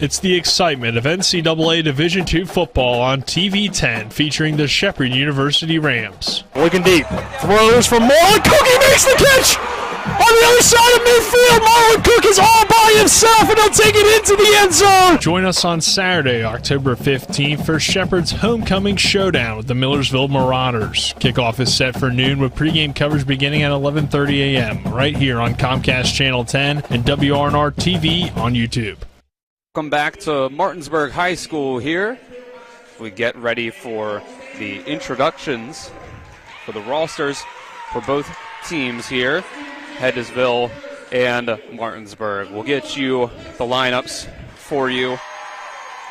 It's the excitement of NCAA Division II football on TV 10 featuring the Shepherd University Rams. Looking deep. Throws from Marlon Cook. He makes the catch! On the other side of midfield, Marlon Cook is all by himself and he'll take it into the end zone. Join us on Saturday, October 15th for Shepherd's homecoming showdown with the Millersville Marauders. Kickoff is set for noon with pregame coverage beginning at 11:30 a.m. right here on Comcast Channel 10 and WRNR TV on YouTube. Welcome back to Martinsburg High School here. We get ready for the introductions for the rosters for both teams here, Hedgesville and Martinsburg. We'll get you the lineups for you.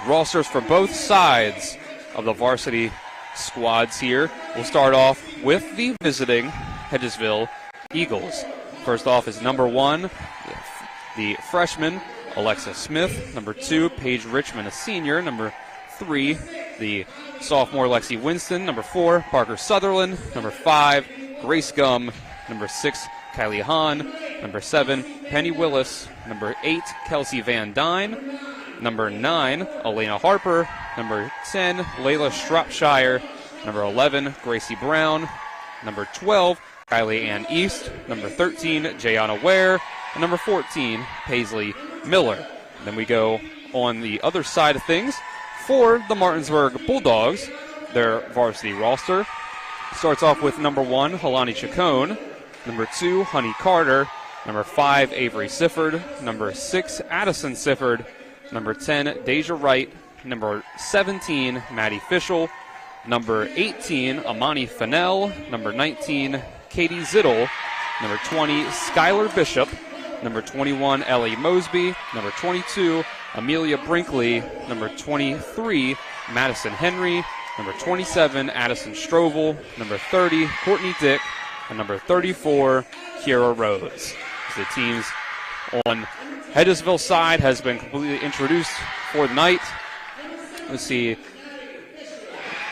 Rosters for both sides of the varsity squads here. We'll start off with the visiting Hedgesville Eagles. First off is number 1, the freshman, Alexa Smith. Number 2, Paige Richmond, a senior. Number 3, the sophomore Lexi Winston. Number 4, Parker Sutherland. Number 5, Grace Gum. Number 6, Kylie Hahn. Number 7, Penny Willis. Number 8, Kelsey Van Dyne. Number 9, Elena Harper. Number 10, Layla Shropshire. Number 11, Gracie Brown. Number 12, Kylie Ann East. Number 13, Jayana Ware. And number 14, Paisley Miller. Then we go on the other side of things for the Martinsburg Bulldogs. Their varsity roster starts off with number 1, Helani Chacon. Number 2, Honey Carter. Number 5, Avery Sifford. Number 6, Addison Sifford. Number 10, Deja Wright. Number 17, Maddie Fischel. Number 18, Amani Fennell. Number 19, Katie Zittel. Number 20, Skylar Bishop. Number 21, Ellie Mosby. Number 22, Amelia Brinkley. Number 23, Madison Henry. Number 27, Addison Strovel. Number 30, Courtney Dick. And number 34, Kiera Rhodes. The teams on Hedgesville side has been completely introduced for the night. Let's see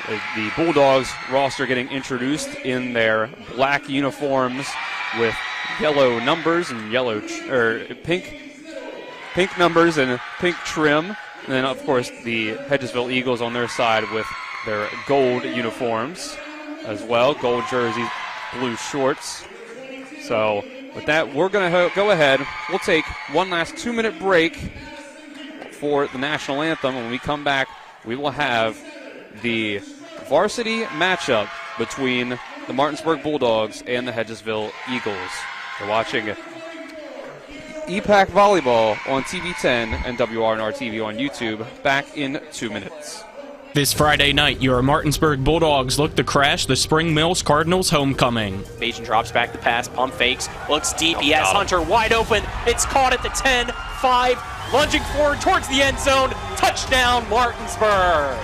the Bulldogs roster getting introduced in their black uniforms with yellow numbers and pink numbers and pink trim. And then, of course, the Hedgesville Eagles on their side with their gold uniforms as well, gold jerseys, blue shorts. So with that, we're going to go ahead. We'll take one last 2-minute break for the national anthem. When we come back, we will have the varsity matchup between the Martinsburg Bulldogs and the Hedgesville Eagles. You're watching EPAC Volleyball on TV 10 and WRNR TV on YouTube. Back in 2 minutes. This Friday night, your Martinsburg Bulldogs look to crash the Spring Mills Cardinals homecoming. Bajan drops back the pass, pump fakes, looks deep. Yes, Hunter wide open. It's caught at the 10, 5, lunging forward towards the end zone. Touchdown, Martinsburg.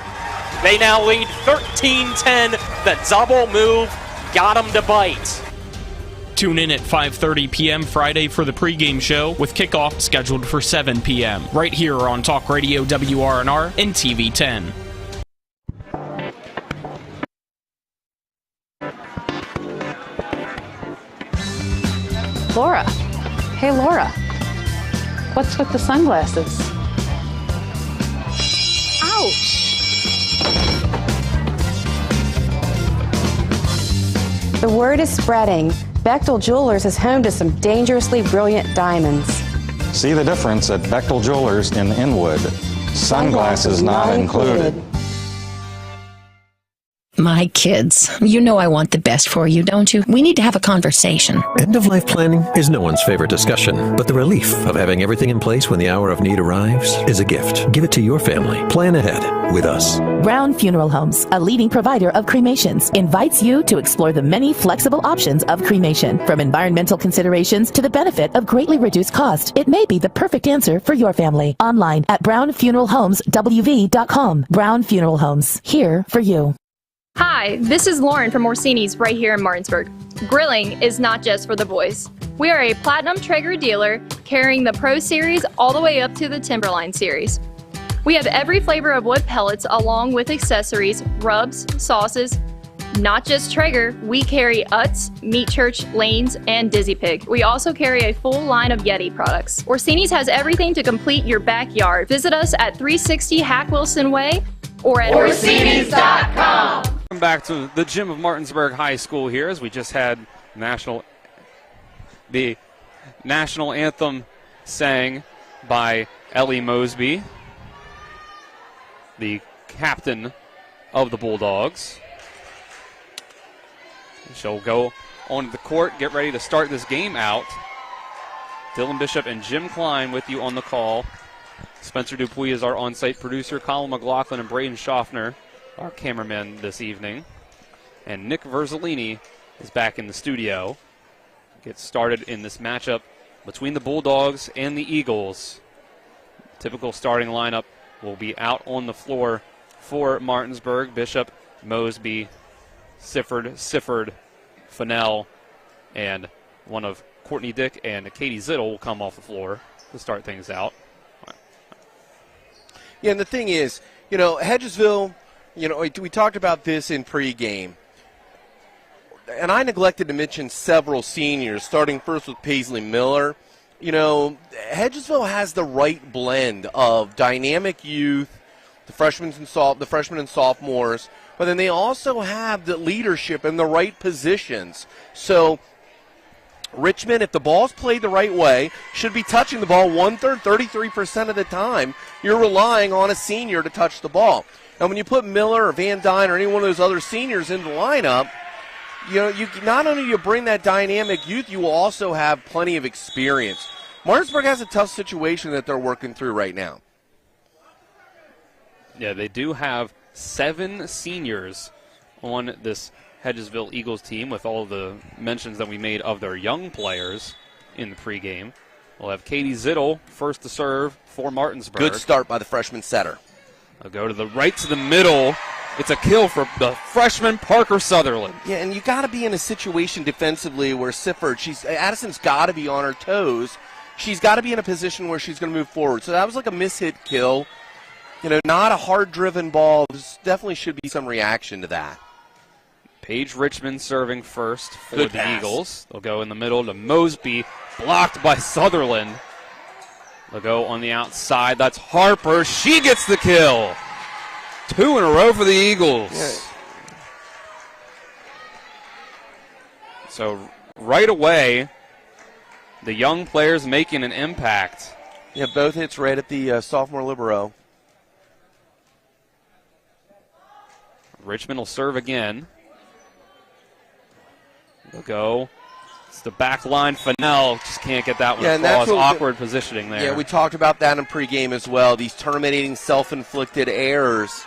They now lead 13-10. The double move got them to bite. Tune in at 5:30 p.m. Friday for the pregame show, with kickoff scheduled for 7 p.m. right here on Talk Radio WRNR and TV 10. Laura. Hey, Laura. What's with the sunglasses? Ouch! The word is spreading. Bechtel Jewelers is home to some dangerously brilliant diamonds. See the difference at Bechtel Jewelers in Inwood. Sunglasses not included. My kids, you know I want the best for you, don't you? We need to have a conversation. End-of-life planning is no one's favorite discussion, but the relief of having everything in place when the hour of need arrives is a gift. Give it to your family. Plan ahead with us. Brown Funeral Homes, a leading provider of cremations, invites you to explore the many flexible options of cremation. From environmental considerations to the benefit of greatly reduced cost, it may be the perfect answer for your family. Online at brownfuneralhomeswv.com. Brown Funeral Homes, here for you. Hi, this is Lauren from Orsini's right here in Martinsburg. Grilling is not just for the boys. We are a Platinum Traeger dealer carrying the Pro Series all the way up to the Timberline Series. We have every flavor of wood pellets along with accessories, rubs, sauces. Not just Traeger, we carry Utz, Meat Church, Lanes, and Dizzy Pig. We also carry a full line of Yeti products. Orsini's has everything to complete your backyard. Visit us at 360 Hack Wilson Way or at Orsinis.com. Welcome back to the gym of Martinsburg High School here, as we just had the national anthem sang by Ellie Mosby, the captain of the Bulldogs. She'll go onto the court, get ready to start this game out. Dylan Bishop and Jim Klein with you on the call. Spencer Dupuy is our on-site producer. Colin McLaughlin and Braden Schaffner, our cameraman this evening. And Nick Verzolini is back in the studio. Get started in this matchup between the Bulldogs and the Eagles. Typical starting lineup will be out on the floor for Martinsburg. Bishop, Mosby, Sifford, Fennell, and one of Courtney Dick and Katie Zittel will come off the floor to start things out. Yeah, and the thing is, Hedgesville, we talked about this in pregame. and I neglected to mention several seniors, starting first with Paisley Miller. You know, Hedgesville has the right blend of dynamic youth, the freshmen and sophomores, but then they also have the leadership in the right positions. So Richmond, if the ball's played the right way, should be touching the ball 1/3, 33% of the time. You're relying on a senior to touch the ball. And when you put Miller or Van Dyne or any one of those other seniors in the lineup, you know, you not only you bring that dynamic youth, you will also have plenty of experience. Martinsburg has a tough situation that they're working through right now. Yeah, they do have 7 seniors on this Hedgesville Eagles team with all the mentions that we made of their young players in the pregame. We'll have Katie Zittel first to serve for Martinsburg. Good start by the freshman setter. I'll go to the right to the middle. It's a kill for the freshman Parker Sutherland. Yeah, and you got to be in a situation defensively where Addison's got to be on her toes. She's got to be in a position where she's going to move forward. So that was like a mishit kill. You know, not a hard-driven ball. There definitely should be some reaction to that. Paige Richmond serving first for Good the pass. Eagles. They'll go in the middle to Mosby, blocked by Sutherland. They'll go on the outside. That's Harper. She gets the kill. 2 in a row for the Eagles. Yeah. So right away, the young players making an impact. Yeah, both hits right at the sophomore libero. Richmond will serve again. They'll go. It's the back line. Fennell just can't get that one across. Awkward positioning there. Yeah, we talked about that in pregame as well. These terminating self-inflicted errors.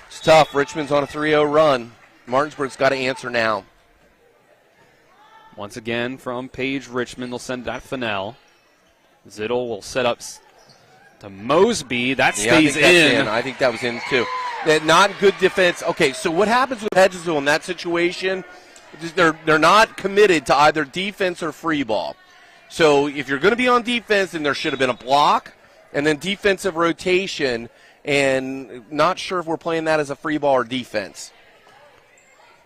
It's tough. Richmond's on a 3-0 run. Martinsburg's got to answer now. Once again from Paige Richmond, they'll send that Fennell. Zittel will set up to Mosby. That stays in. I think that was in too. Not good defense. Okay, so what happens with Hedgesville in that situation? They're not committed to either defense or free ball. So if you're going to be on defense, then there should have been a block and then defensive rotation, and not sure if we're playing that as a free ball or defense.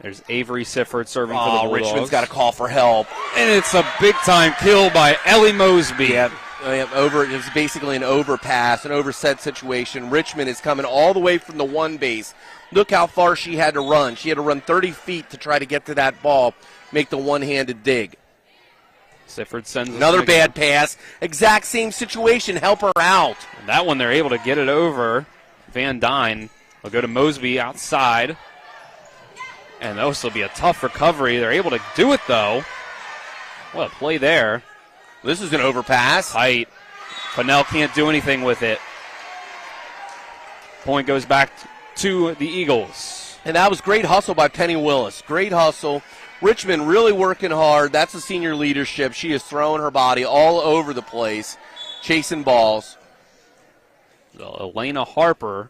There's Avery Sifford serving for the Bulldogs. Richmond's got a call for help. And it's a big-time kill by Ellie Mosby. Yeah, it was basically an overpass, an overset situation. Richmond is coming all the way from the one base. Look how far she had to run. She had to run 30 feet to try to get to that ball, make the one-handed dig. Sifford sends another bad pass. Exact same situation. Help her out. And that one, they're able to get it over. Van Dyne will go to Mosby outside. And this will be a tough recovery. They're able to do it, though. What a play there. This is an overpass. Tight. Fennell can't do anything with it. Point goes back to the Eagles. And that was great hustle by Penny Willis. Great hustle. Richmond really working hard. That's the senior leadership. She is throwing her body all over the place, chasing balls. So Elena Harper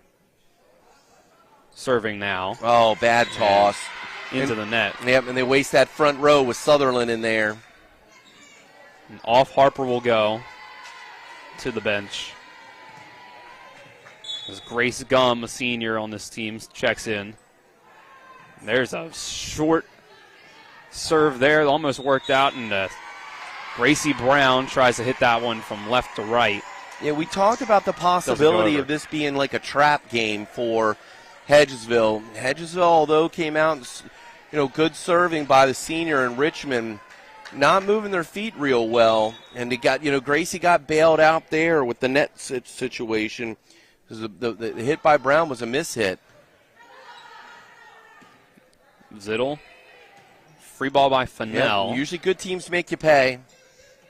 serving now. Oh, bad toss. Into the net. Yep, and they waste that front row with Sutherland in there. And off Harper will go to the bench. As Grace Gum, a senior on this team, checks in. And there's a short serve there that almost worked out, and Gracie Brown tries to hit that one from left to right. Yeah, we talked about the possibility of this being like a trap game for Hedgesville. Hedgesville, although came out, good serving by the senior in Richmond, not moving their feet real well, and they got, Gracie got bailed out there with the net situation. The hit by Brown was a mishit. Zittel. Free ball by Fennell. Yep, usually good teams make you pay.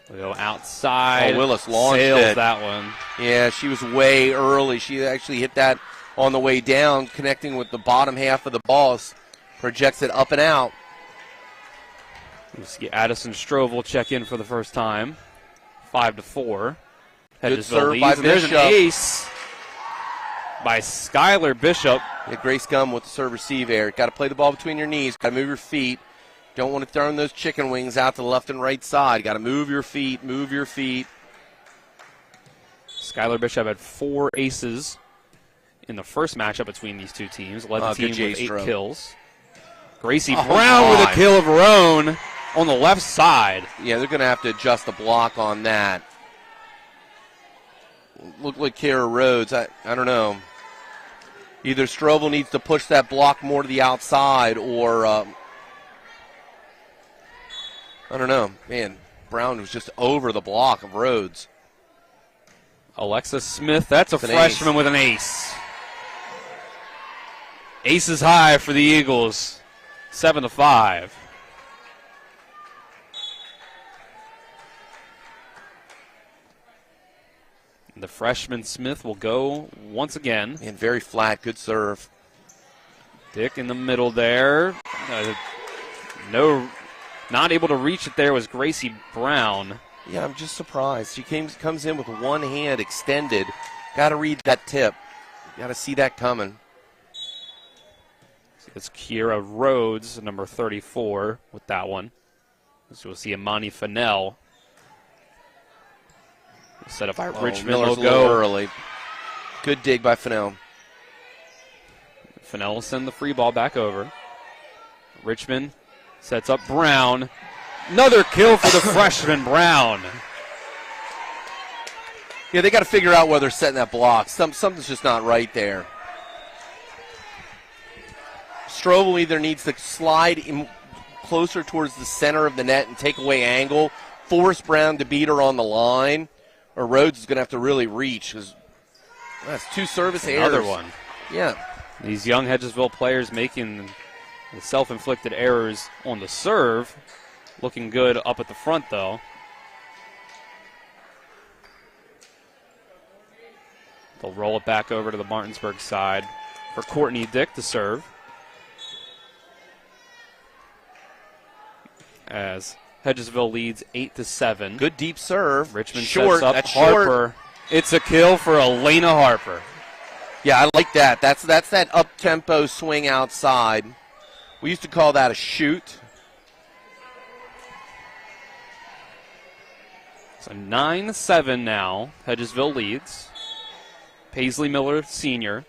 We go outside. Oh, Willis launched sails that one. Yeah, she was way early. She actually hit that on the way down, connecting with the bottom half of the ball. Projects it up and out. You see Addison Strovel check in for the first time. 5-4. Good serve by Bishop. There's an ace by Skylar Bishop. Yeah, Grace Gum with the serve receive there. Got to play the ball between your knees. Got to move your feet. Don't want to throw those chicken wings out to the left and right side. Got to move your feet, move your feet. Skylar Bishop had 4 aces in the first matchup between these two teams. Led the team with 8 kills. Gracie Brown with a kill of her own on the left side. Yeah, they're going to have to adjust the block on that. Looked like Kara Rhodes. I don't know. Either Strobel needs to push that block more to the outside or, I don't know. Man, Brown was just over the block of Rhodes. Alexa Smith, that's a freshman with an ace. Aces high for the Eagles, 7-5. The freshman Smith will go once again. And very flat, good serve. Dick in the middle there. Not able to reach it there was Gracie Brown. Yeah, I'm just surprised. She comes in with one hand extended. Got to read that tip. Got to see that coming. It's Kiera Rhodes, number 34, with that one. So we'll see Imani Fennell. Set up by Richmond. Miller's will a go little early. Good dig by Fennell. Fennell will send the free ball back over. Richmond sets up Brown. Another kill for the freshman Brown. Yeah, they got to figure out where they're setting that block. Something's just not right there. Strobel either needs to slide in closer towards the center of the net and take away angle, force Brown to beat her on the line, or Rhodes is going to have to really reach. Because that's two service errors. Another one. Yeah. These young Hedgesville players making the self-inflicted errors on the serve. Looking good up at the front, though. They'll roll it back over to the Martinsburg side for Courtney Dick to serve. As Hedgesville leads 8-7. Good deep serve. Richmond short. sets up That's Harper. Short. It's a kill for Elena Harper. Yeah, I like that. That's that up-tempo swing outside. We used to call that a shoot. So 9-7 now. Hedgesville leads. Paisley Miller, senior.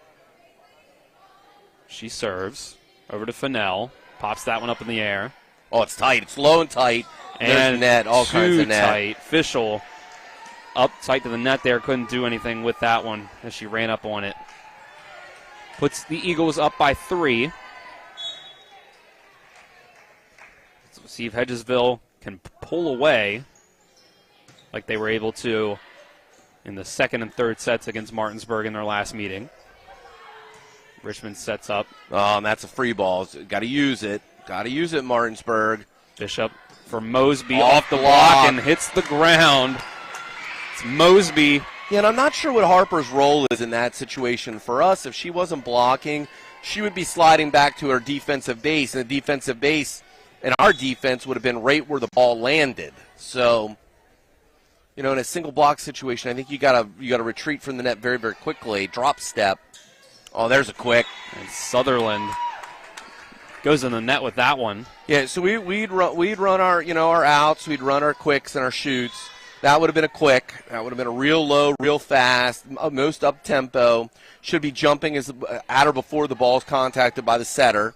She serves. Over to Fennell. Pops that one up in the air. Oh, it's tight. It's low and tight. And there's net, all kinds of net. Tight. Fischel up tight to the net there. Couldn't do anything with that one as she ran up on it. Puts the Eagles up by 3. Let's see if Hedgesville can pull away like they were able to in the second and third sets against Martinsburg in their last meeting. Richmond sets up. Oh, and that's a free ball. Got to use it. Got to use it, Martinsburg. Bishop for Mosby off the block and hits the ground. It's Mosby. Yeah, and I'm not sure what Harper's role is in that situation. For us, if she wasn't blocking, she would be sliding back to her defensive base, and the defensive base in our defense would have been right where the ball landed. So, in a single block situation, I think you gotta retreat from the net very, very quickly. Drop step. Oh, there's a quick. And Sutherland goes in the net with that one. Yeah, so we'd run our our outs, we'd run our quicks and our shoots. That would have been a quick. That would have been a real low, real fast, most up tempo. Should be jumping at or before the ball is contacted by the setter.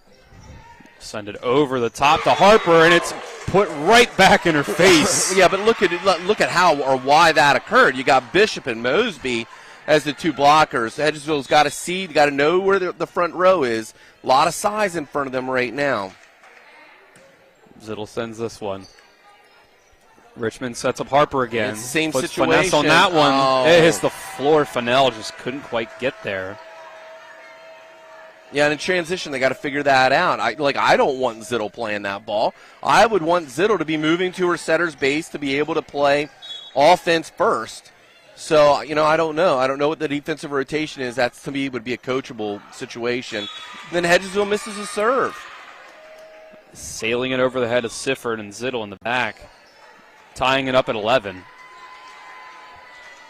Send it over the top to Harper, and it's put right back in her face. Yeah, but look at how or why that occurred. You got Bishop and Mosby as the two blockers. Hedgesville's got to see, got to know where the front row is. A lot of size in front of them right now. Zittel sends this one. Richmond sets up Harper again. It's the same Puts situation. Finesse on that one. Oh. It hits the floor. Fennell just couldn't quite get there. Yeah, and in transition, they got to figure that out. I don't want Zittel playing that ball. I would want Zittel to be moving to her setter's base to be able to play offense first. So, I don't know. I don't know what the defensive rotation is. That, to me, would be a coachable situation. And then Hedgesville misses a serve. Sailing it over the head of Sifford and Zittel in the back. Tying it up at 11.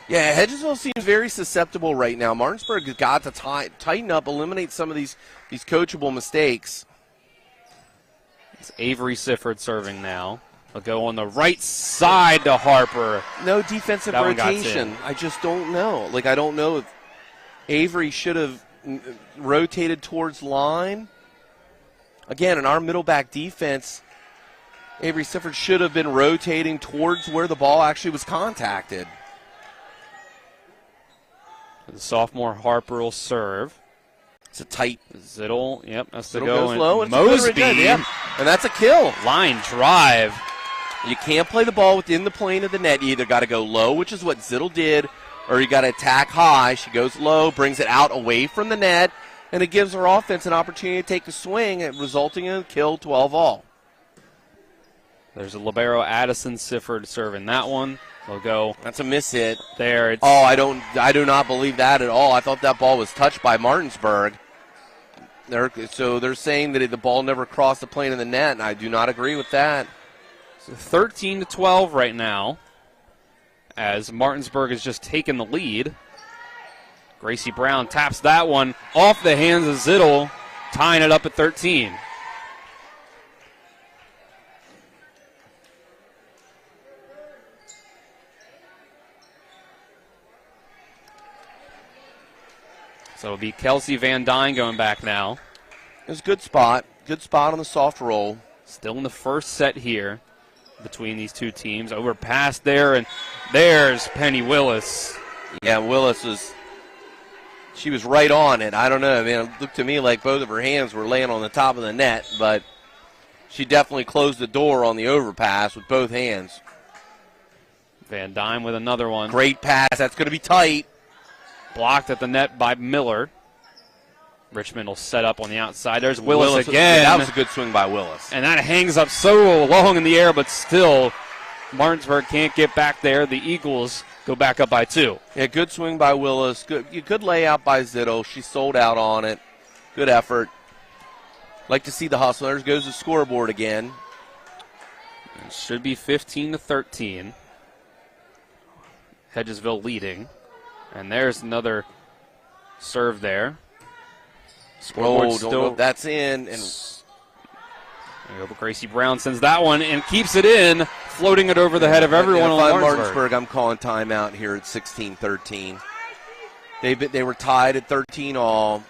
Yeah, Hedgesville seems very susceptible right now. Martinsburg has got to tighten up, eliminate some of these coachable mistakes. It's Avery Sifford serving now. They'll go on the right side to Harper. No defensive rotation. I just don't know. I don't know if Avery should have rotated towards line. again, in our middle back defense, Avery Sifford should have been rotating towards where the ball actually was contacted. The sophomore Harper will serve. It's a tight. Zittle, yep, that's Zittle to go. goes low, and Mosby, and that's a kill. Line drive. You can't play the ball within the plane of the net. You either got to go low, which is what Zittle did, or you got to attack high. She goes low, brings it out away from the net, and it gives her offense an opportunity to take a swing, resulting in a kill, 12-all. There's a libero, Addison Sifford serving that one. They'll go. That's a miss hit. There. It's I do not believe that at all. I thought that ball was touched by Martinsburg. So they're saying that the ball never crossed the plane of the net, and I do not agree with that. So 13-12 right now, as Martinsburg has just taken the lead. Gracie Brown taps that one off the hands of Zittle, tying it up at 13. So it'll be Kelsey Van Dyne going back now. It was a good spot. Good spot on the soft roll. Still in the first set here between these two teams. Overpass there, and there's Penny Willis. Yeah, Willis she was right on it. I don't know. I mean, it looked to me like both of her hands were laying on the top of the net, but she definitely closed the door on the overpass with both hands. Van Dyne with another one. Great pass. That's going to be tight. Blocked at the net by Miller. Richmond will set up on the outside. There's Willis again. That was a good swing by Willis. And that hangs up so long in the air, but still Martinsburg can't get back there. The Eagles go back up by 2. Yeah, good swing by Willis. Good layout by Zittle. She sold out on it. Good effort. Like to see the hustle. There goes the scoreboard again. It should be 15-13. Hedgesville leading. And there's another serve there. Scoreboard still. That's in. And Gracie Brown sends that one and keeps it in, floating it over the head of everyone on Martinsburg. I'm calling timeout here at 16-13. They were tied at 13 all.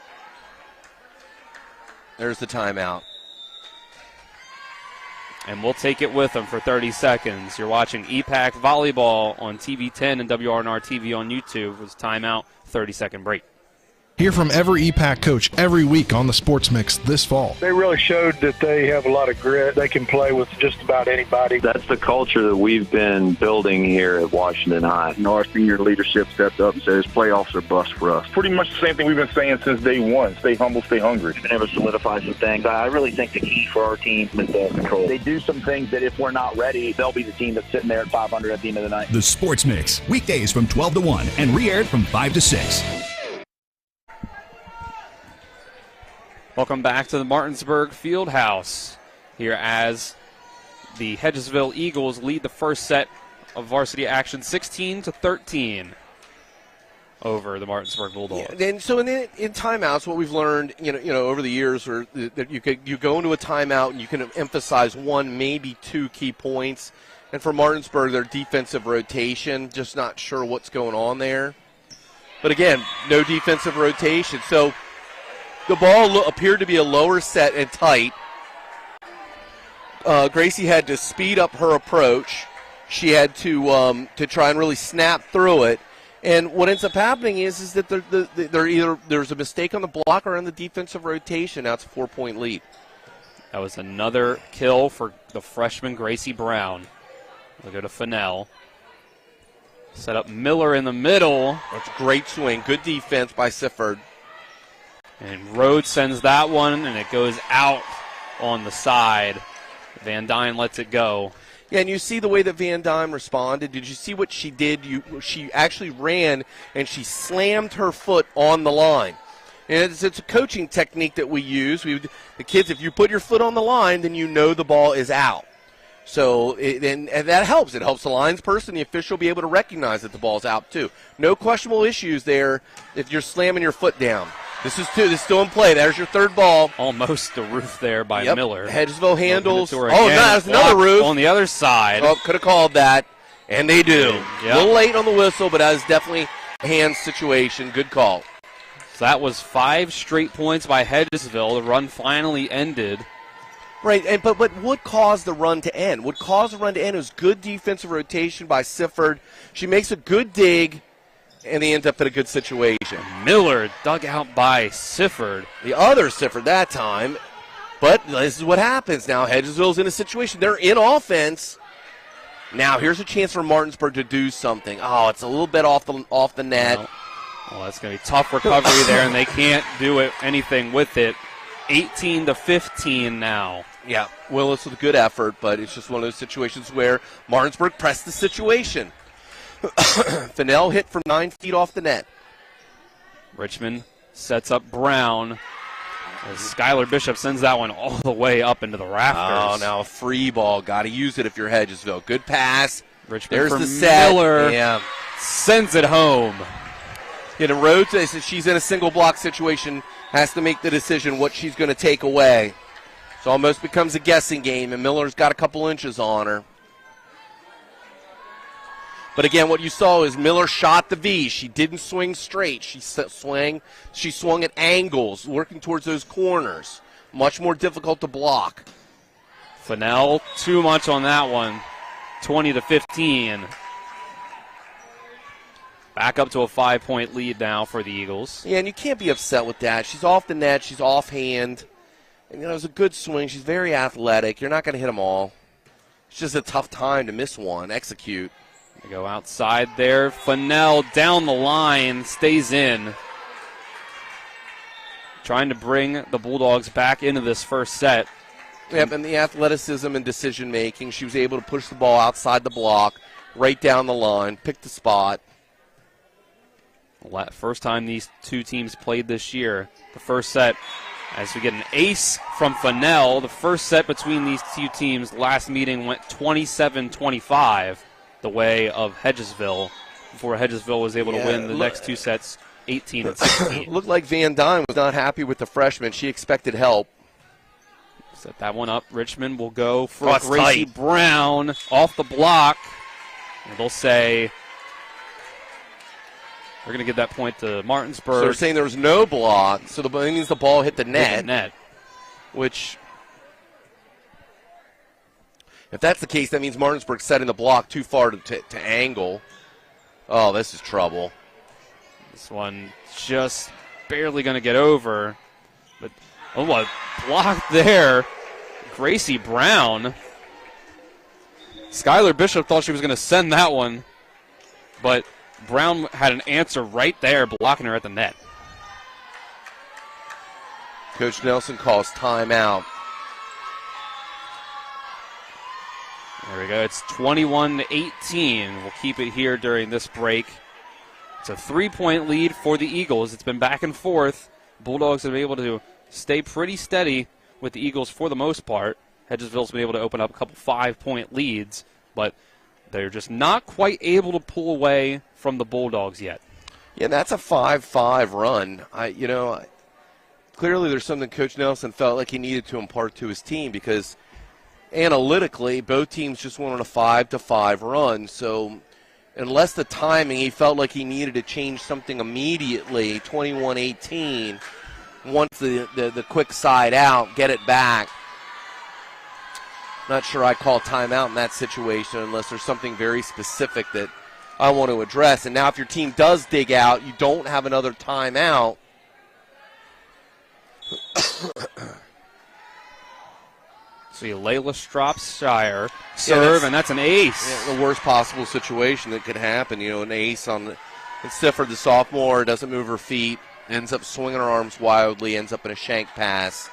There's the timeout. And we'll take it with them for 30 seconds. You're watching EPAC Volleyball on TV 10 and WRNR TV on YouTube. It was timeout, 30-second break. Hear from every EPAC coach every week on the Sports Mix this fall. They really showed that they have a lot of grit. They can play with just about anybody. That's the culture that we've been building here at Washington High. Our senior leadership stepped up and says playoffs are bust for us. Pretty much the same thing we've been saying since day one. Stay humble, stay hungry. We've been able to solidify some things. I really think the key for our team is control. They do some things that if we're not ready, they'll be the team that's sitting there at 500 at the end of the night. The Sports Mix, weekdays from 12 to 1 and re-aired from 5 to 6. Welcome back to the Martinsburg Fieldhouse here as the Hedgesville Eagles lead the first set of varsity action 16-13 over the Martinsburg Bulldogs. Yeah, and so in timeouts, what we've learned, over the years, are that you go into a timeout and you can emphasize one, maybe two key points. And for Martinsburg, their defensive rotation, just not sure what's going on there. But again, no defensive rotation, so. The ball appeared to be a lower set and tight. Gracie had to speed up her approach. She had to try and really snap through it. And what ends up happening is that there's a mistake on the block or on the defensive rotation. Now it's a 4-point lead. That was another kill for the freshman Gracie Brown. We'll go to Fennell. Set up Miller in the middle. That's a great swing. Good defense by Sifford. And Rhodes sends that one, and it goes out on the side. Van Dyne lets it go. Yeah, and you see the way that Van Dyne responded. Did you see what she did? She actually ran, and she slammed her foot on the line. And it's a coaching technique that we use. The kids, if you put your foot on the line, then you know the ball is out. So, and that helps. It helps the lines person, the official, be able to recognize that the ball's out, too. No questionable issues there if you're slamming your foot down. This is still in play. There's your third ball. Almost the roof there by Miller. Hedgesville handles. That's another roof. On the other side. Oh, could have called that. And they do. Yep. A little late on the whistle, but that was definitely a hand situation. Good call. So that was 5 straight points by Hedgesville. The run finally ended Right, but what caused the run to end? What caused the run to end was good defensive rotation by Sifford. She makes a good dig, and they end up in a good situation. Miller dug out by Sifford. The other Sifford that time. But this is what happens now. Hedgesville's in a situation. They're in offense. Now here's a chance for Martinsburg to do something. Oh, it's a little bit off the net. Well, that's going to be tough recovery there, and they can't do anything with it. 18-15 now. Yeah, Willis with a good effort, but it's just one of those situations where Martinsburg pressed the situation. Fennell hit from 9 feet off the net. Richmond sets up Brown. As Skylar Bishop sends that one all the way up into the rafters. Oh, now a free ball. Got to use it if you're Hedgesville. Good pass. Richmond There's for the set. Miller. Yeah. Sends it home. Rhodes, she's in a single block situation, has to make the decision what she's going to take away. So almost becomes a guessing game, and Miller's got a couple inches on her. But again, what you saw is Miller shot the V. She didn't swing straight. She swung at angles, working towards those corners. Much more difficult to block. Fennell, too much on that one. 20-15. Back up to a 5-point lead now for the Eagles. Yeah, and you can't be upset with that. She's off the net. She's offhand. And, it was a good swing. She's very athletic. You're not going to hit them all. It's just a tough time to miss one. Execute. They go outside there. Fennell down the line, stays in. Trying to bring the Bulldogs back into this first set. Yep, and the athleticism and decision-making. She was able to push the ball outside the block, right down the line, pick the spot. First time these two teams played this year. The first set, as we get an ace from Fennell. The first set between these two teams last meeting went 27-25 the way of Hedgesville before Hedgesville was able to win the next two sets 18-16. Looked like Van Dyne was not happy with the freshman. She expected help. Set that one up. Richmond will go for Gracie Brown off the block. And they'll say they're going to give that point to Martinsburg. So they're saying there was no block, so that means the ball hit the net. Hit the net. Which, if that's the case, that means Martinsburg setting the block too far to angle. Oh, this is trouble. This one just barely going to get over. But, oh, what block there. Gracie Brown. Skylar Bishop thought she was going to send that one, but Brown had an answer right there, blocking her at the net. Coach Nelson calls timeout. There we go. It's 21-18. We'll keep it here during this break. It's a 3-point lead for the Eagles. It's been back and forth. Bulldogs have been able to stay pretty steady with the Eagles for the most part. Hedgesville's been able to open up a couple 5-point leads, but they're just not quite able to pull away from the Bulldogs yet. Yeah, that's a 5-5 run. Clearly there's something Coach Nelson felt like he needed to impart to his team because analytically both teams just went on a 5-5 run. So unless the timing, he felt like he needed to change something immediately. 21-18, once the quick side out, get it back. Not sure I call timeout in that situation unless there's something very specific that I want to address. And now if your team does dig out, you don't have another timeout. See, Layla Stropshire serve, and that's an ace. Yeah, the worst possible situation that could happen. An ace on Sifford, the sophomore, doesn't move her feet, ends up swinging her arms wildly, ends up in a shank pass.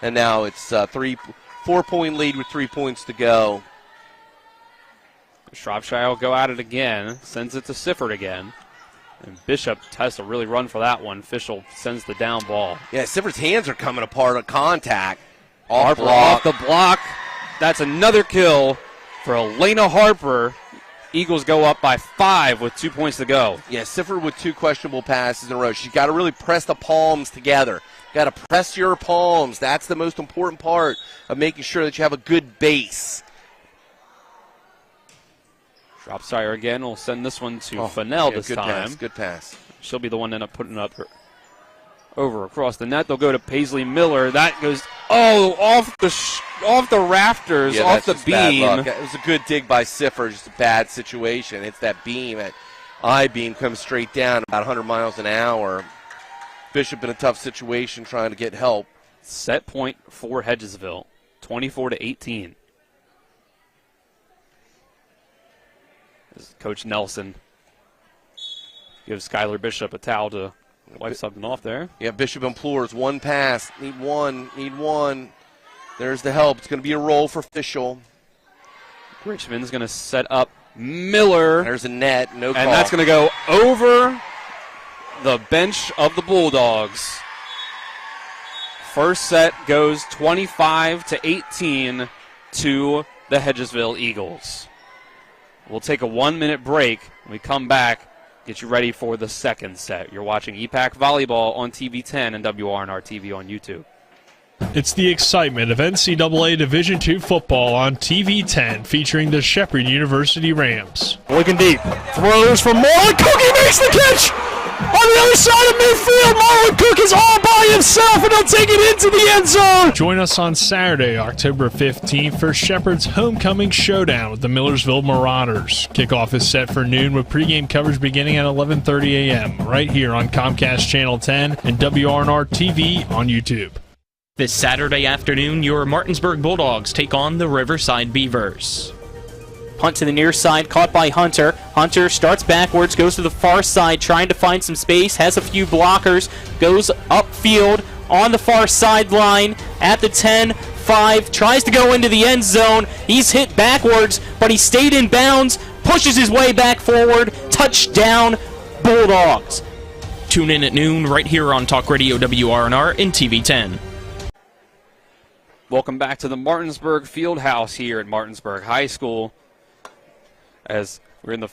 And now it's 4-point lead with 3 points to go. Shropshire will go at it again, sends it to Sifford again. And Bishop has to really run for that one. Fischel sends the down ball. Yeah, Sifford's hands are coming apart on contact. Harper off the block. That's another kill for Elena Harper. Eagles go up by 5 with 2 points to go. Yeah, Sifford with 2 questionable passes in a row. She's got to really press the palms together. Got to press your palms. That's the most important part of making sure that you have a good base. Shropshire again will send this one to Fennell this good time. Good pass. She'll be the one to end up putting it up over across the net. They'll go to Paisley Miller. That goes off off the rafters, Yeah, off that's the just bad beam. luck. It was a good dig by Siffer, just a bad situation. It's that beam, that I-beam comes straight down about 100 miles an hour. Bishop in a tough situation trying to get help. Set point for Hedgesville, 24-18. As Coach Nelson gives Skylar Bishop a towel to wipe something off there. Yeah, Bishop implores one pass. Need one. There's the help. It's going to be a roll for Fischel. Richmond's going to set up Miller. There's a net. No call. And that's going to go over the bench of the Bulldogs. First set goes 25-18 to the Hedgesville Eagles. We'll take a 1-minute break. When we come back, get you ready for the second set. You're watching EPAC Volleyball on TV 10 and WRNR TV on YouTube. It's the excitement of NCAA Division II football on TV 10 featuring the Shepherd University Rams. Looking deep. Throws for Marlon Cook. He makes the catch! On the other side of midfield, Marlon Cook is all by himself, and he'll take it into the end zone. Join us on Saturday, October 15th for Shepherd's homecoming showdown with the Millersville Marauders. Kickoff is set for noon with pregame coverage beginning at 11:30 a.m. right here on Comcast Channel 10 and WRNR TV on YouTube. This Saturday afternoon, your Martinsburg Bulldogs take on the Riverside Beavers. Punt to the near side, caught by Hunter. Hunter starts backwards, goes to the far side, trying to find some space, has a few blockers, goes upfield on the far sideline at the 10-5, tries to go into the end zone. He's hit backwards, but he stayed in bounds, pushes his way back forward. Touchdown, Bulldogs. Tune in at noon right here on Talk Radio WRNR and TV 10. Welcome back to the Martinsburg Fieldhouse here at Martinsburg High School. As we're in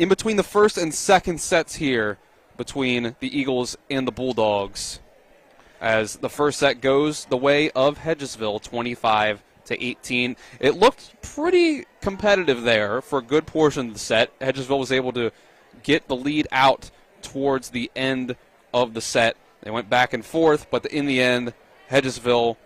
between the first and second sets here between the Eagles and the Bulldogs. As the first set goes the way of Hedgesville, 25-18. It looked pretty competitive there for a good portion of the set. Hedgesville was able to get the lead out towards the end of the set. They went back and forth, but in the end, Hedgesville,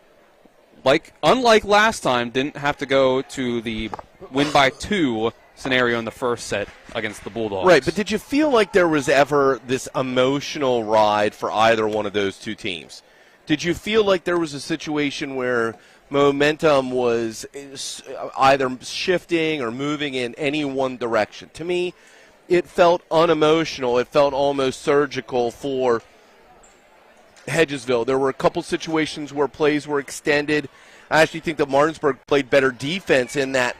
unlike last time, didn't have to go to the win by 2 scenario in the first set against the Bulldogs. Right, but did you feel like there was ever this emotional ride for either one of those two teams? Did you feel like there was a situation where momentum was either shifting or moving in any one direction? To me, it felt unemotional. It felt almost surgical for Hedgesville. There were a couple situations where plays were extended. I actually think that Martinsburg played better defense in that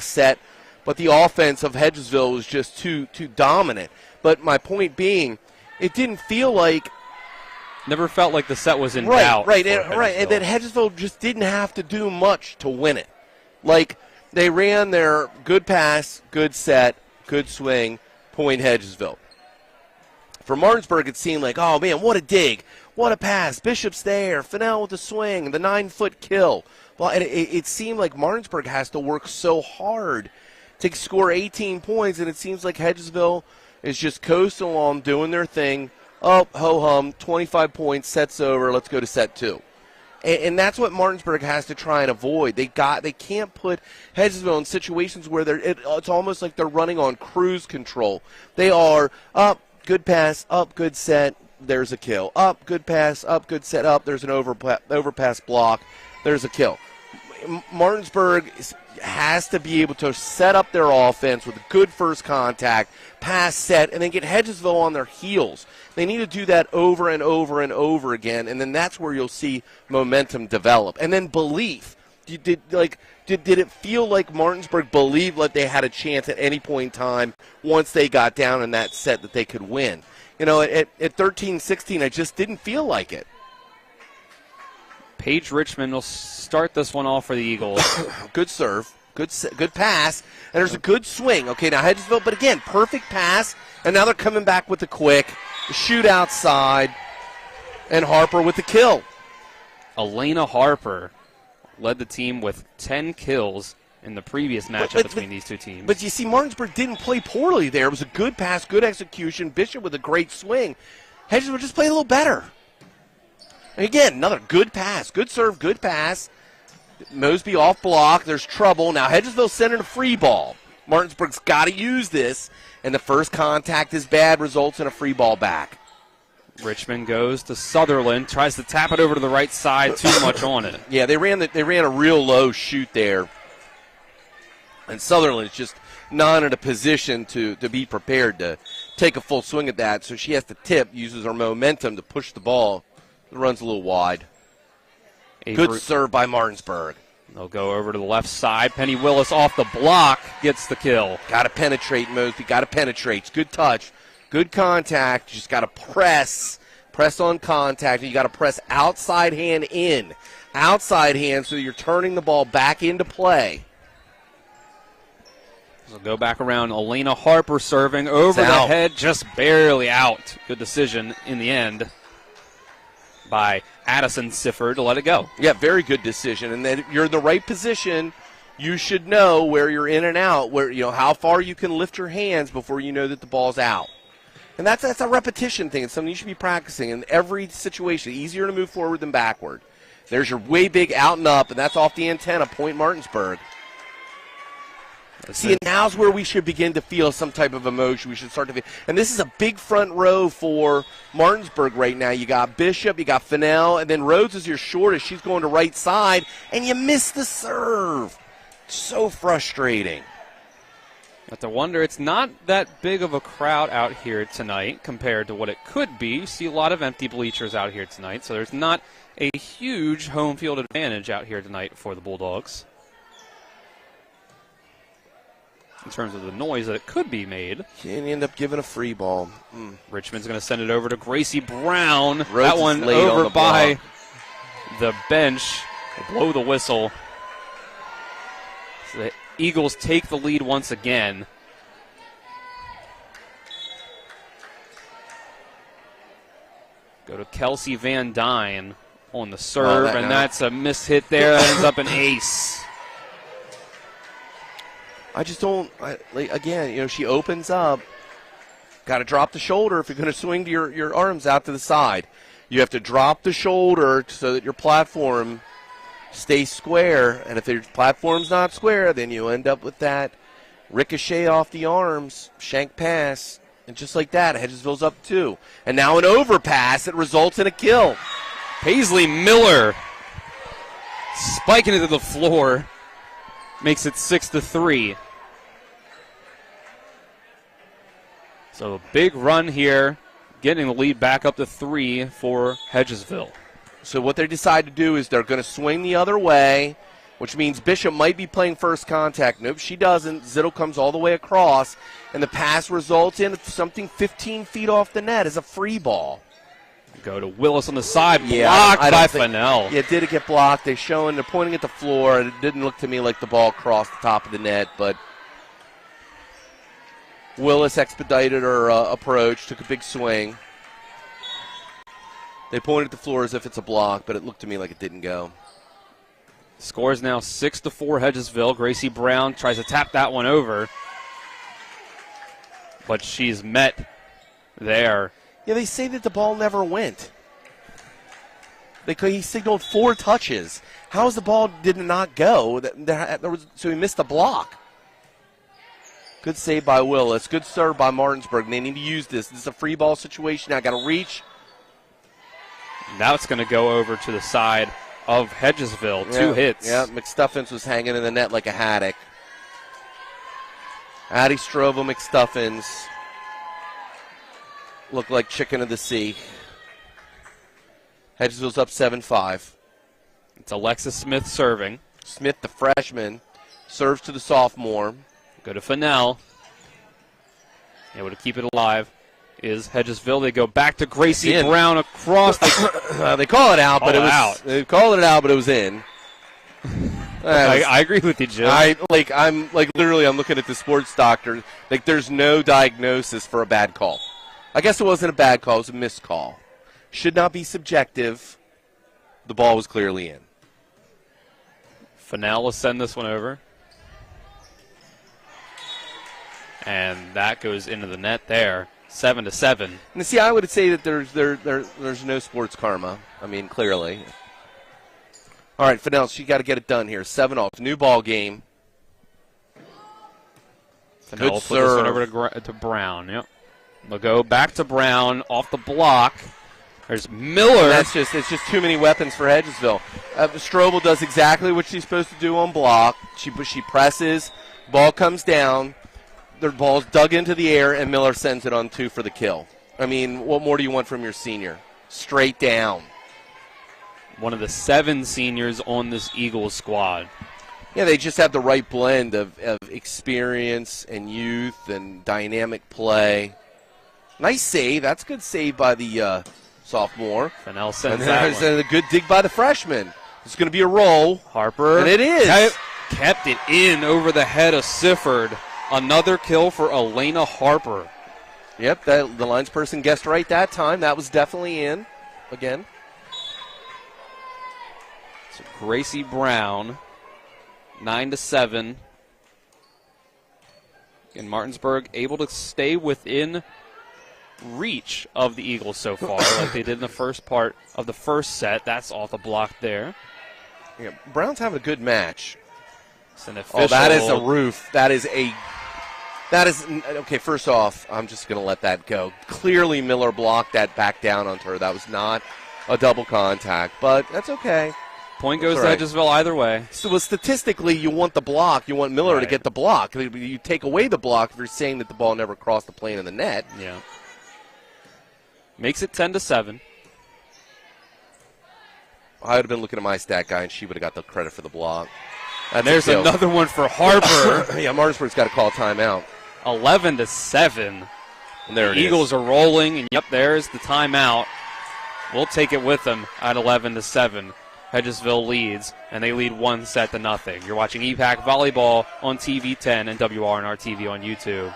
set, but the offense of Hedgesville was just too dominant. But my point being, it didn't feel like never felt like the set was in doubt. Right, and that Hedgesville just didn't have to do much to win it. Like they ran their good pass, good set, good swing, point Hedgesville. For Martinsburg, it seemed like, oh, man, what a dig. What a pass. Bishop's there. Fennell with the swing. The 9-foot kill. Well, and it seemed like Martinsburg has to work so hard to score 18 points, and it seems like Hedgesville is just coasting along, doing their thing. Oh, ho-hum, 25 points, set's over. Let's go to set 2. And that's what Martinsburg has to try and avoid. They can't put Hedgesville in situations where it's almost like they're running on cruise control. They are up. Good pass, up, good set, there's a kill. Up, good pass, up, good set, up, there's an overpass block, there's a kill. Martinsburg has to be able to set up their offense with a good first contact, pass set, and then get Hedgesville on their heels. They need to do that over and over and over again, and then that's where you'll see momentum develop. And then belief. Did it feel like Martinsburg believed like they had a chance at any point in time once they got down in that set that they could win? You know, at 13-16, I just didn't feel like it. Paige Richmond will start this one off for the Eagles. Good serve, good pass, and there's a good swing. Okay, now Hedgesville, but again, perfect pass, and now they're coming back with the quick, shoot outside, and Harper with the kill. Elena Harper led the team with 10 kills in the previous matchup between these two teams. But you see, Martinsburg didn't play poorly there. It was a good pass, good execution. Bishop with a great swing. Hedgesville just played a little better. And again, another good pass, good serve, good pass. Mosby off block. There's trouble. Now Hedgesville sending a free ball. Martinsburg's got to use this, and the first contact is bad, results in a free ball back. Richmond goes to Sutherland, tries to tap it over to the right side, too much on it. Yeah, they ran a real low shoot there, and Sutherland's just not in a position to be prepared to take a full swing at that, so she has to tip, uses her momentum to push the ball. It runs a little wide. Good serve by Martinsburg. They'll go over to the left side. Penny Willis off the block gets the kill. Got to penetrate, Mosby. Got to penetrate. It's good touch. Good contact. You just got to press on contact. You got to press outside hand in. Outside hand so you're turning the ball back into play. So go back around. Elena Harper serving over the head, just barely out. Good decision in the end by Addison Sifford to let it go. Yeah, very good decision. And then you're in the right position. You should know where you're in and out, where how far you can lift your hands before you know that the ball's out. And that's a repetition thing. It's something you should be practicing in every situation. Easier to move forward than backward. There's your way big out and up, and that's off the antenna, point Martinsburg. See, and now's where we should begin to feel some type of emotion. We should start to feel. And this is a big front row for Martinsburg right now. You got Bishop, you got Fennell, and then Rhodes is your shortest. She's going to right side, and you miss the serve. So frustrating. But to wonder, it's not that big of a crowd out here tonight compared to what it could be. You see a lot of empty bleachers out here tonight, so there's not a huge home field advantage out here tonight for the Bulldogs in terms of the noise that it could be made. And you end up giving a free ball. Richmond's going to send it over to Gracie Brown. Rhodes that one over by the bench. Blow the whistle. So the Eagles take the lead once again. Go to Kelsey Van Dyne on the serve, and that's a missed hit there. That ends up an ace. I just don't, again, she opens up. Got to drop the shoulder if you're going to swing to your arms out to the side. You have to drop the shoulder so that your platform stays square. And if your platform's not square, then you end up with that ricochet off the arms, shank pass. And just like that, Hedgesville's up 2. And now an overpass that results in a kill. Paisley Miller spiking it to the floor. Makes it 6-3. So a big run here, getting the lead back up to 3 for Hedgesville. So what they decide to do is they're going to swing the other way, which means Bishop might be playing first contact. Nope, she doesn't. Zittle comes all the way across, and the pass results in something 15 feet off the net as a free ball. Go to Willis on the side, blocked by Fennell. Yeah, did it get blocked? They're pointing at the floor, and it didn't look to me like the ball crossed the top of the net, but Willis expedited her approach, took a big swing. They pointed at the floor as if it's a block, but it looked to me like it didn't go. Score is now 6-4 Hedgesville. Gracie Brown tries to tap that one over, but she's met there. Yeah, they say that the ball never went. He signaled 4 touches. How is the ball did not go? So he missed the block. Good save by Willis. Good serve by Martinsburg. They need to use this. This is a free ball situation. I got to reach. Now it's going to go over to the side of Hedgesville. 2 hits. Yeah, McStuffins was hanging in the net like a haddock. Addie Strovo, McStuffins look like chicken of the sea. Hedgesville's up 7-5. It's Alexis Smith serving. Smith, the freshman, serves to the sophomore. Go to Fennell. Able to keep it alive is Hedgesville. They go back to Gracie Brown across. They call it out, but it was out. They called it out, but it was in. I agree with you, Jim. I'm looking at the sports doctor. There's no diagnosis for a bad call. I guess it wasn't a bad call. It was a missed call. Should not be subjective. The ball was clearly in. Fennell will send this one over. And that goes into the net there. 7-7. And see, I would say that there's no sports karma. I mean, clearly. All right, Fennell, you got to get it done here. 7 off. New ball game. Fennell put this one over to Brown. Yep. They'll go back to Brown off the block. There's Miller. And it's just too many weapons for Hedgesville. Strobel does exactly what she's supposed to do on block. She presses, ball comes down, the ball's dug into the air, and Miller sends it on 2 for the kill. I mean, what more do you want from your senior? Straight down. One of the 7 seniors on this Eagles squad. Yeah, they just have the right blend of experience and youth and dynamic play. Nice save. That's a good save by the sophomore. Fennell sends that one. And a good dig by the freshman. It's going to be a roll. Harper. And it is. Kept it in over the head of Sifford. Another kill for Elena Harper. Yep, the linesperson guessed right that time. That was definitely in again. So Gracie Brown, 9-7. And Martinsburg able to stay within reach of the Eagles so far, like they did in the first part of the first set. That's off the block there. Yeah, Brown's having a good match. It's an official. Oh, that is a roof. That is okay. First off, I'm just going to let that go. Clearly, Miller blocked that back down onto her. That was not a double contact, but that's okay. Point goes to Hedgesville either way. So, statistically, you want the block. You want Miller to get the block. You take away the block if you're saying that the ball never crossed the plane of the net. Yeah. Makes it 10-7. I would have been looking at my stat guy, and she would have got the credit for the block. And there's another one for Harper. Yeah, Martinsburg's got to call a timeout. 11-7. And there the Eagles are rolling, and there's the timeout. We'll take it with them at 11-7. Hedgesville leads, and they lead 1-0. You're watching EPAC Volleyball on TV 10 and WRNR TV on YouTube.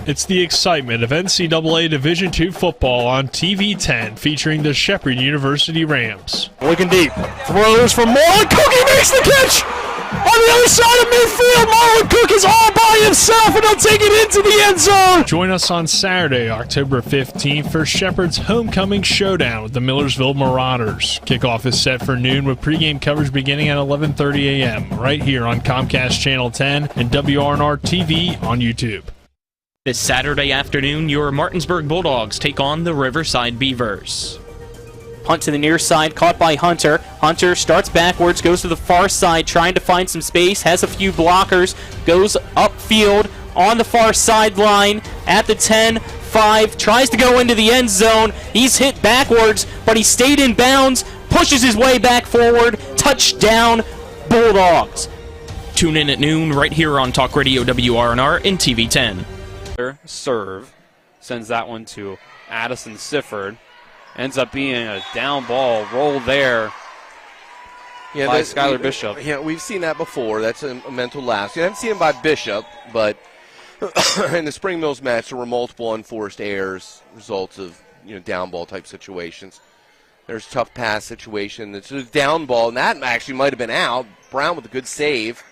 It's the excitement of NCAA Division II football on TV 10, featuring the Shepherd University Rams. Looking deep, throws for Marlon Cook. He makes the catch on the other side of midfield. Marlon Cook is all by himself, and he'll take it into the end zone. Join us on Saturday, October 15th, for Shepherd's homecoming showdown with the Millersville Marauders. Kickoff is set for noon, with pregame coverage beginning at 11:30 a.m. right here on Comcast Channel 10 and WRNR TV on YouTube. This Saturday afternoon, your Martinsburg Bulldogs take on the Riverside Beavers. Punt to the near side, caught by Hunter. Hunter starts backwards, goes to the far side, trying to find some space, has a few blockers, goes upfield on the far sideline at the 10-5, tries to go into the end zone. He's hit backwards, but he stayed in bounds, pushes his way back forward. Touchdown, Bulldogs. Tune in at noon right here on Talk Radio WRNR and TV 10. Serve sends that one to Addison Sifford. Ends up being a down ball roll there by Skylar Bishop. Yeah, we've seen that before. That's a mental lapse. You haven't seen it by Bishop, but in the Spring Mills match, there were multiple unforced errors, results of down ball type situations. There's a tough pass situation. It's a down ball, and that actually might have been out. Brown with a good save.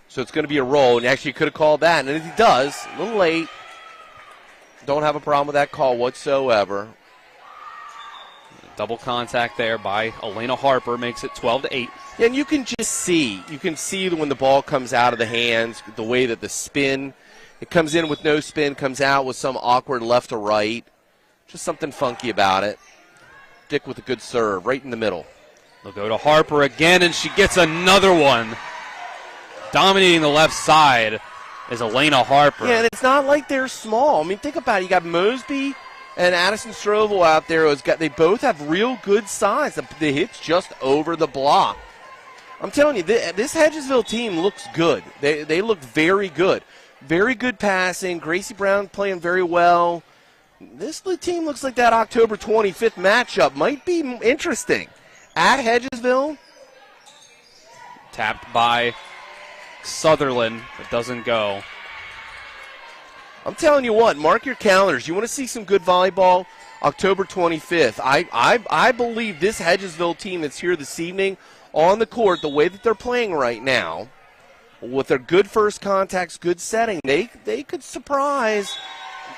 So it's going to be a roll, and actually could have called that, and he does. A little late. Don't have a problem with that call whatsoever. Double contact there by Elena Harper makes it 12-8. Yeah, and you can just see. You can see when the ball comes out of the hands, the way that the spin, it comes in with no spin, comes out with some awkward left to right. Just something funky about it. Dick with a good serve right in the middle. They'll go to Harper again, and she gets another one. Dominating the left side is Elena Harper. Yeah, and it's not like they're small. I mean, think about it. You got Mosby and Addison Strovel out there. They both have real good size. The hit's just over the block. I'm telling you, this Hedgesville team looks good. They look very good. Very good passing. Gracie Brown playing very well. This team looks like that October 25th matchup might be interesting. At Hedgesville. Tapped by Sutherland, but doesn't go. I'm telling you what, mark your calendars. You want to see some good volleyball? October 25th. I believe this Hedgesville team that's here this evening on the court, the way that they're playing right now, with their good first contacts, good setting, they could surprise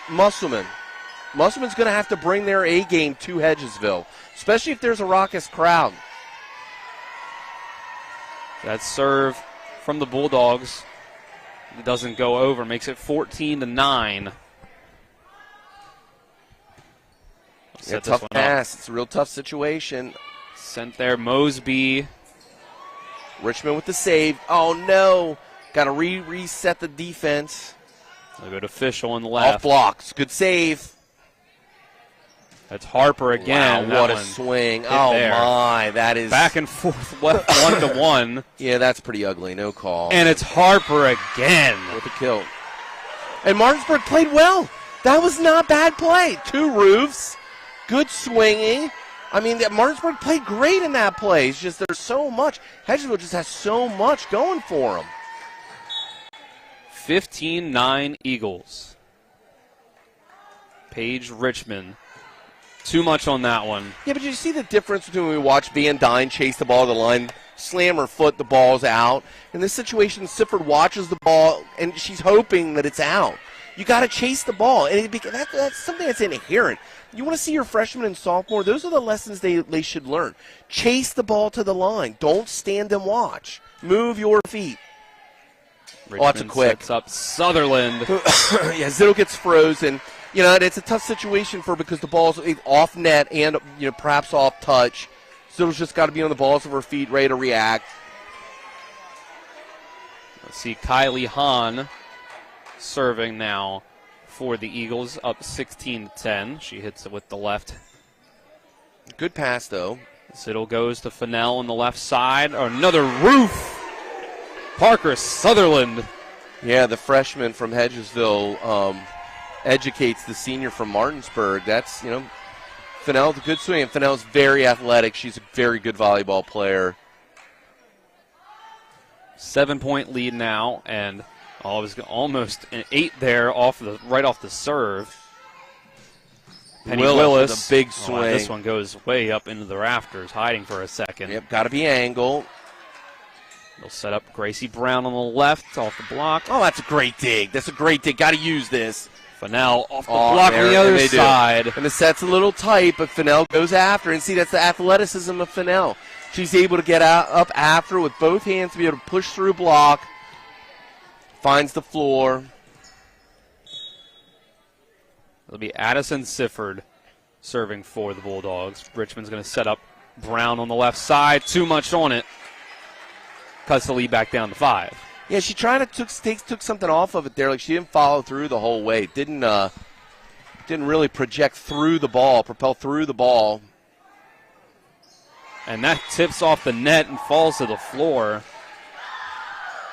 Musselman. Musselman's going to have to bring their A game to Hedgesville, especially if there's a raucous crowd. That serve from the Bulldogs doesn't go over, makes it 14-9. Yeah, tough pass. It's a real tough situation. Sent there, Mosby. Richmond with the save. Oh, no. Got to reset the defense. They'll go to Fischel on the left. Off blocks. Good save. That's Harper again. Wow, what a swing. Oh, there. my. That is. Back and forth, left 1-1. Yeah, that's pretty ugly. No call. And it's Harper again. With a kill. And Martinsburg played well. That was not bad play. 2 roofs. Good swinging. I mean, Martinsburg played great in that play. It's just there's so much. Hedgesville just has so much going for them. 15-9 Eagles. Paige Richmond. Too much on that one. Yeah, but you see the difference between when we watch Van Dyne chase the ball to the line, slam her foot, the ball's out. In this situation, Sifford watches the ball, and she's hoping that it's out. You got to chase the ball, and that's something that's inherent. You want to see your freshman and sophomore, those are the lessons they should learn. Chase the ball to the line. Don't stand and watch. Move your feet. Richmond that's a quick. Sets up Sutherland. Yeah, Zittle gets frozen. You know, it's a tough situation because the ball's off net and, perhaps off touch. Zittle's just got to be on the balls of her feet, ready to react. Let's see Kylie Hahn serving now for the Eagles, up 16-10. She hits it with the left. Good pass, though. Zittle goes to Fennell on the left side. Another roof. Parker Sutherland. Yeah, the freshman from Hedgesville educates the senior from Martinsburg. That's, Fennell's a good swing, and Fennell's very athletic. She's a very good volleyball player. 7-point lead now, and almost an 8 there right off the serve. Penny Willis with a big swing. This one goes way up into the rafters, hiding for a second. Yep, got to be angle. They'll set up Gracie Brown on the left, off the block. Oh, that's a great dig. That's a great dig. Got to use this. Fennell off the block on the other side. And the set's a little tight, but Fennell goes after. And see, that's the athleticism of Fennell. She's able to get up after with both hands to be able to push through block. Finds the floor. It'll be Addison Sifford serving for the Bulldogs. Richmond's going to set up Brown on the left side. Too much on it. Cuts the lead back down to 5. Yeah, she tried to took something off of it there. Like she didn't follow through the whole way. Didn't really project through the ball, propel through the ball. And that tips off the net and falls to the floor,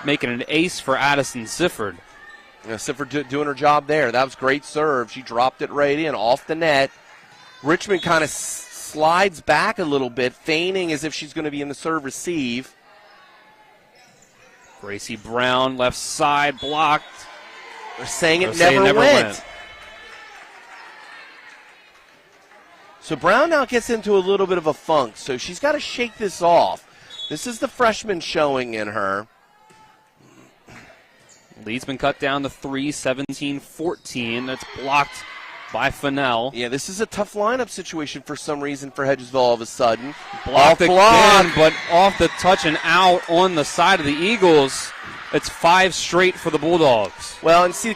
making an ace for Addison Sifford. Yeah, Sifford doing her job there. That was great serve. She dropped it right in, off the net. Richmond kind of slides back a little bit, feigning as if she's going to be in the serve-receive. Gracie Brown, left side, blocked. They're saying it never went. So Brown now gets into a little bit of a funk, so she's got to shake this off. This is the freshman showing in her. Lead's been cut down to 3, 17-14. That's blocked by Fennell. Yeah, this is a tough lineup situation for some reason for Hedgesville all of a sudden. Blocked again, but off the touch and out on the side of the Eagles. It's 5 straight for the Bulldogs. Well, and see,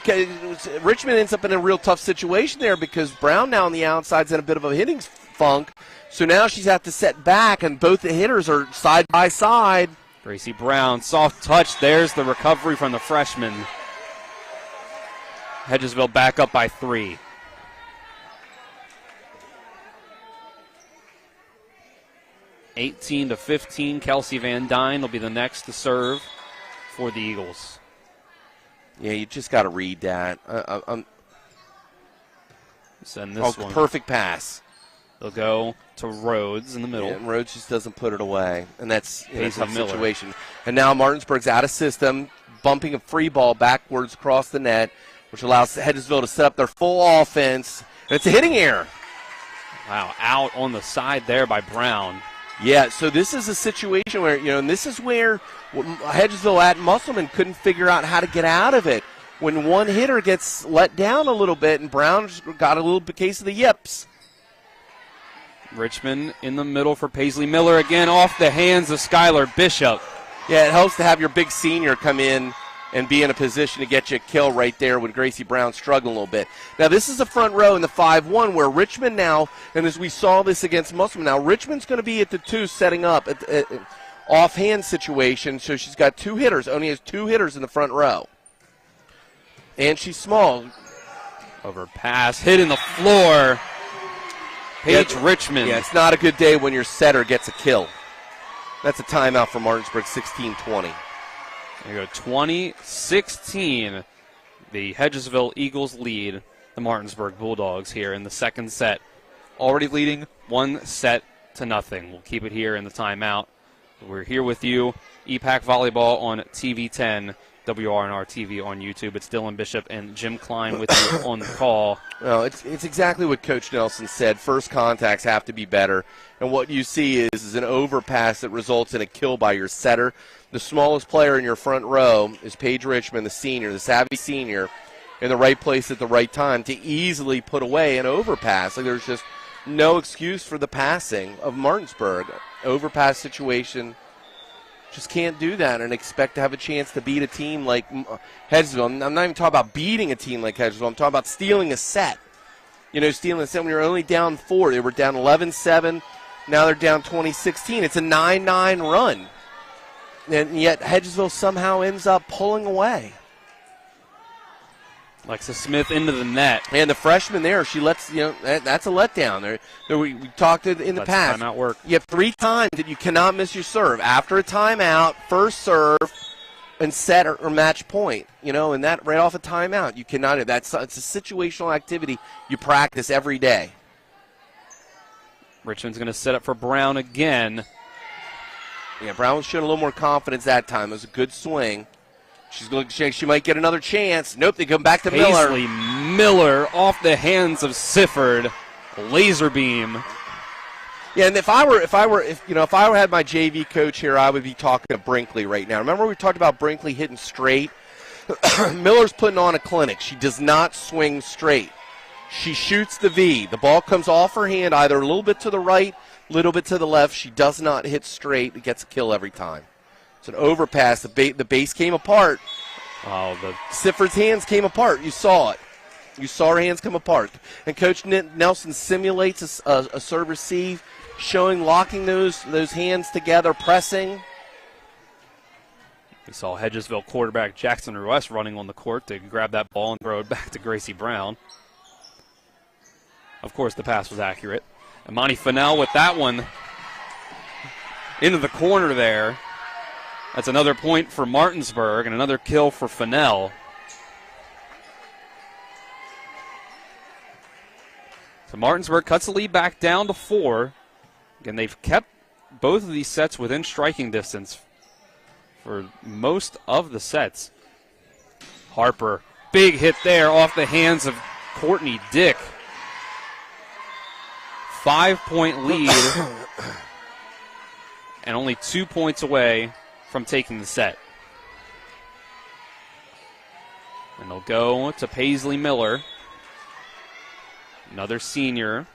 Richmond ends up in a real tough situation there because Brown now on the outside's in a bit of a hitting funk. So now she's have to set back, and both the hitters are side by side. Gracie Brown, soft touch. There's the recovery from the freshman. Hedgesville back up by 3. (18-15). Kelsey Van Dyne will be the next to serve for the Eagles. Yeah, you just got to read that. Send this one. Perfect pass. They'll go to Rhodes in the middle. Yeah, and Rhodes just doesn't put it away, and that's a tough Miller. situation. And now Martinsburg's out of system, bumping a free ball backwards across the net, which allows Hedgesville to set up their full offense. And it's a hitting error. Wow, out on the side there by Brown. Yeah, so this is a situation where, and this is where Hedgesville at Musselman couldn't figure out how to get out of it. When one hitter gets let down a little bit and Brown got a little case of the yips. Richmond in the middle for Paisley Miller again, off the hands of Skylar Bishop. Yeah, it helps to have your big senior come in and be in a position to get you a kill right there when Gracie Brown's struggling a little bit. Now, this is the front row in the 5-1 where Richmond now, and as we saw this against Musselman, now Richmond's going to be at the 2 setting up at offhand situation, so she's got 2 hitters, only has 2 hitters in the front row. And she's small. Over pass, hit in the floor. Paige Richmond. Yeah, it's not a good day when your setter gets a kill. That's a timeout for Martinsburg, 16-20. There you go, 20-16. The Hedgesville Eagles lead the Martinsburg Bulldogs here in the second set. Already leading 1-0. We'll keep it here in the timeout. We're here with you, EPAC Volleyball on TV 10, WRNR TV on YouTube. It's Dylan Bishop and Jim Klein with you on the call. Well, it's exactly what Coach Nelson said. First contacts have to be better. And what you see is an overpass that results in a kill by your setter. The smallest player in your front row is Paige Richmond, the senior, the savvy senior, in the right place at the right time to easily put away an overpass. Like, there's just no excuse for the passing of Martinsburg. Overpass situation, just can't do that and expect to have a chance to beat a team like Hedgesville. I'm not even talking about beating a team like Hedgesville. I'm talking about stealing a set. You know, stealing a set when you're only down 4. They were down 11-7. Now they're down 20-16. It's a 9-9 run. And yet Hedgesville somehow ends up pulling away. Alexa Smith into the net. And the freshman there, she lets, that's a letdown. We talked in the past. Timeout work. You have 3 times that you cannot miss your serve. After a timeout, first serve, and set or match point. And that right off a timeout. You cannot. It's a situational activity you practice every day. Richmond's going to set up for Brown again. Yeah, Brown was showing a little more confidence that time. It was a good swing. She might get another chance. Nope, they come back to Paisley Miller. Miller off the hands of Sifford. Laser beam. Yeah, and if I had my JV coach here, I would be talking to Brinkley right now. Remember we talked about Brinkley hitting straight? Miller's putting on a clinic. She does not swing straight. She shoots the V. The ball comes off her hand either a little bit to the right, a little bit to the left. She does not hit straight. It gets a kill every time. It's an overpass. The base came apart. Oh, Sifford's hands came apart. You saw it. You saw her hands come apart. And Coach Nelson simulates a serve receive, locking those hands together, pressing. We saw Hedgesville quarterback Jackson Ruess running on the court to grab that ball and throw it back to Gracie Brown. Of course, the pass was accurate. Imani Fennell with that one into the corner there. That's another point for Martinsburg and another kill for Fennell. So Martinsburg cuts the lead back down to 4. Again, they've kept both of these sets within striking distance for most of the sets. Harper, big hit there off the hands of Courtney Dick. 5-point lead and only 2 points away from taking the set. And they'll go to Paisley Miller, another senior.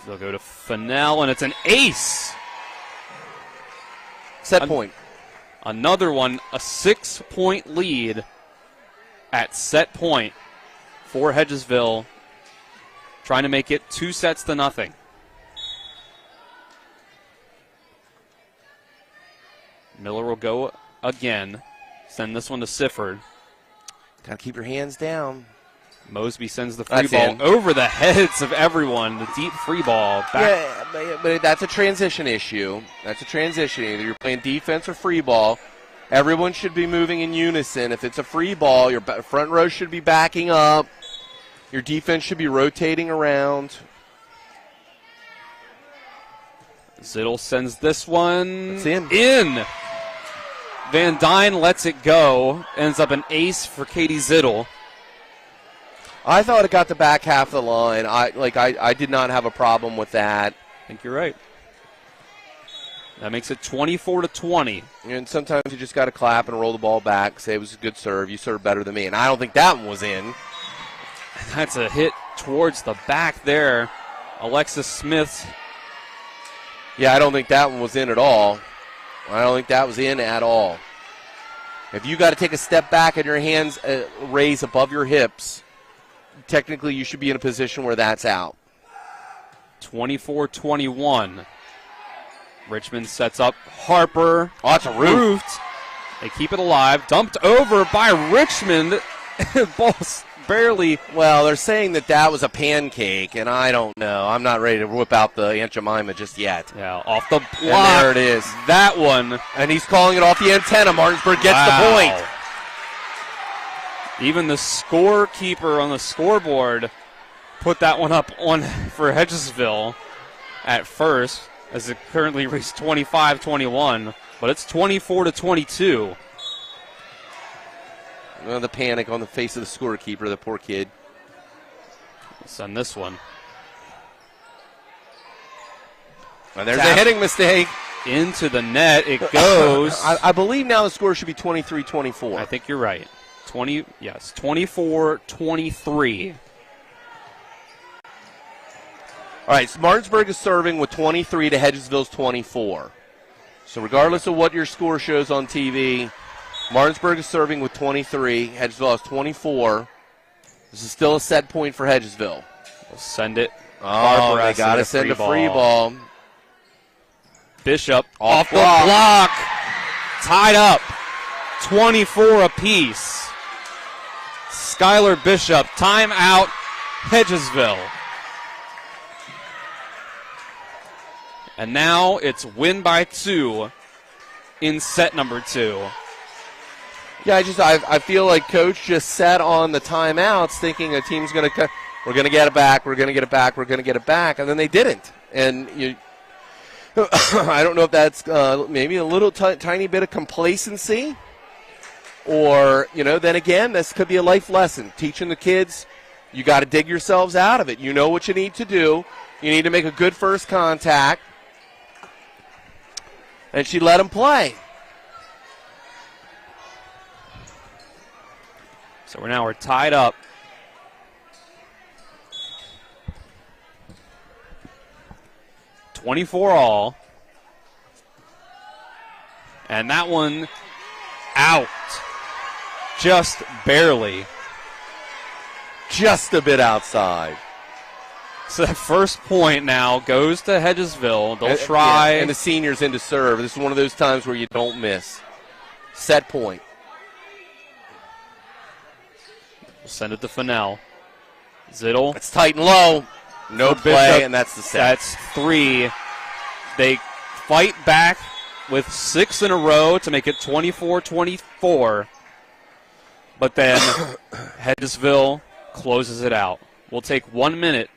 They'll go to Fennell, and it's an ace. Set point. Another one, a 6-point lead at set point for Hedgesville, trying to make it 2-0. Miller will go again. Send this one to Sifford. Got to keep your hands down. Mosby sends the free ball over the heads of everyone. The deep free ball. Yeah, but that's a transition issue. That's a transition. Either you're playing defense or free ball. Everyone should be moving in unison. If it's a free ball, your front row should be backing up. Your defense should be rotating around. Zittel sends this one It's in. Van Dyne lets it go. Ends up an ace for Katie Zittel. I thought it got the back half of the line. I did not have a problem with that. I think you're right. That makes it 24-20. And sometimes you just got to clap and roll the ball back, say it was a good serve. You served better than me. And I don't think that one was in. That's a hit towards the back there. Alexis Smith Yeah, I don't think that one was in at all. I don't think that was in at all. If you got to take a step back and your hands raise above your hips, technically you should be in a position where that's out. 24-21. Richmond sets up Harper. Oh, that's a roofed. They keep it alive. Dumped over by Richmond. Ball's barely. Well, they're saying that was a pancake, and I don't know. I'm not ready to whip out the Aunt Jemima just yet. Yeah, off the block. And there it is. That one. And he's calling it off the antenna. Martinsburg gets the point. Even the scorekeeper on the scoreboard put that one up on for Hedgesville at first, as it currently reached 25-21, but it's 24-22. Well, the panic on the face of the scorekeeper, the poor kid. We'll send this one. And there's a heading mistake. Into the net it goes. I believe now the score should be 23-24. I think you're right. 24-23. All right, so Martinsburg is serving with 23 to Hedgesville's 24. So regardless of what your score shows on TV, Martinsburg is serving with 23. Hedgesville has 24. This is still a set point for Hedgesville. We'll send it. Oh, they got to send a free ball. Bishop off the block. Tied up. 24 apiece. Skylar Bishop, timeout, Hedgesville. And now it's win by 2 in set number 2. Yeah, I feel like Coach just sat on the timeouts thinking a team's going to we're going to get it back, we're going to get it back, we're going to get it back, and then they didn't. And I don't know if that's maybe a little tiny bit of complacency, or, then again, this could be a life lesson. Teaching the kids, you got to dig yourselves out of it. You know what you need to do. You need to make a good first contact. And she let him play. So we're tied up. $24-all. And that one out. Just barely. Just a bit outside. So that first point now goes to Hedgesville. They'll try. Yeah, and the seniors in to serve. This is one of those times where you don't miss. Set point. We'll send it to Fennell. Zittle. It's tight and low. No play, Bishop, and that's the set. That's 3. They fight back with 6 in a row to make it 24-24. But then Hedgesville closes it out. We'll take 1 minute.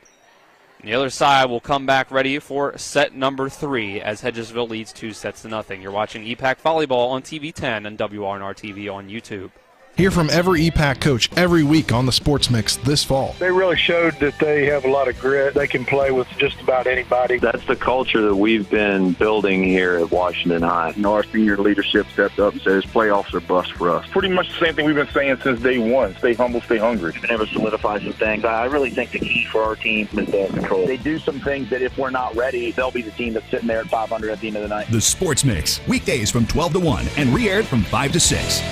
And the other side will come back ready for set number 3 as Hedgesville leads 2-0. You're watching EPAC Volleyball on TV 10 and WRNR TV on YouTube. Hear from every EPAC coach every week on the Sports Mix this fall. They really showed that they have a lot of grit. They can play with just about anybody. That's the culture that we've been building here at Washington High. Our senior leadership stepped up and says playoffs are bust for us. Pretty much the same thing we've been saying since day one. Stay humble, stay hungry. Been able to solidify some things. I really think the key for our team is the control. They do some things that if we're not ready, they'll be the team that's sitting there at 500 at the end of the night. The Sports Mix, weekdays from 12 to 1 and re-aired from 5 to 6.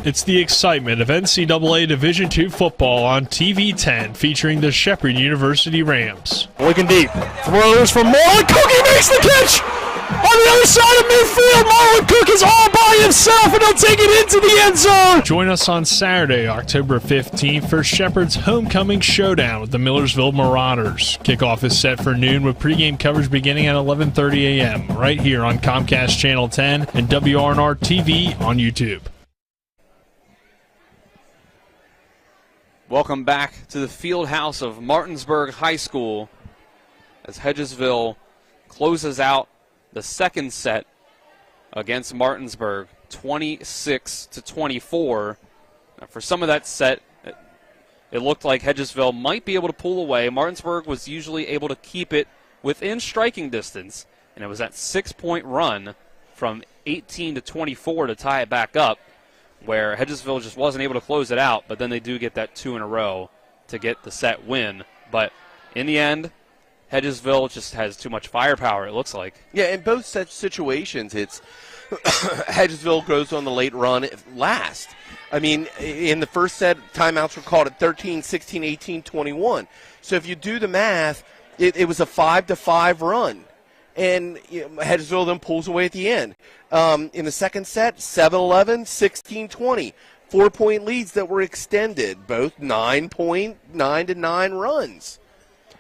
It's the excitement of NCAA Division II football on TV 10 featuring the Shepherd University Rams. Looking deep. Throws from Marlon Cook. He makes the catch! On the other side of midfield, Marlon Cook is all by himself, and he'll take it into the end zone. Join us on Saturday, October 15th for Shepherd's homecoming showdown with the Millersville Marauders. Kickoff is set for noon with pregame coverage beginning at 11:30 a.m. right here on Comcast Channel 10 and WRNR TV on YouTube. Welcome back to the field house of Martinsburg High School as Hedgesville closes out the second set against Martinsburg, 26-24. Now, for some of that set, it looked like Hedgesville might be able to pull away. Martinsburg was usually able to keep it within striking distance, and it was that 6-point run from 18-24 to tie it back up, where Hedgesville just wasn't able to close it out, but then they do get that 2 in a row to get the set win. But in the end, Hedgesville just has too much firepower, it looks like. Yeah, in both such situations, it's Hedgesville goes on the late run last. I mean, in the first set, timeouts were called at 13, 16, 18, 21. So if you do the math, it was a 5-5 run. And Hedgesville then pulls away at the end. In the second set, 7-11, 16-20. 4-point leads that were extended, both 9-9 runs.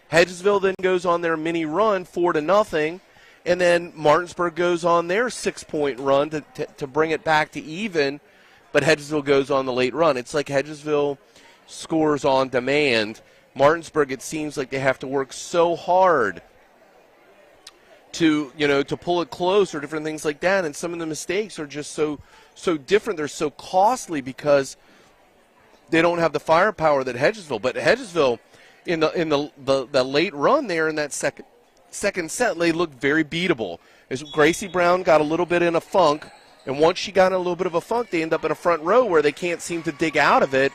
Hedgesville then goes on their mini run, 4-0, and then Martinsburg goes on their 6-point run to bring it back to even, but Hedgesville goes on the late run. It's like Hedgesville scores on demand. Martinsburg, it seems like they have to work so hard to pull it close or different things like that, and some of the mistakes are just so different. They're so costly because they don't have the firepower that Hedgesville. But Hedgesville, in the late run there in that second set, they looked very beatable. As Gracie Brown got a little bit in a funk, and once she got in a little bit of a funk, they end up in a front row where they can't seem to dig out of it.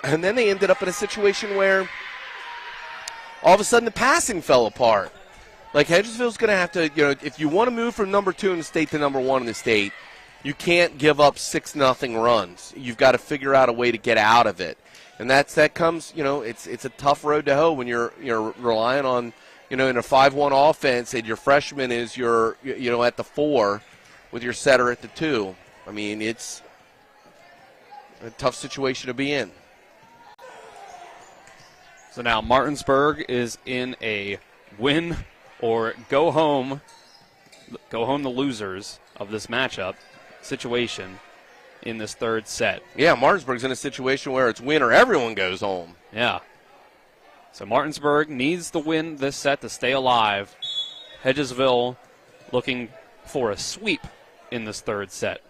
And then they ended up in a situation where all of a sudden the passing fell apart. Like, Hedgesville's going to have to, if you want to move from number 2 in the state to number 1 in the state, you can't give up 6-0 runs. You've got to figure out a way to get out of it. And that comes, it's a tough road to hoe when you're relying on, in a 5-1 offense and your freshman is at the 4 with your setter at the 2. I mean, it's a tough situation to be in. So now Martinsburg is in a win or go home the losers of this matchup situation in this third set. Yeah, Martinsburg's in a situation where it's win or everyone goes home. Yeah. So Martinsburg needs to win this set to stay alive. Hedgesville looking for a sweep in this third set.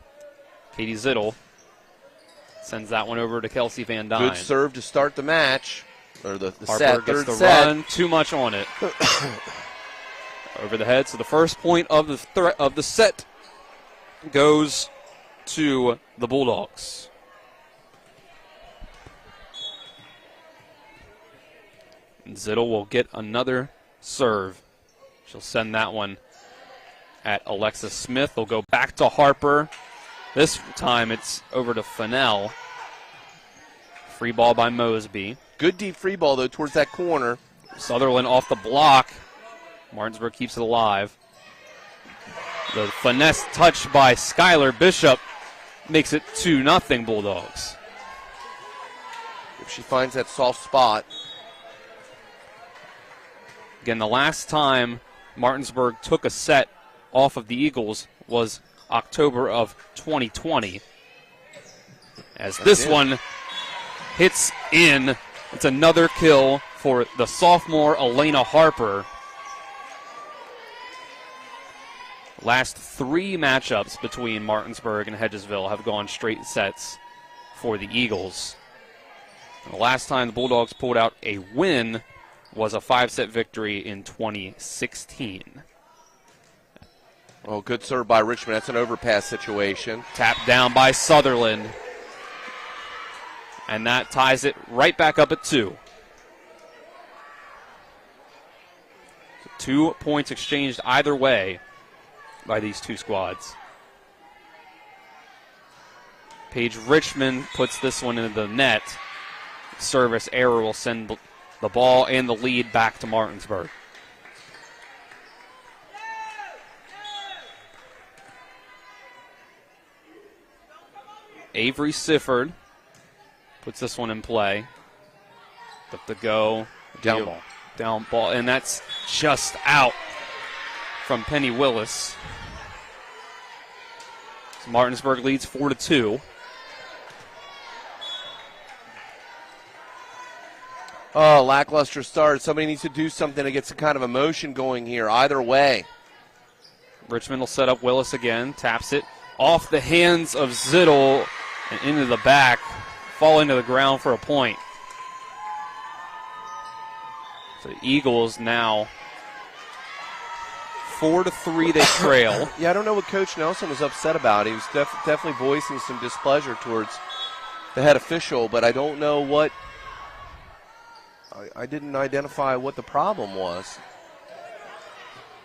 Katie Zittel sends that one over to Kelsey Van Dyne. Good serve to start the match, or the Harper set. Gets the set. run, too much on it. Over the head. So the first point of the set goes to the Bulldogs. And Zittel will get another serve. She'll send that one at Alexis Smith. They'll go back to Harper. This time it's over to Fennell. Free ball by Mosby. Good deep free ball, though, towards that corner. Sutherland off the block. Martinsburg keeps it alive. The finesse touch by Skylar Bishop makes it 2-0 Bulldogs. If she finds that soft spot. Again, the last time Martinsburg took a set off of the Eagles was October of 2020. As this one hits in, it's another kill for the sophomore Elena Harper. Last 3 matchups between Martinsburg and Hedgesville have gone straight sets for the Eagles. And the last time the Bulldogs pulled out a win was a 5-set victory in 2016. Oh, good serve by Richmond. That's an overpass situation. Tapped down by Sutherland. And that ties it right back up at 2. 2 points exchanged either way by these two squads. Paige Richmond puts this one into the net. Service error will send the ball and the lead back to Martinsburg. Avery Sifford puts this one in play. Up the go. Down ball. Down ball. And that's just out from Penny Willis. So Martinsburg leads 4-2. Oh, lackluster start. Somebody needs to do something to get some kind of emotion going here. Either way. Richmond will set up Willis again. Taps it off the hands of Zittel and into the back. Falling to the ground for a point. So the Eagles now 4-3 they trail. Yeah, I don't know what Coach Nelson was upset about. He was definitely voicing some displeasure towards the head official, but I don't know what I didn't identify what the problem was.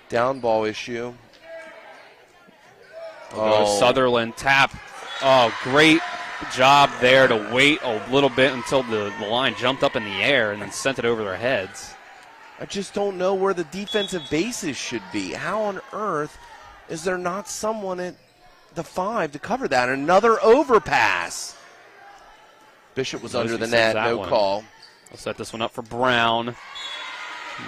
Down ball issue. Sutherland tap. Oh, great job there to wait a little bit until the line jumped up in the air and then sent it over their heads. I just don't know where the defensive bases should be. How on earth is there not someone at the 5 to cover that? Another overpass. Bishop was under the net, no call. We'll set this one up for Brown.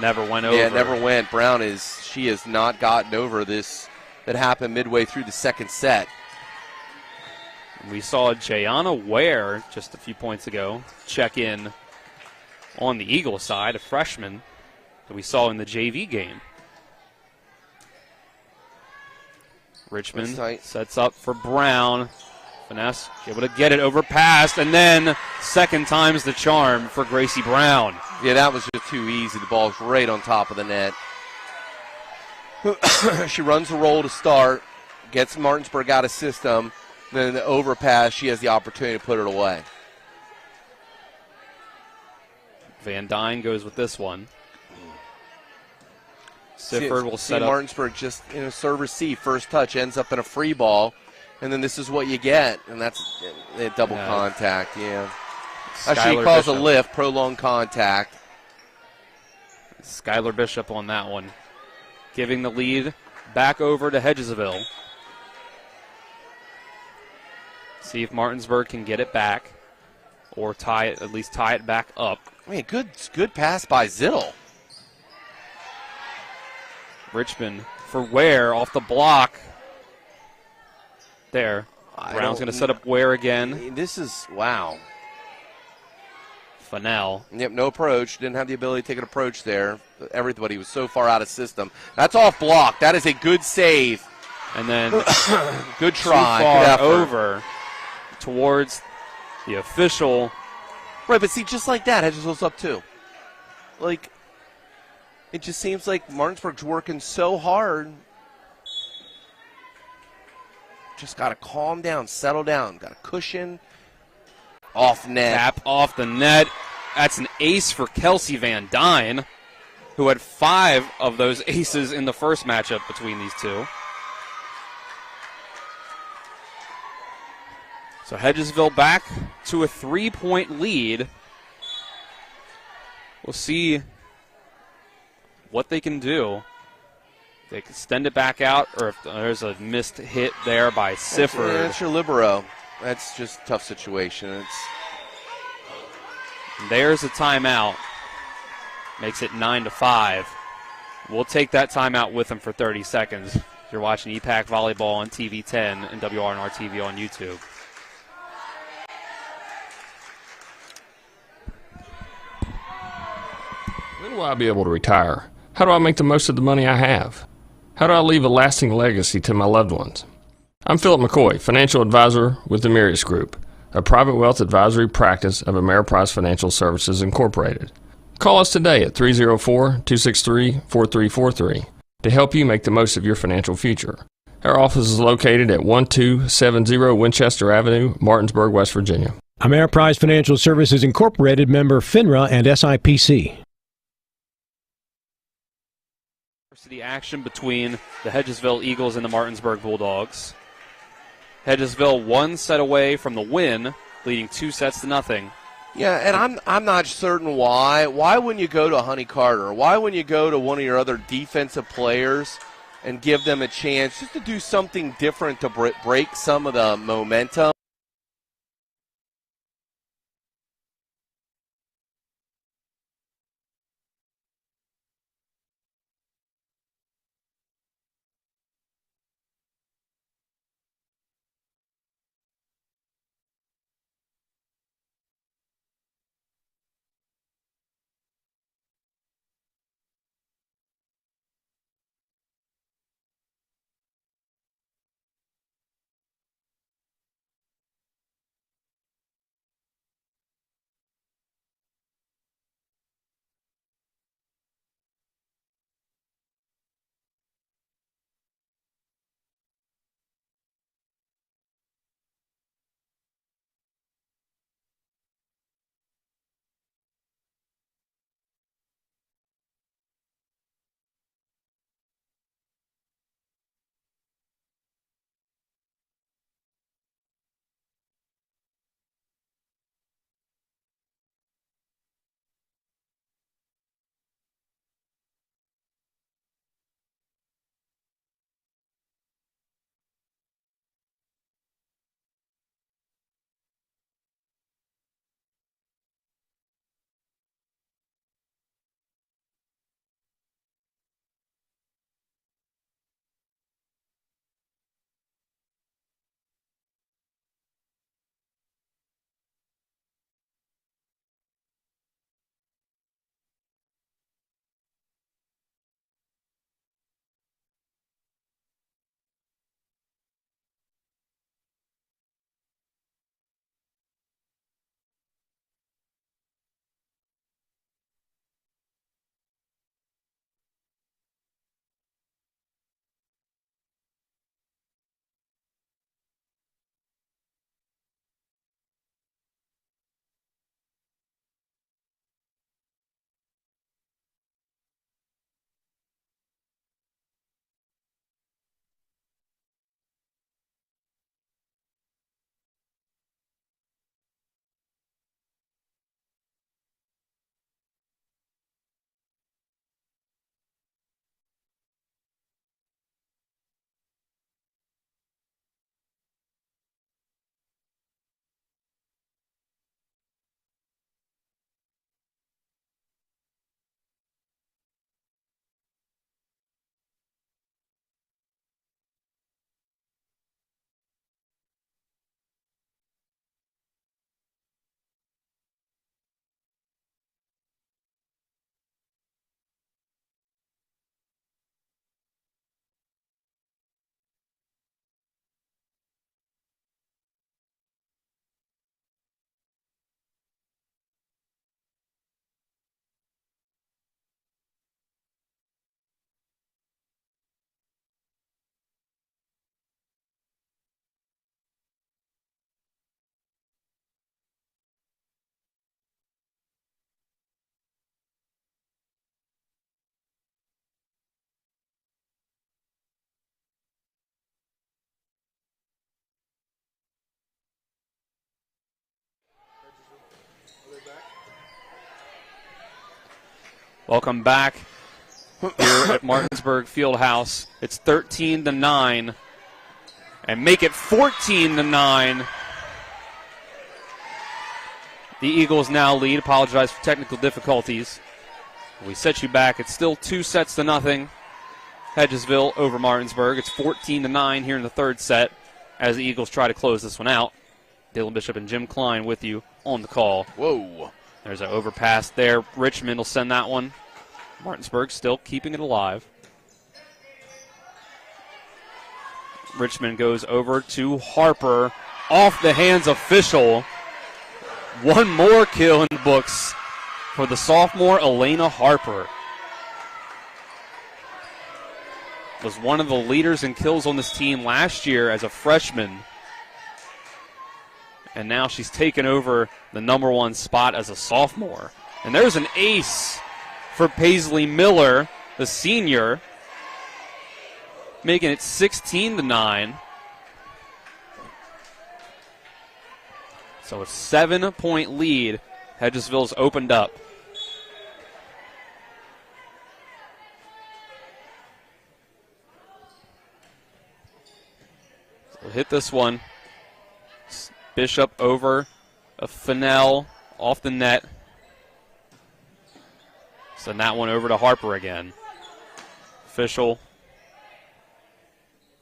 Never went over. Yeah, never went. Brown she has not gotten over this that happened midway through the second set. We saw Jayana Ware just a few points ago check in on the Eagle side, a freshman that we saw in the JV game. Richmond sets up for Brown. Finesse, able to get it overpassed, and then second time's the charm for Gracie Brown. Yeah, that was just too easy. The ball's right on top of the net. She runs the roll to start, gets Martinsburg out of system, then the overpass, she has the opportunity to put it away. Van Dyne goes with this one. Sifford will set up. Martinsburg just serve receive. First touch ends up in a free ball, and then this is what you get, and that's double contact. Yeah, actually calls a lift, prolonged contact. Skylar Bishop on that one, giving the lead back over to Hedgesville. See if Martinsburg can get it back, or at least tie it back up. I mean, good pass by Zittle. Richmond for Ware off the block. There. Brown's going to set up Ware again. This is, wow. Fennell. Yep, no approach. Didn't have the ability to take an approach there. Everybody was so far out of system. That's off block. That is a good save. And then good try. Too far over towards the official. Right, but see, just like that, Hedgesville's up too. Like, it just seems like Martinsburg's working so hard. Just got to calm down, settle down. Got a cushion. Off net. Tap off the net. That's an ace for Kelsey Van Dyne, who had 5 of those aces in the first matchup between these two. So Hedgesville back to a 3-point lead. We'll see what they can do. They can extend it back out, or if there's a missed hit there by Sifford. That's your libero. That's just a tough situation. There's a timeout. Makes it 9-5. We'll take that timeout with them for 30 seconds. You're watching EPAC Volleyball on TV 10 and WRNR TV on YouTube. When will I be able to retire? How do I make the most of the money I have? How do I leave a lasting legacy to my loved ones? I'm Philip McCoy, financial advisor with the Mirius Group, a private wealth advisory practice of Ameriprise Financial Services Incorporated. Call us today at 304-263-4343 to help you make the most of your financial future. Our office is located at 1270 Winchester Avenue, Martinsburg, West Virginia. Ameriprise Financial Services Incorporated, member FINRA and SIPC. The action between the Hedgesville Eagles and the Martinsburg Bulldogs. Hedgesville 1 set away from the win, leading 2-0. Yeah, and I'm not certain why. Why wouldn't you go to Honey Carter? Why wouldn't you go to one of your other defensive players and give them a chance just to do something different to break some of the momentum? Welcome back here at Martinsburg Fieldhouse. It's 13-9, and make it 14-9. The Eagles now lead. Apologize for technical difficulties. We set you back. It's still 2-0. Hedgesville over Martinsburg. It's 14-9 here in the third set as the Eagles try to close this one out. Dylan Bishop and Jim Klein with you on the call. Whoa. There's an overpass there. Richmond will send that one. Martinsburg still keeping it alive. Richmond goes over to Harper. Off the hands of Fischel. One more kill in the books for the sophomore Elena Harper. Was one of the leaders in kills on this team last year as a freshman. And now she's taken over the number one spot as a sophomore. And there's an ace for Paisley Miller, the senior, making it 16-9. So a 7-point lead. Hedgesville's opened up. We'll hit this one. Bishop over a Fennell off the net. Send that one over to Harper again. Fischel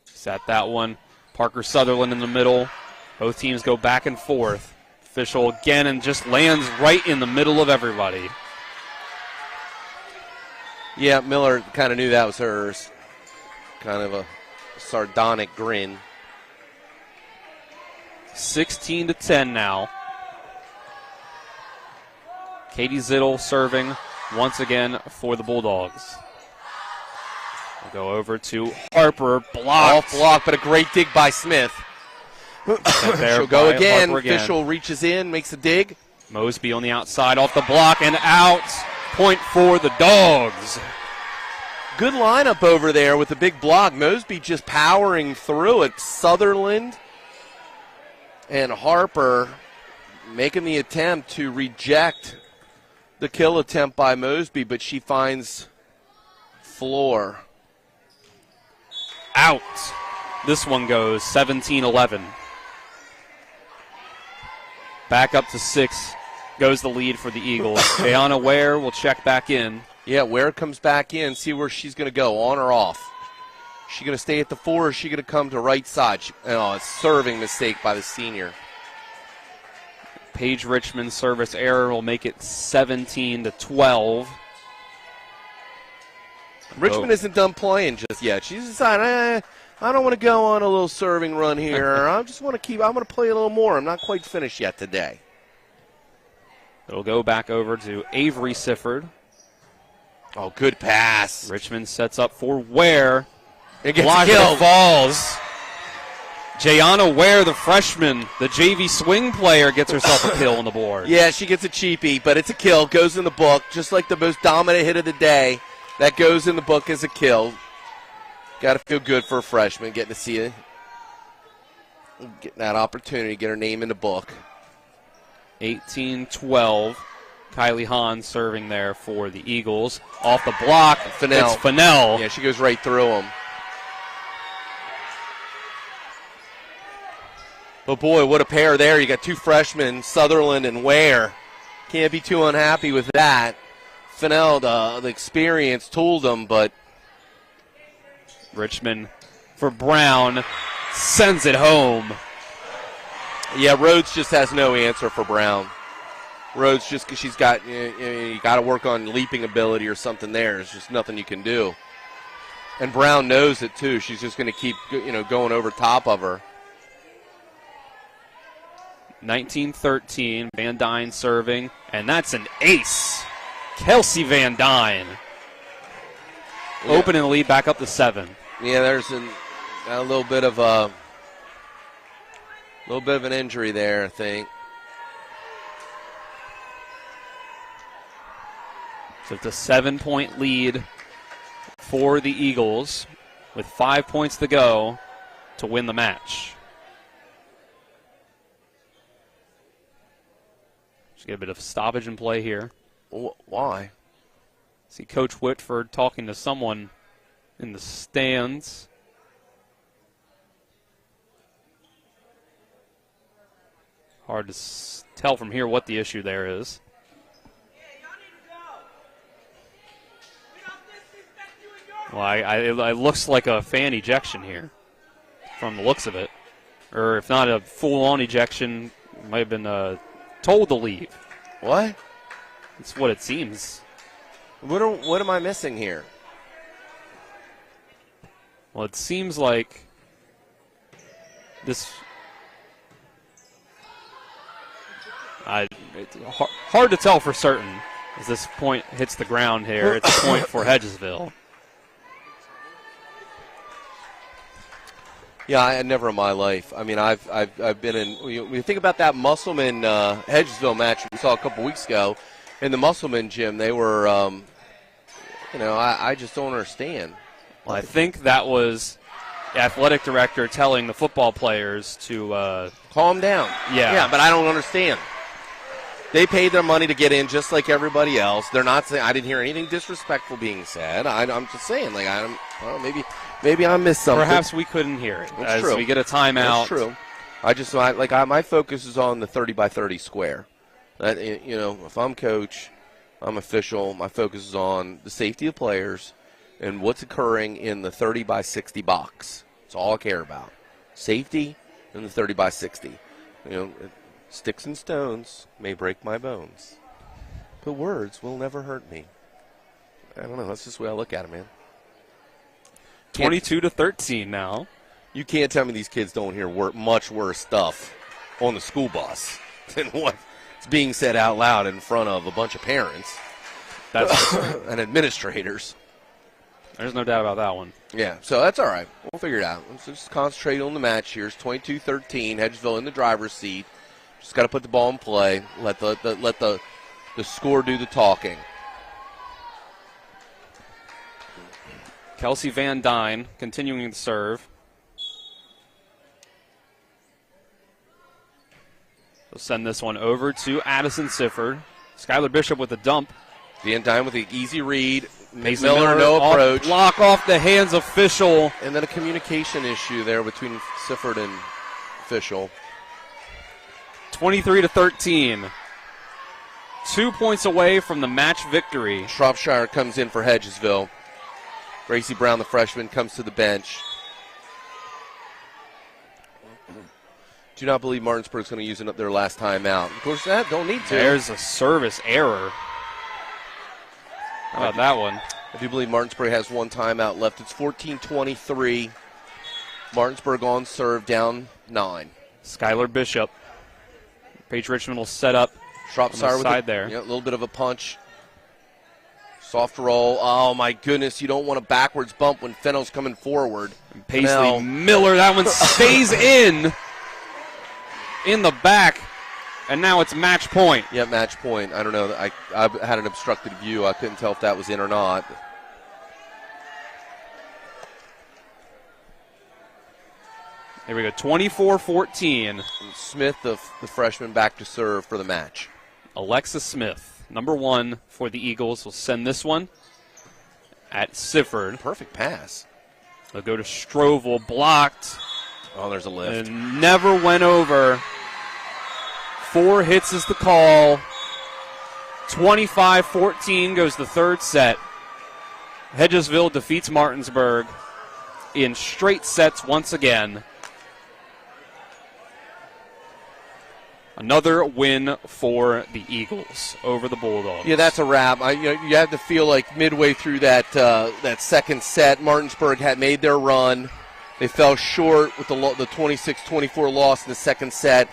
sat that one. Parker Sutherland in the middle. Both teams go back and forth. Fischel again and just lands right in the middle of everybody. Yeah, Miller kind of knew that was hers. Kind of a sardonic grin. 16-10 now. Katie Zittel serving once again for the Bulldogs. We'll go over to Harper. Blocked. Off block, but a great dig by Smith. She'll go again. Fischel reaches in, makes a dig. Mosby on the outside, off the block, and out. Point for the Dogs. Good lineup over there with the big block. Mosby just powering through it. Sutherland and Harper making the attempt to reject the kill attempt by Mosby, but she finds floor. Out. This one goes 17-11. Back up to 6 goes the lead for the Eagles. Ayana Ware will check back in. Yeah, Ware comes back in, see where she's going to go, on or off. Is she going to stay at the 4 or is she going to come to right side? A serving mistake by the senior. Paige Richmond's service error will make it 17-12. Richmond isn't done playing just yet. She's decided, I don't want to go on a little serving run here. I just want to I'm going to play a little more. I'm not quite finished yet today. It'll go back over to Avery Sifford. Oh, good pass. Richmond sets up for Ware. It gets killed. Falls. Jayana Ware, the freshman, the JV swing player, gets herself a kill on the board. Yeah, she gets a cheapie, but it's a kill. Goes in the book, just like the most dominant hit of the day. That goes in the book as a kill. Got to feel good for a freshman, getting to see it. Getting that opportunity, get her name in the book. 18-12. Kylie Hahn serving there for the Eagles. Off the block, Fennell. It's Fennell. Yeah, she goes right through him. But boy, what a pair there. You got two freshmen, Sutherland and Ware. Can't be too unhappy with that. Fennell, the experience, tooled them, but Richmond for Brown sends it home. Yeah, Rhodes just has no answer for Brown. Rhodes just because she's got you got to work on leaping ability or something there. There's just nothing you can do. And Brown knows it too. She's just going to keep going over top of her. 19-13, Van Dyne serving, and that's an ace. Kelsey Van Dyne. Yeah. Open and lead back up to 7. Yeah, there's a little bit of an injury there, I think. So it's a 7-point lead for the Eagles with 5 points to go to win the match. Just get a bit of stoppage in play here. Why? See Coach Whitford talking to someone in the stands. Hard to tell from here what the issue there is. Well, it looks like a fan ejection here from the looks of it. Or if not a full-on ejection, might have been told to leave. What? That's what it seems. What am I missing here? Well, it seems like this... it's hard to tell for certain as this point hits the ground here. It's a point for Hedgesville. Yeah, never in my life. I mean, I've been in. When you think about that Musselman Hedgesville match we saw a couple weeks ago in the Musselman gym, they were, I just don't understand. Well, I think that was the athletic director telling the football players to calm down. Yeah, but I don't understand. They paid their money to get in just like everybody else. They're not saying, I didn't hear anything disrespectful being said. I'm just saying, like, maybe I missed something. Perhaps we couldn't hear it. That's as true. We get a timeout. That's true. My focus is on the 30-by-30 square. If I'm coach, I'm official, my focus is on the safety of players and what's occurring in the 30-by-60 box. That's all I care about. Safety and the 30-by-60. Sticks and stones may break my bones, but words will never hurt me. I don't know. That's just the way I look at it, man. 22-13 now. You can't tell me these kids don't hear much worse stuff on the school bus than what's being said out loud in front of a bunch of parents and administrators. There's no doubt about that one. Yeah, so that's all right. We'll figure it out. Let's just concentrate on the match here. It's 22-13. Hedgesville in the driver's seat. Just got to put the ball in play. Let the score do the talking. Kelsey Van Dyne continuing to serve. We'll send this one over to Addison Sifford. Skylar Bishop with the dump. Van Dyne with the easy read. Mason Miller, no approach. Block off the hands of Fischel. And then a communication issue there between Sifford and Fischel. 23-13. 2 points away from the match victory. Shropshire comes in for Hedgesville. Gracie Brown, the freshman, comes to the bench. Do not believe Martinsburg's going to use their last timeout. Of course, that don't need to. There's a service error. How about that one? I do believe Martinsburg has one timeout left. It's 14-23. Martinsburg on serve, down 9. Skylar Bishop. Paige Richmond will set up Shropshire on the side with there. Yeah, a little bit of a punch. Soft roll. Oh, my goodness. You don't want a backwards bump when Fennell's coming forward. And Paisley Miller, that one stays in the back, and now it's match point. Yeah, match point. I don't know. I had an obstructed view. I couldn't tell if that was in or not. Here we go, 24-14. Smith, the freshman, back to serve for the match. Alexa Smith, number 1 for the Eagles, will send this one at Sifford. Perfect pass. They'll go to Strovel, blocked. Oh, there's a lift. And never went over. 4 hits is the call. 25-14 goes the third set. Hedgesville defeats Martinsburg in straight sets once again. Another win for the Eagles over the Bulldogs. Yeah, that's a wrap. You have to feel like midway through that second set, Martinsburg had made their run. They fell short with the 26-24 loss in the second set.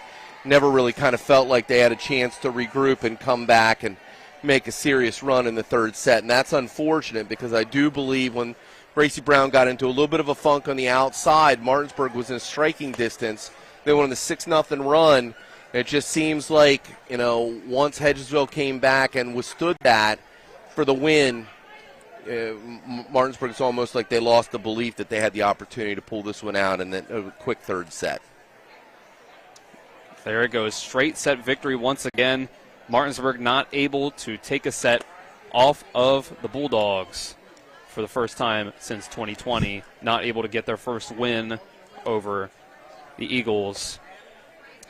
Never really kind of felt like they had a chance to regroup and come back and make a serious run in the third set. And that's unfortunate because I do believe when Gracie Brown got into a little bit of a funk on the outside, Martinsburg was in striking distance. They went on the 6-0 run. It just seems like, once Hedgesville came back and withstood that for the win, Martinsburg, it's almost like they lost the belief that they had the opportunity to pull this one out, and then a quick third set. There it goes. Straight set victory once again. Martinsburg not able to take a set off of the Bulldogs for the first time since 2020, not able to get their first win over the Eagles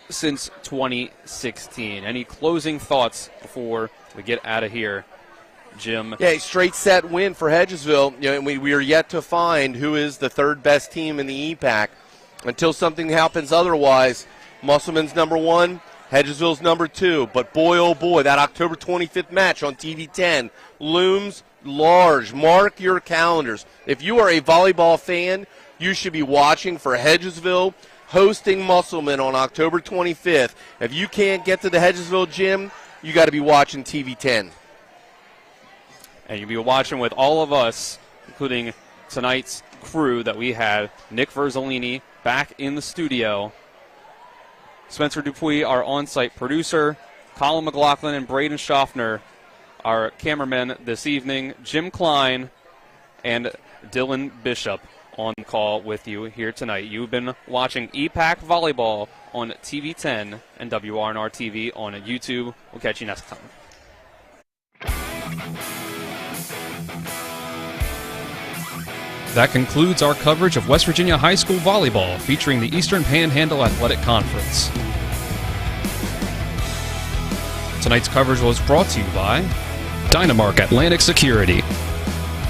since 2016. Any closing thoughts before we get out of here, Jim? Yeah, straight set win for Hedgesville. You know, and we are yet to find who is the third best team in the EPAC. Until something happens otherwise, Musselman's number 1, Hedgesville's number 2. But boy, oh boy, that October 25th match on TV 10 looms large. Mark your calendars. If you are a volleyball fan, you should be watching for Hedgesville hosting Musselman on October 25th. If you can't get to the Hedgesville gym, you got to be watching TV 10. And you'll be watching with all of us, including tonight's crew that we had. Nick Verzolini back in the studio. Spencer Dupuis, our on-site producer. Colin McLaughlin and Braden Schaffner, our cameramen this evening. Jim Klein and Dylan Bishop on call with you here tonight. You've been watching EPAC Volleyball on TV 10 and WRNR TV on YouTube. We'll catch you next time. That concludes our coverage of West Virginia High School Volleyball featuring the Eastern Panhandle Athletic Conference. Tonight's coverage was brought to you by Dynamark Atlantic Security,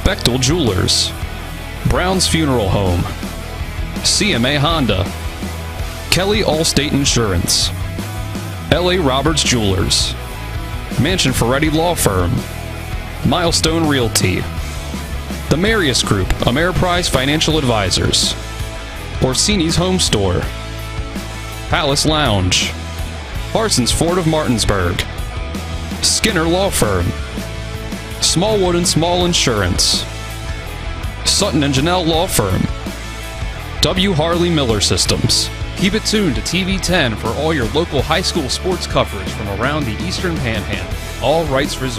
Bechtel Jewelers, Brown's Funeral Home, CMA Honda, Kelly Allstate Insurance, L.A. Roberts Jewelers, Mansion Ferretti Law Firm, Milestone Realty, The Marius Group, Ameriprise Financial Advisors, Orsini's Home Store, Palace Lounge, Parsons Ford of Martinsburg, Skinner Law Firm, Smallwood and Small Insurance, Sutton and Janelle Law Firm, W. Harley Miller Systems. Keep it tuned to TV 10 for all your local high school sports coverage from around the Eastern Panhandle. All rights reserved.